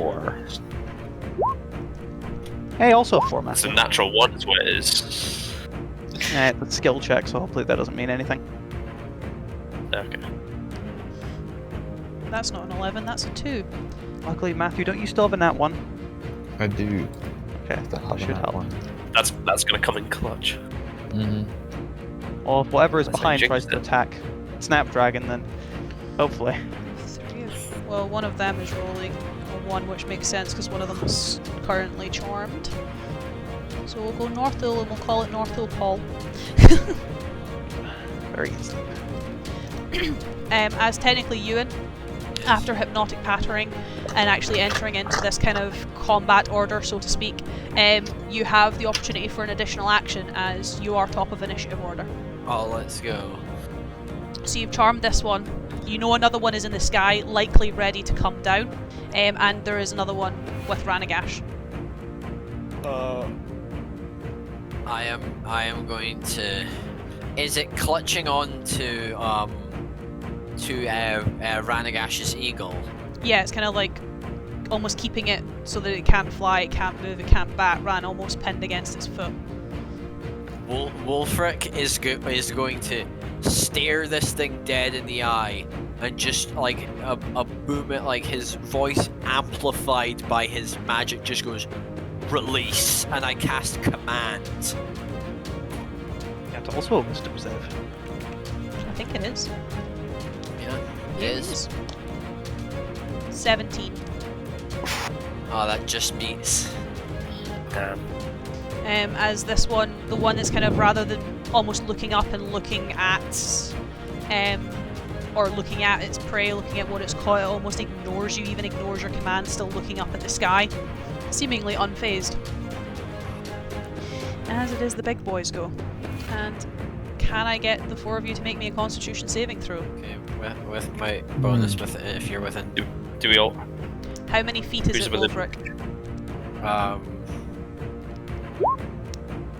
Hey, also a 4 It's massive. a natural 1 is what it is. It's a skill check, so hopefully that doesn't mean anything. Okay. That's not an 11, that's a 2. Luckily, Matthew, don't you still have a nat 1? I do. Okay, that should help. That's gonna come in clutch. Well, if whatever is Unless I behind tries jinxed to it. attack Snapdragon, then hopefully. Well, one of them is rolling a 1, which makes sense because one of them is currently charmed. So we'll go North Hill and we'll call it North Hill Paul. Very easy. As technically Ewan, after hypnotic patterning and actually entering into this kind of combat order, so to speak, you have the opportunity for an additional action as you are top of initiative order. Oh, let's go. So you've charmed this one. You know another one is in the sky, likely ready to come down, and there is another one with Ranaagash. I am going to. Is it clutching on to Ranaagash's eagle? Yeah, it's kind of like almost keeping it so that it can't fly, it can't move, it can't bat. Ran almost pinned against its foot. Wulfric is going to stare this thing dead in the eye and just like a boom it, like his voice amplified by his magic just goes release, and I cast command. That's also a wisdom save. I think it is. Yeah, it is. 17. Oh, that just meets. Damn. As this one, the one that's kind of rather than almost looking up and looking at, or looking at its prey, looking at what it's caught, it almost ignores you, even ignores your command, still looking up at the sky, seemingly unfazed. As it is, the big boys go. And can I get the 4 of you to make me a Constitution saving throw? Okay, with my bonus with it, if you're within. Do we all? How many feet is it, Who's Wulfric?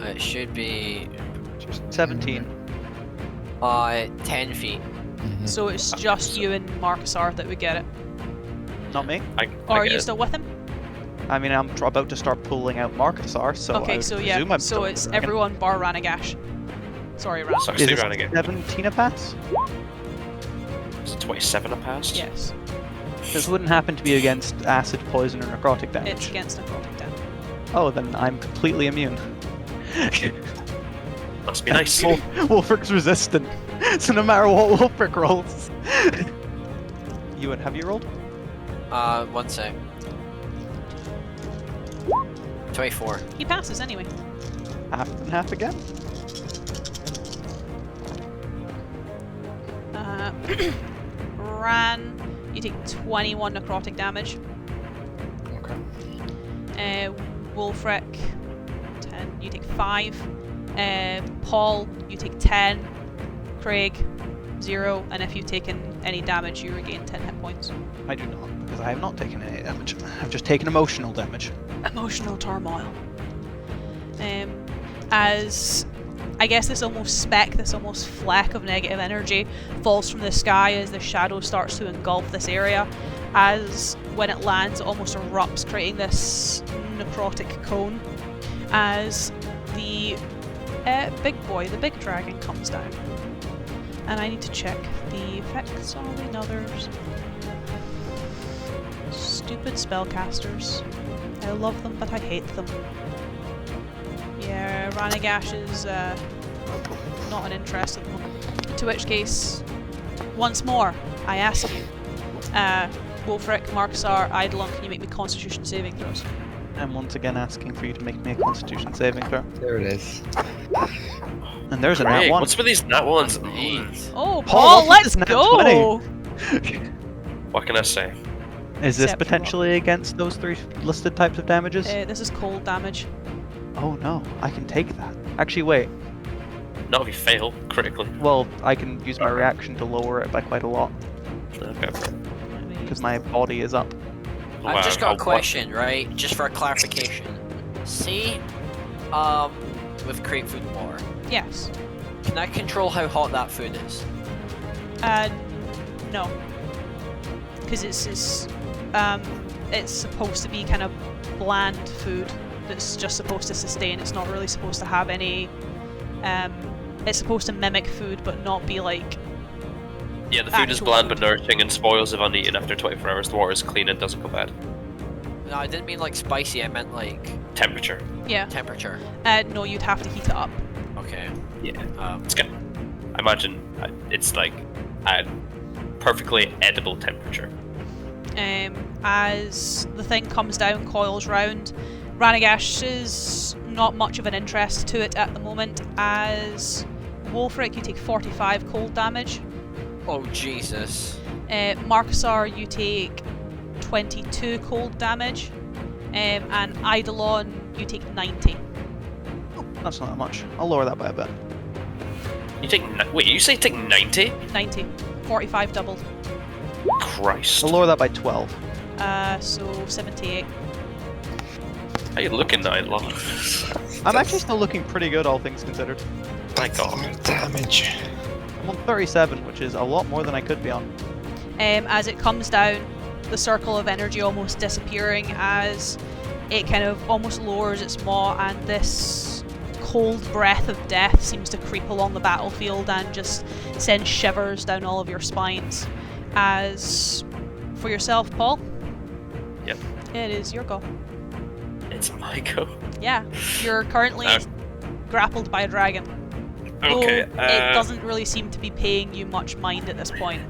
It should be 17. 10 feet. So it's just you and Markusar that would get it. Not me. Or are get you it. still with him? I mean, I'm about to start pulling out Markusar, so I Okay, would so yeah, presume I'm so still it's with the dragon. everyone bar Ranaagash. Sorry, Ran. Sorry, Is stay it around again. 17 a pass? Is it 27 a pass? Yes, This wouldn't happen to be against acid, poison, or necrotic damage. it's against necrotic damage. Oh, then I'm completely immune. Must be nice. Wulfric's resistant, so no matter what Wulfric rolls. Ewan, have you rolled? 1 sec. 24. He passes anyway. Half and half again? Ran, you take 21 necrotic damage. Okay. Wulfric, 10. You take 5. Paul, you take 10. Craig, 0. And if you've taken any damage, you regain 10 hit points. I do not, because I have not taken any damage. I've just taken emotional damage. Emotional turmoil. As I guess this almost speck, this almost fleck of negative energy falls from the sky as the shadow starts to engulf this area. As when it lands, it almost erupts, creating this necrotic cone. As the big boy, the big dragon, comes down. And I need to check the effects on the others. Stupid spellcasters. I love them, but I hate them. Yeah, Ranaagash is not an interest at the moment. To which case, once more, I ask you, Wulfric, Markusar, Eidolon, can you make me Constitution saving throws? I'm once again asking for you to make me a Constitution saving throw. There it is. And there's a nat Great. 1. What's with these nat ones? Oh, Paul, Paul, what's let's with this nat go! What can I say? Is this Except potentially against those 3 listed types of damages? This is cold damage. Oh no, I can take that. Actually, wait. Not if you fail critically. Well, I can use my reaction to lower it by quite a lot, Okay. because my body is up. I've just got a What? question, right? Just for a clarification. See, with Create Food and Water, Yes. can I control how hot that food is? No. Because it's supposed to be kind of bland food that's just supposed to sustain. It's not really supposed to have any. It's supposed to mimic food, but not be like. Yeah, the food is Actual bland but food. nourishing and spoils if uneaten after 24 hours. The water is clean and doesn't go bad. No, I didn't mean like spicy. I meant like Temperature. Yeah. temperature. No, you'd have to heat it up. Okay. Yeah. It's good. I imagine it's like at perfectly edible temperature. As the thing comes down, coils round, Ranaagash is not much of an interest to it at the moment. As Wulfric, you take 45 cold damage. Oh Jesus. Markusar, you take 22 cold damage. And Eidolon, you take 90. Oh, that's not that much. I'll lower that by a bit. You take wait, you say take 90? 90. 45 doubled. Christ. I'll lower that by 12. So 78. How you looking, Eidolon? I'm actually still looking pretty good, all things considered. My God. Damage. I'm on 37, which is a lot more than I could be on. As it comes down, the circle of energy almost disappearing as it kind of almost lowers its maw, and this cold breath of death seems to creep along the battlefield and just send shivers down all of your spines. As for yourself, Paul, Yep. it is your go. It's my go. Yeah, you're currently grappled by a dragon. Okay. Though it doesn't really seem to be paying you much mind at this point,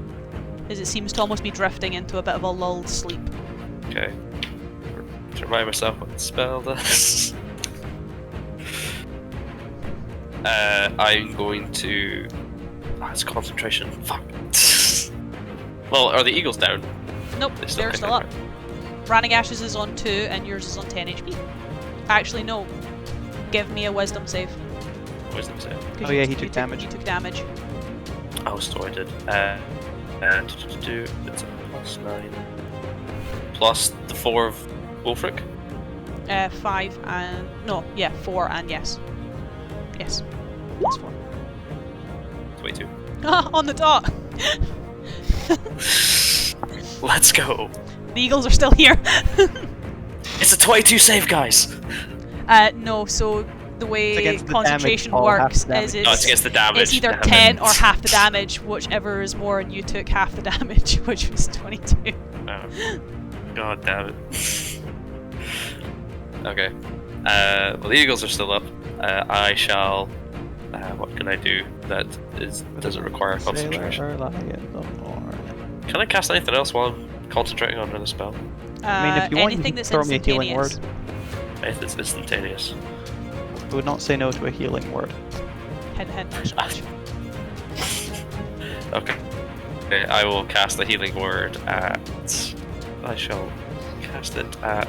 as it seems to almost be drifting into a bit of a lulled sleep. Okay. To remind myself what the spell does. I'm going to. It's concentration. Fuck. Well, are the eagles down? Nope, They're they're kicking, still up. right? Ranagash's is on 2 and yours is on 10 HP. Actually, no. Give me a wisdom save. Wisdom save. 'cause Oh you yeah, t- he you took damage. You took damage. Oh, so I did. And it's a +9. Plus the 4 of Wulfric. 5 and... No, yeah, 4 and yes. Yes. Plus 4. 22. On the dot! Let's go. The eagles are still here. It's a 22 save, guys. No, so the way against the concentration damage, or half works the damage. is No, it's against the damage. it's either Damn 10 it. or half the damage, whichever is more, and you took half the damage, which was 22. Oh. God damn it. Okay. Well, the eagles are still up. I shall. What can I do that doesn't require concentration? Can I cast anything else while I'm concentrating on another spell? I mean, if you want, you Anything can that's throw me a healing instantaneous. If it's instantaneous. I would not say no to a healing word. Hint, hint, nudge, nudge. Okay. Okay, I will cast the healing word at. I shall cast it at.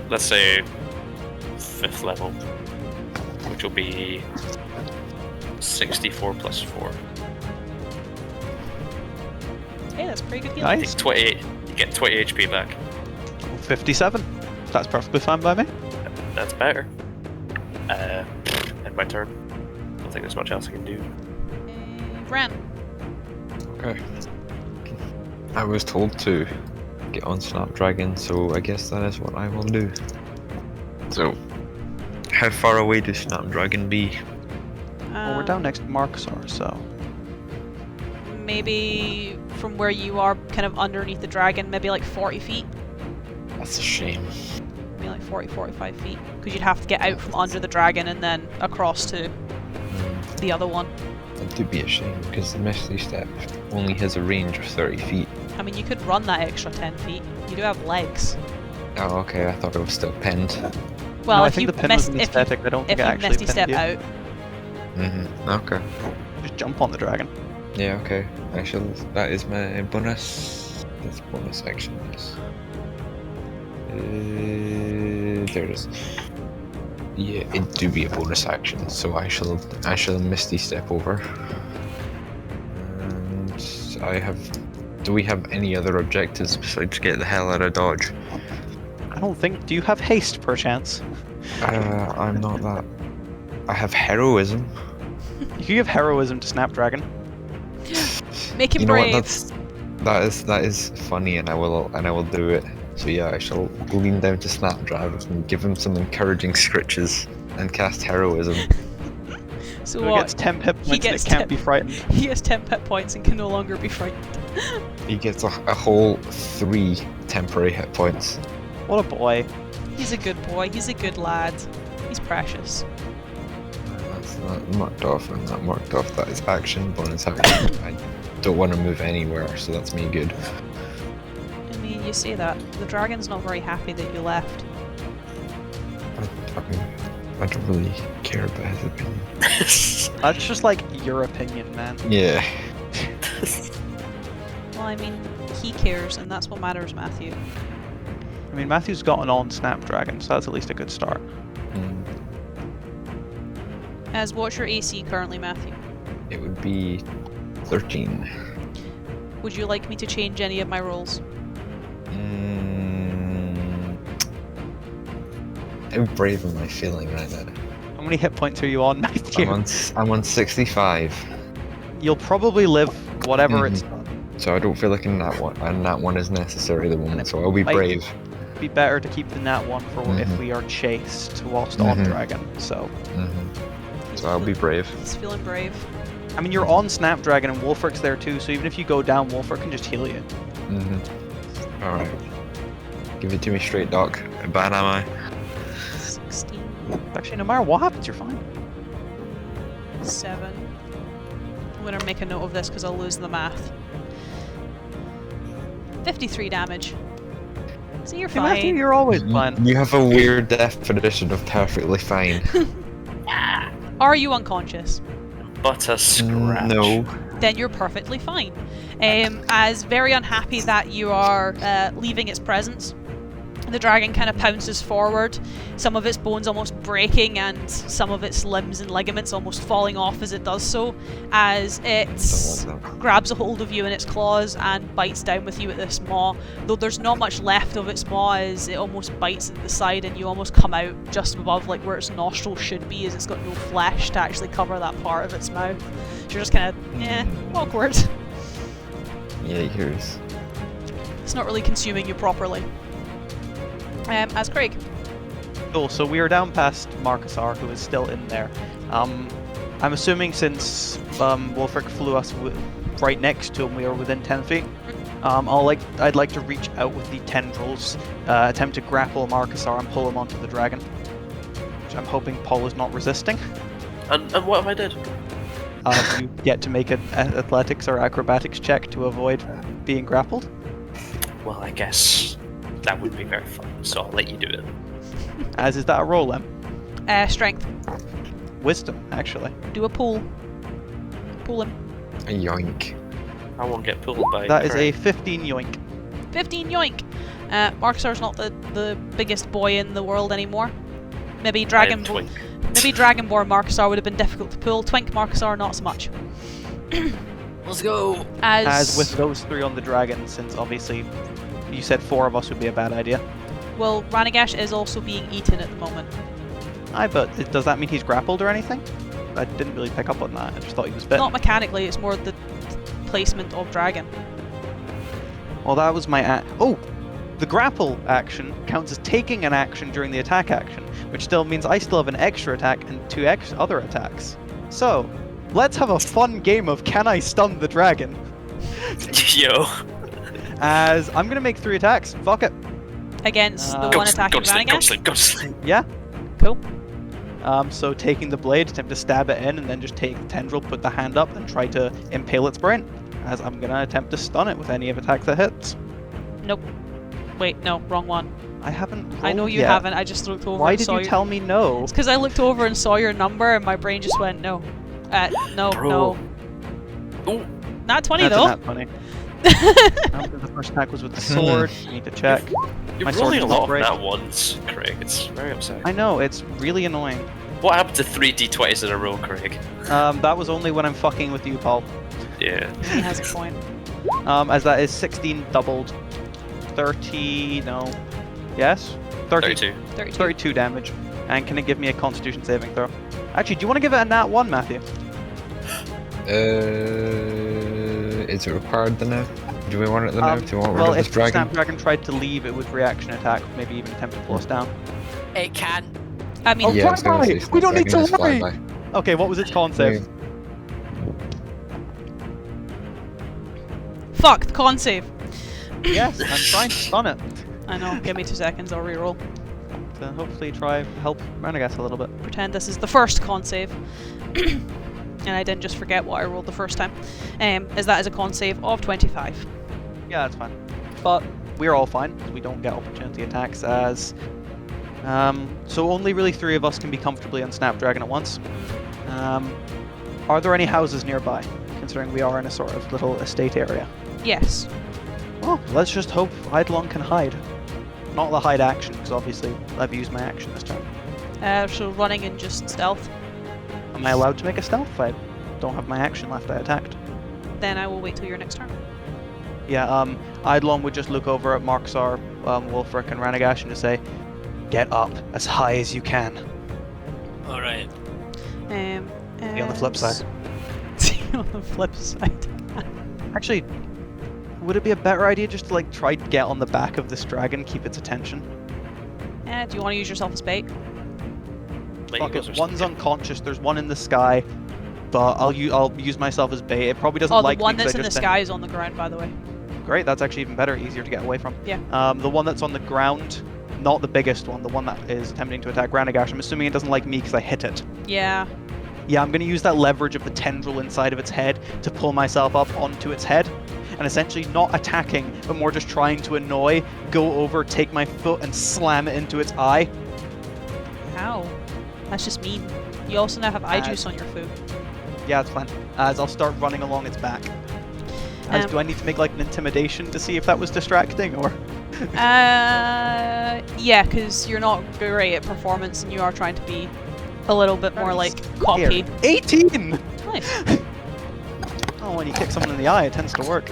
Let's say 5th level, which will be 64 plus 4. Hey, that's pretty good healing. Nice. 28. You get 20 HP back. 57. That's perfectly fine by me. That's better. End my turn. I don't think there's much else I can do. Ran. Okay. I was told to get on Snapdragon, so I guess that is what I will do. So, how far away does Snapdragon be? Well, we're down next to Markusar, so Maybe from where you are, kind of underneath the dragon, maybe like 40 feet. That's a shame. Maybe like 40, 45 feet. Because you'd have to get out from under the dragon and then across to the other one. That would be a shame, because the Misty Step only has a range of 30 feet. I mean, you could run that extra 10 feet. You do have legs. Oh, okay, I thought it was still pinned. Well, no, I if think you the pin was miss, an if you, aesthetic. I don't if think I you actually misty pinned step you. out, Okay. Just jump on the dragon. Yeah, okay. I shall. That is my bonus. That's bonus action, yes. There it is. Yeah, it do be a bonus action, so I shall Misty Step over. And I have. Do we have any other objectives besides get the hell out of Dodge? I don't think. Do you have haste, perchance? I'm not that. I have heroism. You can give heroism to Snapdragon. make him You know brave. what? That is funny, and I will do it. So yeah, I shall lean down to Snapdragon and give him some encouraging scritches and cast heroism. So So he what? gets 10 hit points and gets it can't 10 be frightened. He has 10 hit points and can no longer be frightened. He gets a whole 3 temporary hit points. What a boy. He's a good boy. He's a good lad. He's precious. That's not marked off, and not marked off. That is action, bonus action. I don't want to move anywhere, so that's me good. I mean, you say that. The dragon's not very happy that you left. I don't really care about his opinion. That's just like your opinion, man. Yeah. Well, I mean, he cares, and that's what matters, Matthew. I mean, Matthew's gotten on Snapdragon, so that's at least a good start. Mm, As what's your AC currently, Matthew? it would be 13. Would you like me to change any of my rolls? How brave am I feeling right now? How many hit points are you on, Matthew? I'm on 65, You'll probably live whatever it's done. so I don't feel like a nat one is necessary at the moment. So I'll be Like- brave. Be better to keep the nat one for if Mhm. we are chased whilst on Mhm. Dragon. So, He's So I'll be feeling- brave. He's feeling brave. I mean, you're on Snapdragon and Wulfric's there too, so even if you go down, Wulfric can just heal you. All right. Give it to me straight, Doc. How bad am I? 16, Actually, no matter what happens, you're fine. 7. I'm gonna make a note of this because I'll lose the math. 53 damage. So you're Hey, Matthew, fine. you're always fine. You have a weird definition of perfectly fine. Are you unconscious? But a scratch. No. Then you're perfectly fine. As very unhappy that you are leaving its presence, the dragon kind of pounces forward, some of its bones almost breaking and some of its limbs and ligaments almost falling off as it does so, as it grabs a hold of you in its claws and bites down with you at this maw, though there's not much left of its maw as it almost bites at the side and you almost come out just above like where its nostril should be, as it's got no flesh to actually cover that part of its mouth. So you're just kind of, awkward. Yeah, yours. It's not really consuming you properly. As Craig. Cool, so we are down past Markusar, who is still in there. I'm assuming since Wulfric flew us right next to him, we are within 10 feet. I'd like to reach out with the tendrils, attempt to grapple Markusar and pull him onto the dragon, which I'm hoping Paul is not resisting. And what if I did? You get to make an athletics or acrobatics check to avoid being grappled. Well, I guess that would be very fun, so I'll let you do it. As is that a roll, Em? Strength. Wisdom, actually. Do a pull. Pull him. A yoink. I won't get pulled by. That is a Craig. 15 yoink. 15 yoink. Markusar's not the biggest boy in the world anymore. Maybe I am Dragonborn. twink. Maybe Dragonborn Markusar would have been difficult to pull. Twink Markusar, not so much. Let's go. As with those three on the dragon, since obviously you said 4 of us would be a bad idea. Well, Ranaagash is also being eaten at the moment. But does that mean he's grappled or anything? I didn't really pick up on that. I just thought he was bit. Not mechanically, it's more the placement of dragon. Well, that was my the grapple action counts as taking an action during the attack action, which still means I still have an extra attack and 2 other attacks. So, let's have a fun game of can I stun the dragon? Yo. As I'm gonna make 3 attacks. Fuck it. Against the Go one attacking Go to sleep, go to Ranaagash? sleep, go to sleep. Yeah. Cool. So taking the blade, attempt to stab it in, and then just take the tendril, put the hand up, and try to impale its brain. As I'm gonna attempt to stun it with any of attacks that hits. Nope. Wait, no, wrong one. I haven't. I know rolled you yet. haven't, I just looked over Why and did saw you tell me no? It's because I looked over and saw your number and my brain just went, no. No, Bro. no. Ooh. Not 20 That's though. not funny. The first attack was with the sword. You need to check. You're My sword rolling a does lot not of break. that once, Craig. It's very upsetting. I know, it's really annoying. What happened to 3 d20s in a row, Craig? That was only when I'm fucking with you, Paul. Yeah. He has a point. As that is 16 doubled. 30, no. Yes? 32. 32. 32 damage. And can it give me a constitution saving throw? Actually, do you want to give it a nat 1, Matthew? Is it required the now? Do we want it the now? Do you want rid well, of this if dragon? Snapdragon tried to leave, it would reaction attack, maybe even attempt to pull us down. It can. I mean, Oh, Yeah, I was gonna fly say by! We don't need to Snapdragon worry! is flyby. Okay, what was its con save? fuck, the con save. Yes, I'm trying to stun it. I know, give me 2 seconds, I'll reroll. To hopefully try help Ranaagash a little bit. Pretend this is the first con save. And I didn't just forget what I rolled the first time. As that is a con save of 25. Yeah, that's fine. But we're all fine. We don't get opportunity attacks as... so only really 3 of us can be comfortably on Snapdragon at once. Are there any houses nearby, considering we are in a sort of little estate area? Yes. Well, let's just hope Eidolon can hide. Not the hide action, because obviously I've used my action this turn. So running and just stealth. Am I allowed to make a stealth? I don't have my action left, I attacked. Then I will wait till your next turn. Yeah, Eidolon would just look over at Markusar, Wulfric, and Ranaagash and just say, "Get up as high as you can." Alright. Be on the flip side. On the flip side. Actually, would it be a better idea just to like try to get on the back of this dragon, keep its attention? Do you want to use yourself as bait? Fuck it, one's unconscious, there's one in the sky, but I'll use myself as bait. It probably doesn't Oh, like the one me 'cause that's I in the just sky is on the ground, by the way. Great, that's actually even better, easier to get away from. Yeah. The one that's on the ground, not the biggest one, the one that is attempting to attack Ranaagash, I'm assuming it doesn't like me because I hit it. Yeah. Yeah, I'm going to use that leverage of the tendril inside of its head to pull myself up onto its head, and essentially not attacking, but more just trying to annoy, go over, take my foot and slam it into its eye. Ow. That's just mean. You also now have eye Uh, juice on your food. Yeah, it's fine. As I'll start running along its back. As Um, do I need to make like an intimidation to see if that was distracting or? Yeah, because you're not great at performance and you are trying to be a little bit more like cocky. 18. Nice. Oh, when you kick someone in the eye, it tends to work.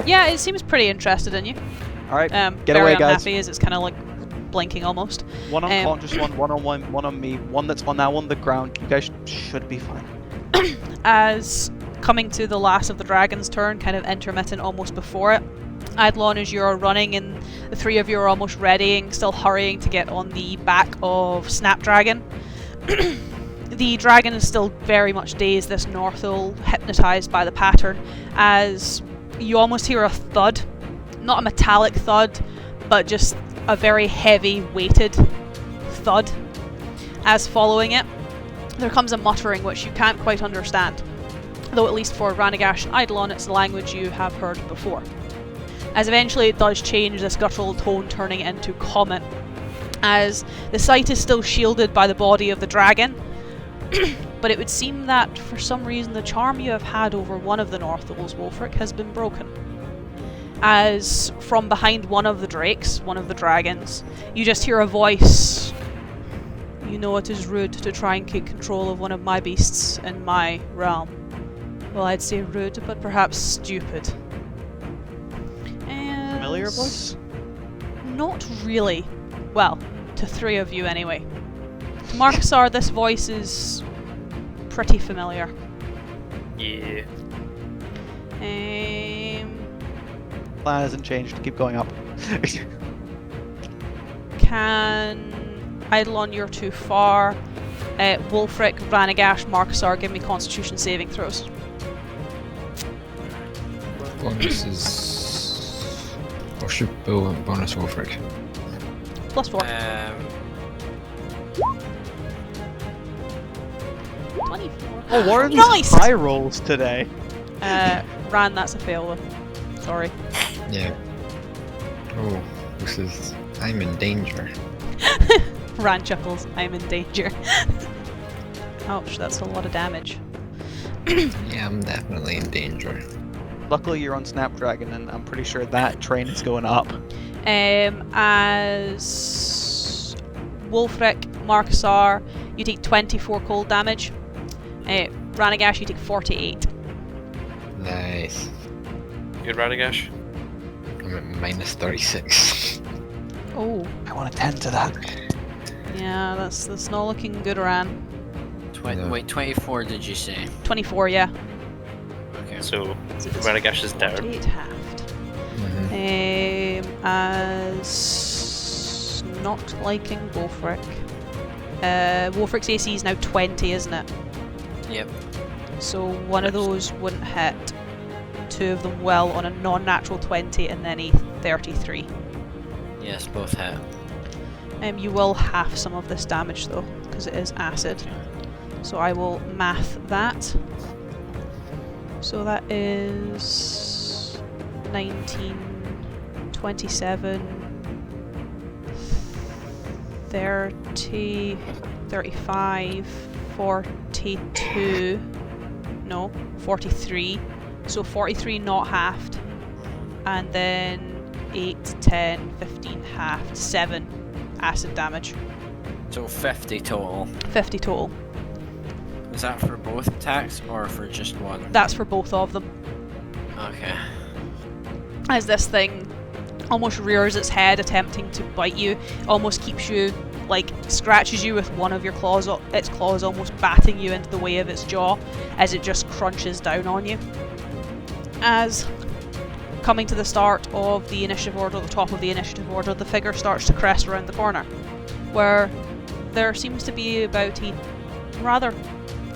Yeah, it seems pretty interested in you. All right, get very away, guys. unhappy as it's kind of like blinking almost. One unconscious one on one on me, one that's now on the ground. You guys should be fine. As coming to the last of the dragon's turn, kind of intermittent almost before it, Eidolon, as you're running and the three of you are almost readying, still hurrying to get on the back of Snapdragon. The dragon is still very much dazed, this Northul, hypnotised by the pattern, as you almost hear a thud. Not a metallic thud, but just a very heavy, weighted thud. As following it, there comes a muttering which you can't quite understand. Though at least for Ranaagash and Eidolon, it's a language you have heard before. As eventually it does change, this guttural tone turning into common. As the sight is still shielded by the body of the dragon, but it would seem that for some reason the charm you have had over one of the Northuls, Wulfric, has been broken. As from behind one of the drakes, one of the dragons, you just hear a voice. You know it is rude to try and keep control of one of my beasts in my realm. Well, I'd say rude, but perhaps stupid. And Familiar voice? not really. Well, to three of you anyway. To Markusar, this voice is pretty familiar. Yeah. Plan hasn't changed. Keep going up. Can Eidolon, you're too far. Wulfric, Ranaagash, Markusar, give me Constitution saving throws. Bonus is. Or should bonus Wulfric. +4. 24. Oh, Warren's Nice! high rolls today. Ran, that's a fail though. Sorry. Yeah. Oh, this is. I'm in danger. Ran chuckles. I'm in danger. Ouch, that's a lot of damage. Yeah, I'm definitely in danger. Luckily, you're on Snapdragon, and I'm pretty sure that train is going up. As Wulfric, Markusar, you take 24 cold damage. Ranaagash, you take 48. Nice. Good, Ranaagash? I'm at minus 36. Oh, I want to tend to that. yeah, that's not looking good, Ran. No. Wait, 24 did you say? 24, yeah. Okay. So, So it's Ranaagash is down. 48 halved. Mhm. As not liking Wulfric. Wulfric's AC is now 20, isn't it? Yep. So one of those wouldn't hit. Two of them will on a non-natural 20 and then a 33. Yes, both hit. You will half some of this damage though, because it is acid. So I will math that. So that is 19, 27, 30, 35, 42, no, 43. So 43 not halved. And then 8, 10, 15 halved, 7 acid damage. So 50 total. 50 total. Is that for both attacks or for just one? That's for both of them. Okay. As this thing almost rears its head attempting to bite you, almost keeps you, like, scratches you with one of your claws, its claws almost batting you into the way of its jaw as it just crunches down on you. As coming to the start of the initiative order, the top of the initiative order, the figure starts to crest around the corner, where there seems to be about a rather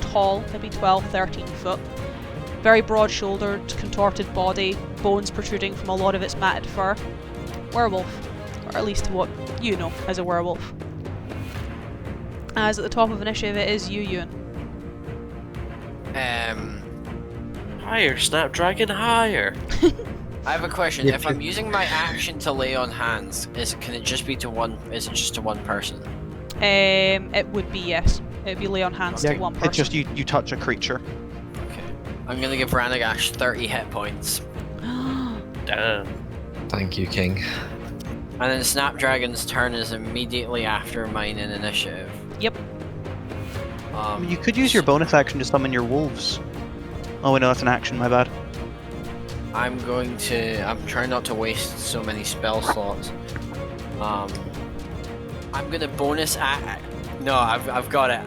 tall, maybe 12, 13 foot, very broad-shouldered, contorted body, bones protruding from a lot of its matted fur, werewolf, or at least what you know as a werewolf. As at the top of initiative it is you, Ewan. Higher, Snapdragon, higher! I have a question. Yep. If I'm using my action to lay on hands, can it just be to one? Is it just to one person? It would be, yes. It would be lay on hands to one person. it's just you touch a creature. Okay. I'm gonna give Ranaagash 30 hit points. Damn. Thank you, King. And then Snapdragon's turn is immediately after mine in initiative. Yep. I mean, you could use your bonus action to summon your wolves. Oh wait, no, that's an action, my bad. I'm trying not to waste so many spell slots. I'm gonna bonus no, I've got it.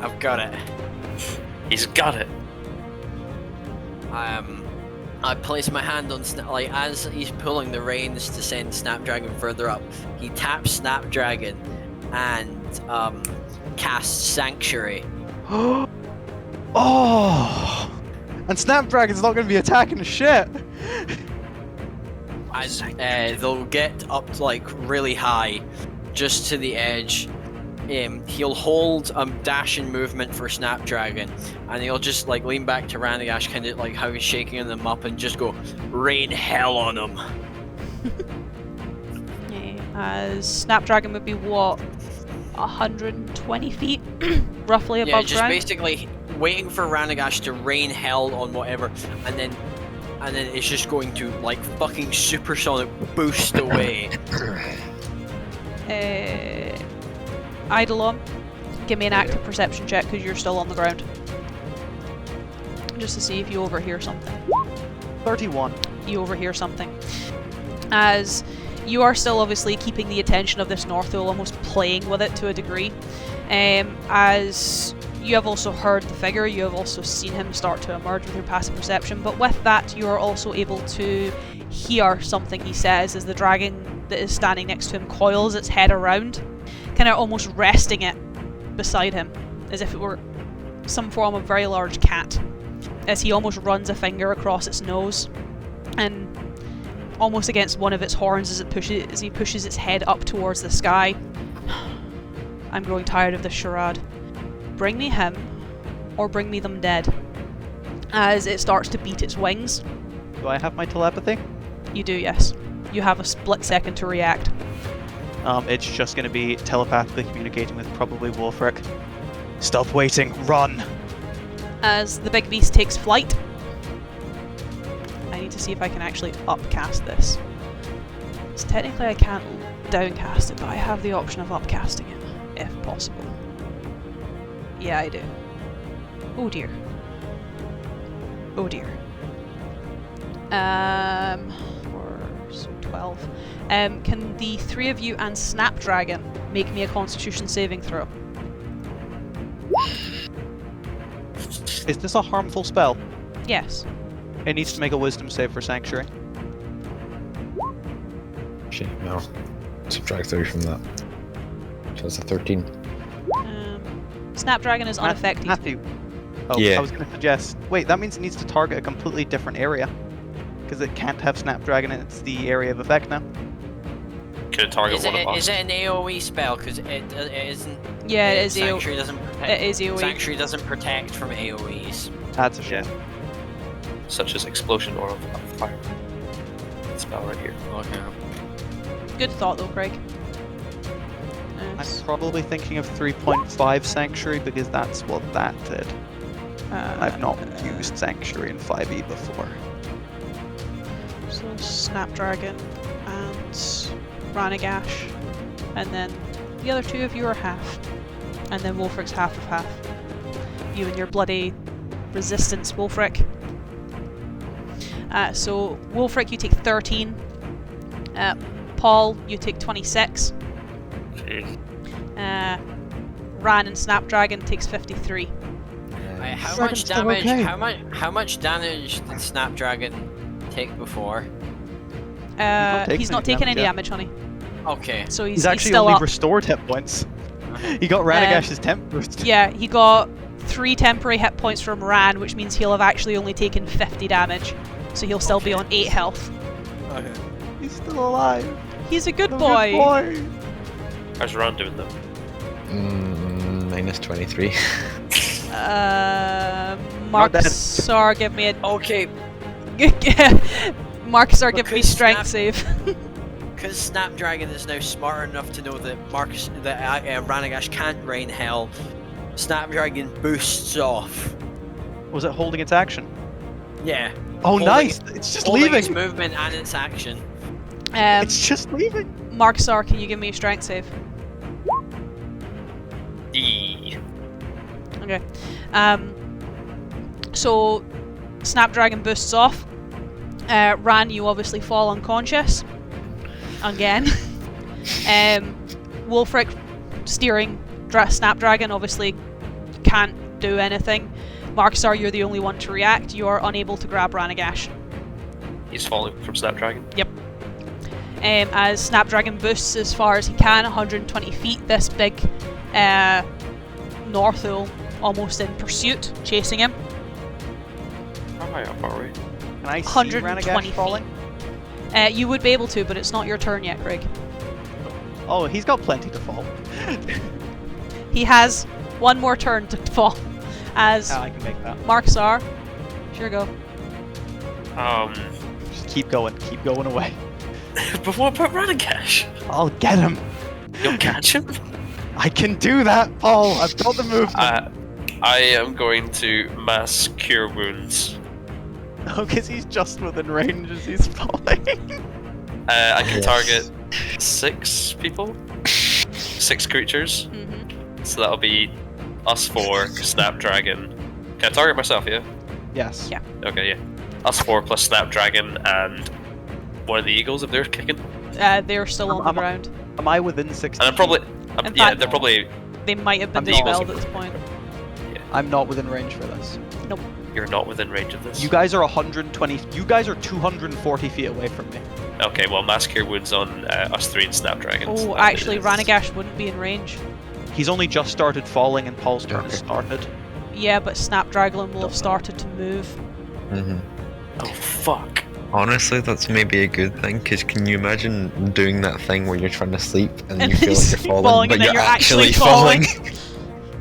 He's got it. I place my hand on as he's pulling the reins to send Snapdragon further up. He taps Snapdragon and casts Sanctuary. Oh! And Snapdragon's not going to be attacking shit! And they'll get up to, really high, just to the edge. He'll hold dashing movement for Snapdragon, and he'll just lean back to Ranaagash, kind of like how he's shaking them up, and just go rain hell on him. As Snapdragon would be what, 120 feet, roughly above just ground. Basically waiting for Ranaagash to rain hell on whatever, and then it's just going to fucking supersonic boost away. Eidolon, give me an active perception check because you're still on the ground. Just to see if you overhear something. 31. You overhear something. As you are still obviously keeping the attention of this Northul, almost playing with it to a degree. As you have also heard the figure, you have also seen him start to emerge with your passive perception, but with that you are also able to hear something he says as the dragon that is standing next to him coils its head around, kind of almost resting it beside him, as if it were some form of very large cat, as he almost runs a finger across its nose and almost against one of its horns as he pushes its head up towards the sky. I'm growing tired of this charade. Bring me him, or bring me them dead. As it starts to beat its wings. Do I have my telepathy? You do, yes. You have a split second to react. It's just going to be telepathically communicating with probably Wulfric. Stop waiting, run! As the big beast takes flight. I need to see if I can actually upcast this. So technically I can't downcast it, but I have the option of upcasting it, if possible. Yeah, I do. Oh dear. Oh dear. 12. Can the three of you and Snapdragon make me a Constitution saving throw? Is this a harmful spell? Yes. It needs to make a wisdom save for Sanctuary. Shit, no. Subtract 3 from that. So it's a 13. Snapdragon is unaffected. Matthew. Oh, Yeah. I was going to suggest... Wait, that means it needs to target a completely different area. Because it can't have Snapdragon, and it's the area of effect now. Could target one of us. Is it an AoE spell? Because it isn't... Yeah, it is AoE. Sanctuary doesn't protect... It is AoE. Sanctuary doesn't protect from AoEs. That's a shame. Such as explosion or fire. Spell right here. Okay. Good thought though, Craig. I'm probably thinking of 3.5 Sanctuary, because that's what that did. I've not used Sanctuary in 5e before. So Snapdragon and Ranaagash, and then the other two of you are half, and then Wulfric's half of half. You and your bloody resistance, Wulfric. So Wulfric, you take 13. Paul, you take 26. Jeez. Ran and Snapdragon takes 53. How Dragon's much still damage? okay. How much damage did Snapdragon take before? He's not taking any damage, honey. Okay. So He's actually still only up. restored hit points. He got Ranagash's temp boost. Yeah, he got 3 temporary hit points from Ran, which means he'll have actually only taken 50 damage. So he'll still be on 8 health. Okay. He's still alive. He's a good The boy. Good boy. How's Ron doing though? Minus 23. Markusar, give me a... Okay. Markusar, give me Because strength save. because Snapdragon is now smart enough to know that Ranaagash can't rain hell, Snapdragon boosts off. Was it holding its action? Yeah. Oh, Holding- nice! It's just Holding leaving! its movement and its action. It's just leaving! Markusar, can you give me a strength save? E. Okay. So Snapdragon boosts off. Ran, you obviously fall unconscious. Again. Wulfric steering Snapdragon obviously can't do anything. Markusar, you're the only one to react. You are unable to grab Ranaagash. He's falling from Snapdragon. Yep. As Snapdragon boosts as far as he can, 120 feet, this big Northul almost in pursuit, chasing him. How far away? Can I see 120 Ranaagash feet. falling? You would be able to, but it's not your turn yet, Craig. Oh, he's got plenty to fall. He has one more turn to fall. As I can make that. Markusar, sure go. Just keep going away. But what about Ranaagash? I'll get him! You'll catch him? I can do that, Paul! I've got the movement! I am going to mass cure wounds. Oh, because he's just within range as he's falling. I can target 6 people, 6 creatures. Mm-hmm. So that'll be us 4, Snapdragon. Can I target myself? Yeah. Yes. Yeah. Okay. Yeah. Us 4 plus Snapdragon and one of the eagles if they're kicking. They're still on the ground. Am I within 60 And I'm probably. In Yeah, fact, they're probably. They might have been I'm dispelled not- at this point. I'm not within range for this. You're not within range of this. You guys are 120. You guys are 240 feet away from me. Okay. Well, mass cure wounds on us 3 and Snapdragon. Oh, actually, Ranaagash wouldn't be in range. He's only just started falling and Paul's turn has started. Yeah, but Snapdragon will have started to move. Mm-hmm. Oh fuck. Honestly, that's maybe a good thing, because can you imagine doing that thing where you're trying to sleep and you feel he's like you're falling, falling but and then you're you're actually actually falling?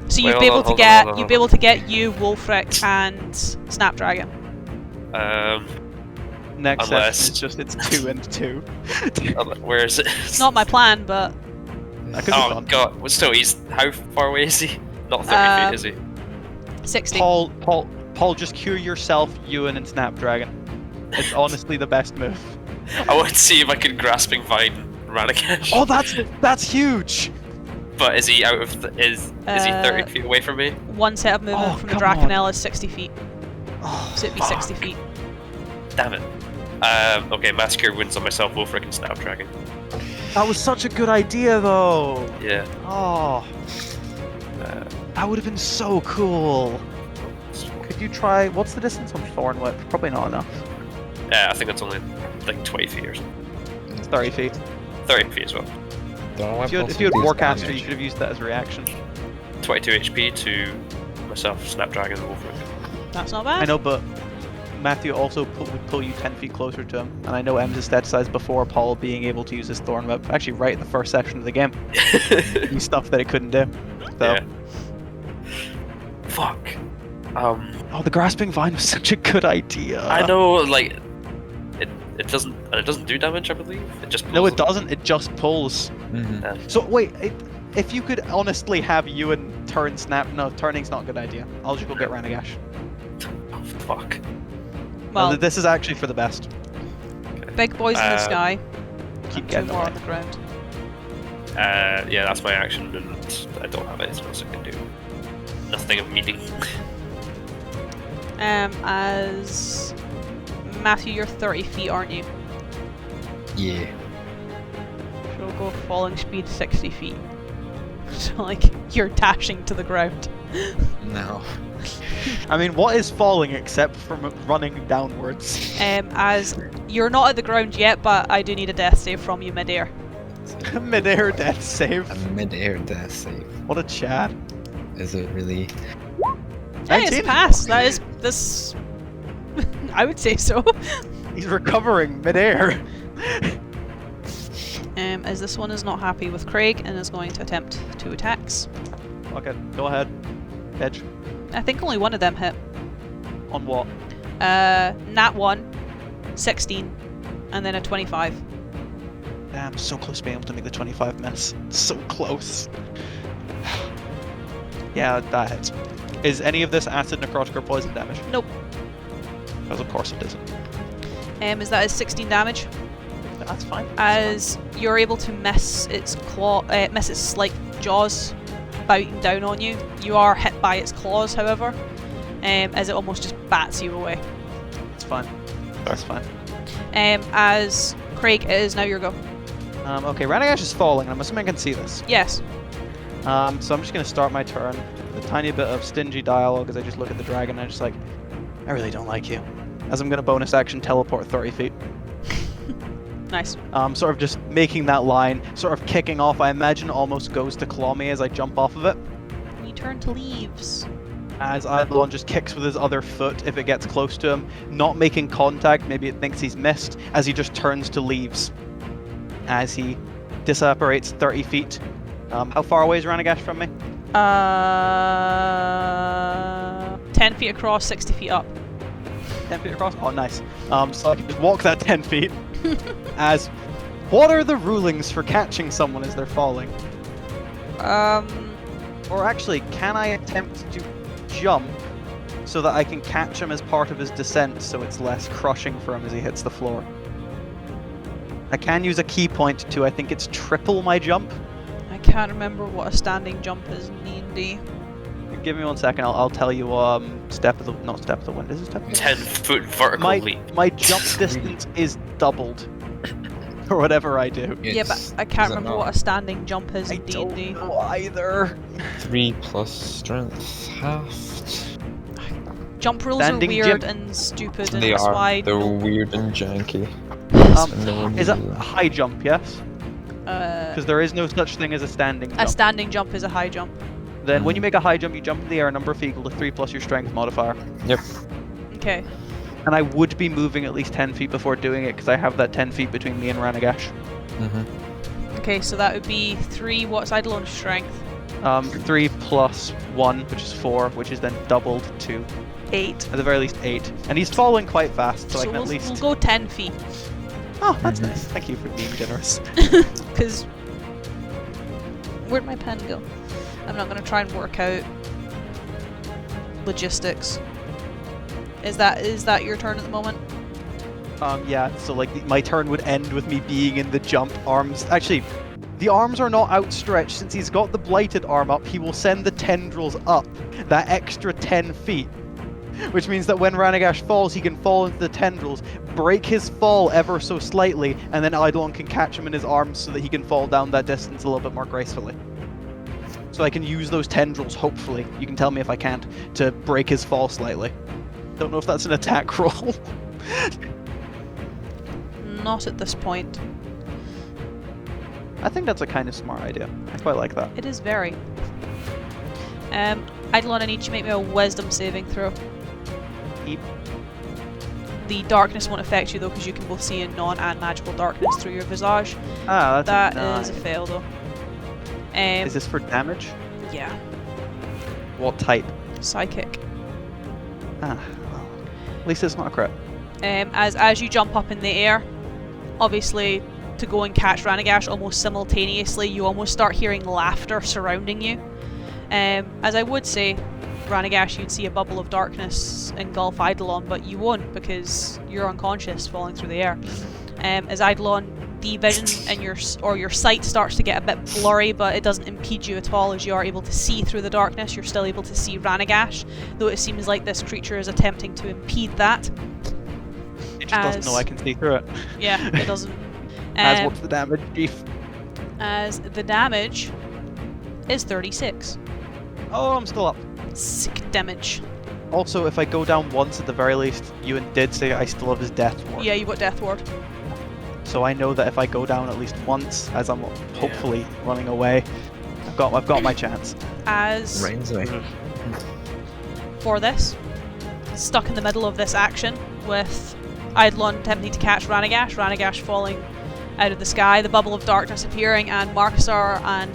So Wait, you'd be able to hold get on. you'd be able to get you, Wulfric, and Snapdragon. Next Unless- session is just it's 2 and 2. Where is it? It's not my plan, but That could be Oh fun. god. Well, still, he's how far away is he? Not 30 feet, is he? 60. Paul, just cure yourself, Ewan, and Snapdragon. It's honestly the best move. I want to see if I can grasping vine Ranaagash. Oh, that's huge. But is he out of? Is he 30 feet away from me? One set of movement Oh, from the come on. Draconel is 60 feet. Oh, So it'd be 60 feet. Damn it. Okay, mass cure wounds on myself, Wulfric and Snapdragon. that was such a good idea, though. Yeah. Oh, that would have been so cool. Could you try? What's the distance on Thorn Whip? Probably not enough. I think it's only like 20 feet or something. It's 30 feet. 30 feet as well. If you had Warcaster, you could have used that as a reaction. 22 HP to myself, Snapdragon, and Wulfric. That's not bad. I know, but Matthew also would pull you 10 feet closer to him, and I know Ems has stat before Paul being able to use his Thorn Whip, actually right in the first section of the game. Do stuff that it couldn't do. So. Yeah. Fuck. Oh, the Grasping Vine was such a good idea. I know, like, it doesn't do damage, I believe. It just pulls No, it them. doesn't. It just pulls. Mm-hmm. So wait, if you could honestly have Ewan turn Snap, no, turning's not a good idea. I'll just go get Ranaagash. Oh, fuck. Well, This is actually for the best. big boys in the sky. Keep and two getting more away. on the ground. Yeah, that's my action, and I don't have anything else I can do. Nothing of meaning. As Matthew, you're 30 feet, aren't you? Yeah. So we'll go falling speed 60 feet. So like you're dashing to the ground. No. I mean, what is falling except from running downwards? As you're not at the ground yet, but I do need a death save from you midair. Mid-air death save. A mid-air death save. What a Chad. Is it really? Hey, it's 19. passed. That is this. I would say so. He's recovering mid-air. As this one is not happy with Craig and is going to attempt 2 attacks. Okay, go ahead. Edge. I think only one of them hit. On what? Nat 1, 16, and then a 25. Damn, so close to being able to make the 25 minutes. So close. Yeah, that hits. Is any of this acid, necrotic, or poison damage? Nope. Because of course it isn't. Is that is 16 damage? That's fine. As you're able to miss its miss its like jaws biting down on you. You are hit by its claws, however, as it almost just bats you away. It's fine. That's fine. As Craig, it is now your go. Okay, Ranaagash is falling, and I'm assuming I can see this. Yes. So I'm just going to start my turn with a tiny bit of stingy dialogue as I just look at the dragon and I'm just like, I really don't like you. As I'm going to bonus action teleport 30 feet. Nice. Sort of just making that line, sort of kicking off, I imagine almost goes to claw me as I jump off of it. You turn to leaves. As Eidolon just kicks with his other foot if it gets close to him, not making contact, maybe it thinks he's missed, as he just turns to leaves. As he disapparates 30 feet. How far away is Ranaagash from me? 10 feet across, 60 feet up. 10 feet across? Oh, nice. So I can just walk that 10 feet. As, what are the rulings for catching someone as they're falling? Or actually, can I attempt to jump so that I can catch him as part of his descent so it's less crushing for him as he hits the floor? I can use a key point to, I think it's triple my jump. I can't remember what a standing jump is in D&D. Give me 1 second, I'll tell you, step of the wind, is it step of the wind? 10-foot vertical leap. My jump distance is doubled. For whatever I do. Yeah, but I can't remember what a standing jump is in D&D. I don't know either. 3 plus strength, halved. Jump rules Standing are weird jump. and stupid, and They that's are. why They're weird and janky. Is that a high jump, yes? Because there is no such thing as a standing jump. a standing jump is a high jump. Then when you make a high jump, you jump in the air a number of feet equal to 3 plus your strength modifier. Yep. Okay. And I would be moving at least 10 feet before doing it, because I have that 10 feet between me and Ranaagash. Okay, so that would be 3. What's Eidolon's strength? 3 plus 1, which is 4, which is then doubled to 8. at the very least 8. And he's falling quite fast, so I can we'll, at least... we'll go 10 feet. Oh, that's nice. Thank you for being generous. Because... Where'd my pen go? I'm not going to try and work out logistics. Is that your turn at the moment? Yeah, so like my turn would end with me being in the jump arms. Actually, the arms are not outstretched. Since he's got the blighted arm up, he will send the tendrils up that extra 10 feet. Which means that when Ranaagash falls, he can fall into the tendrils, break his fall ever so slightly, and then Eidolon can catch him in his arms so that he can fall down that distance a little bit more gracefully. So I can use those tendrils, hopefully, you can tell me if I can't, to break his fall slightly. Don't know if that's an attack roll. Not at this point. I think that's a kind of smart idea. I quite like that. It is very. Eidolon, I need you to make me a wisdom saving throw. Yep. The darkness won't affect you though, because you can both see in non and magical darkness through your visage. Ah, that's That is a fail though. Is this for damage? Yeah. What type? Psychic. Ah, well, at least it's not a crit. As you jump up in the air, obviously to go and catch Ranaagash almost simultaneously, you almost start hearing laughter surrounding you. As I would say, Ranaagash, you'd see a bubble of darkness engulf Eidolon, but you won't because you're unconscious falling through the air. As Eidolon, the vision in your sight starts to get a bit blurry, but it doesn't impede you at all as you are able to see through the darkness. You're still able to see Ranaagash, though it seems like this creature is attempting to impede that. It just doesn't know I can see through it. Yeah, it doesn't. As what's the damage, Chief? As the damage is 36. Oh, I'm still up. Sick damage. Also, if I go down once at the very least, Ewan did say I still have his death ward. Yeah, you've got Death Ward. So I know that if I go down at least once, as I'm hopefully running away, I've got my chance. As Rains away. for this, stuck in the middle of this action with Eidolon attempting to catch Ranaagash, Ranaagash falling out of the sky, the bubble of darkness appearing, and Markusar and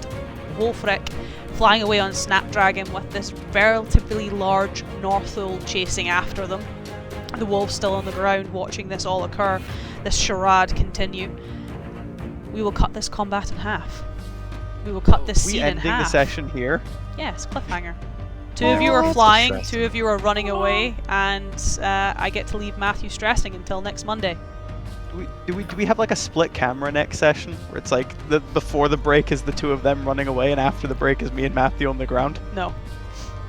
Wulfric flying away on Snapdragon with this relatively large Northul chasing after them. The wolves still on the ground watching this all occur, this charade continue. we will cut this combat in half. We will cut this we scene in ending half. the session here. Yes, cliffhanger. 2 of you are That's flying, distressing. 2 of you are running away, and I get to leave Matthew stressing until next Monday. Do we have like a split camera next session where it's like before the break is the 2 of them running away and after the break is me and Matthew on the ground? No.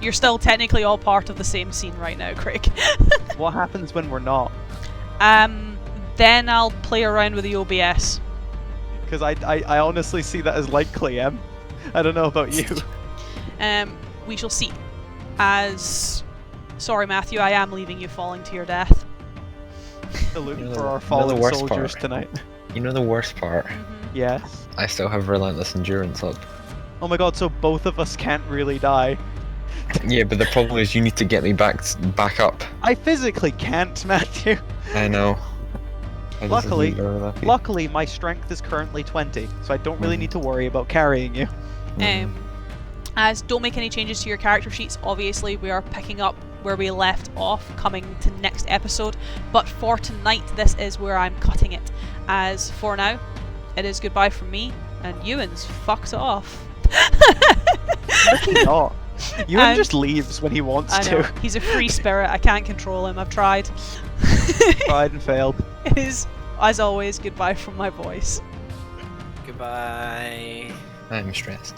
You're still technically all part of the same scene right now, Craig. What happens when we're not? Then I'll play around with the OBS. Because I honestly see that as likely, Em. I don't know about you. We shall see. Sorry, Matthew, I am leaving you falling to your death. Salute You know for the- our you know the fallen worst soldiers part? tonight. You know the worst part? Yes. I still have relentless endurance up. Oh my god, so both of us can't really die. Yeah, but the problem is you need to get me back up. I physically can't, Matthew. I know. I just Luckily- need very lucky. Luckily, my strength is currently 20, so I don't really need to worry about carrying you. As don't make any changes to your character sheets. Obviously, we are picking up where we left off, coming to next episode. But for tonight, this is where I'm cutting it. As for now, it is goodbye from me, and Ewan's fucked off. Ricky not. Ewan And- just leaves when he wants I know, to. he's a free spirit. I can't control him. I've tried. Tried and failed. It is, as always, goodbye from my voice. Goodbye. I'm stressed.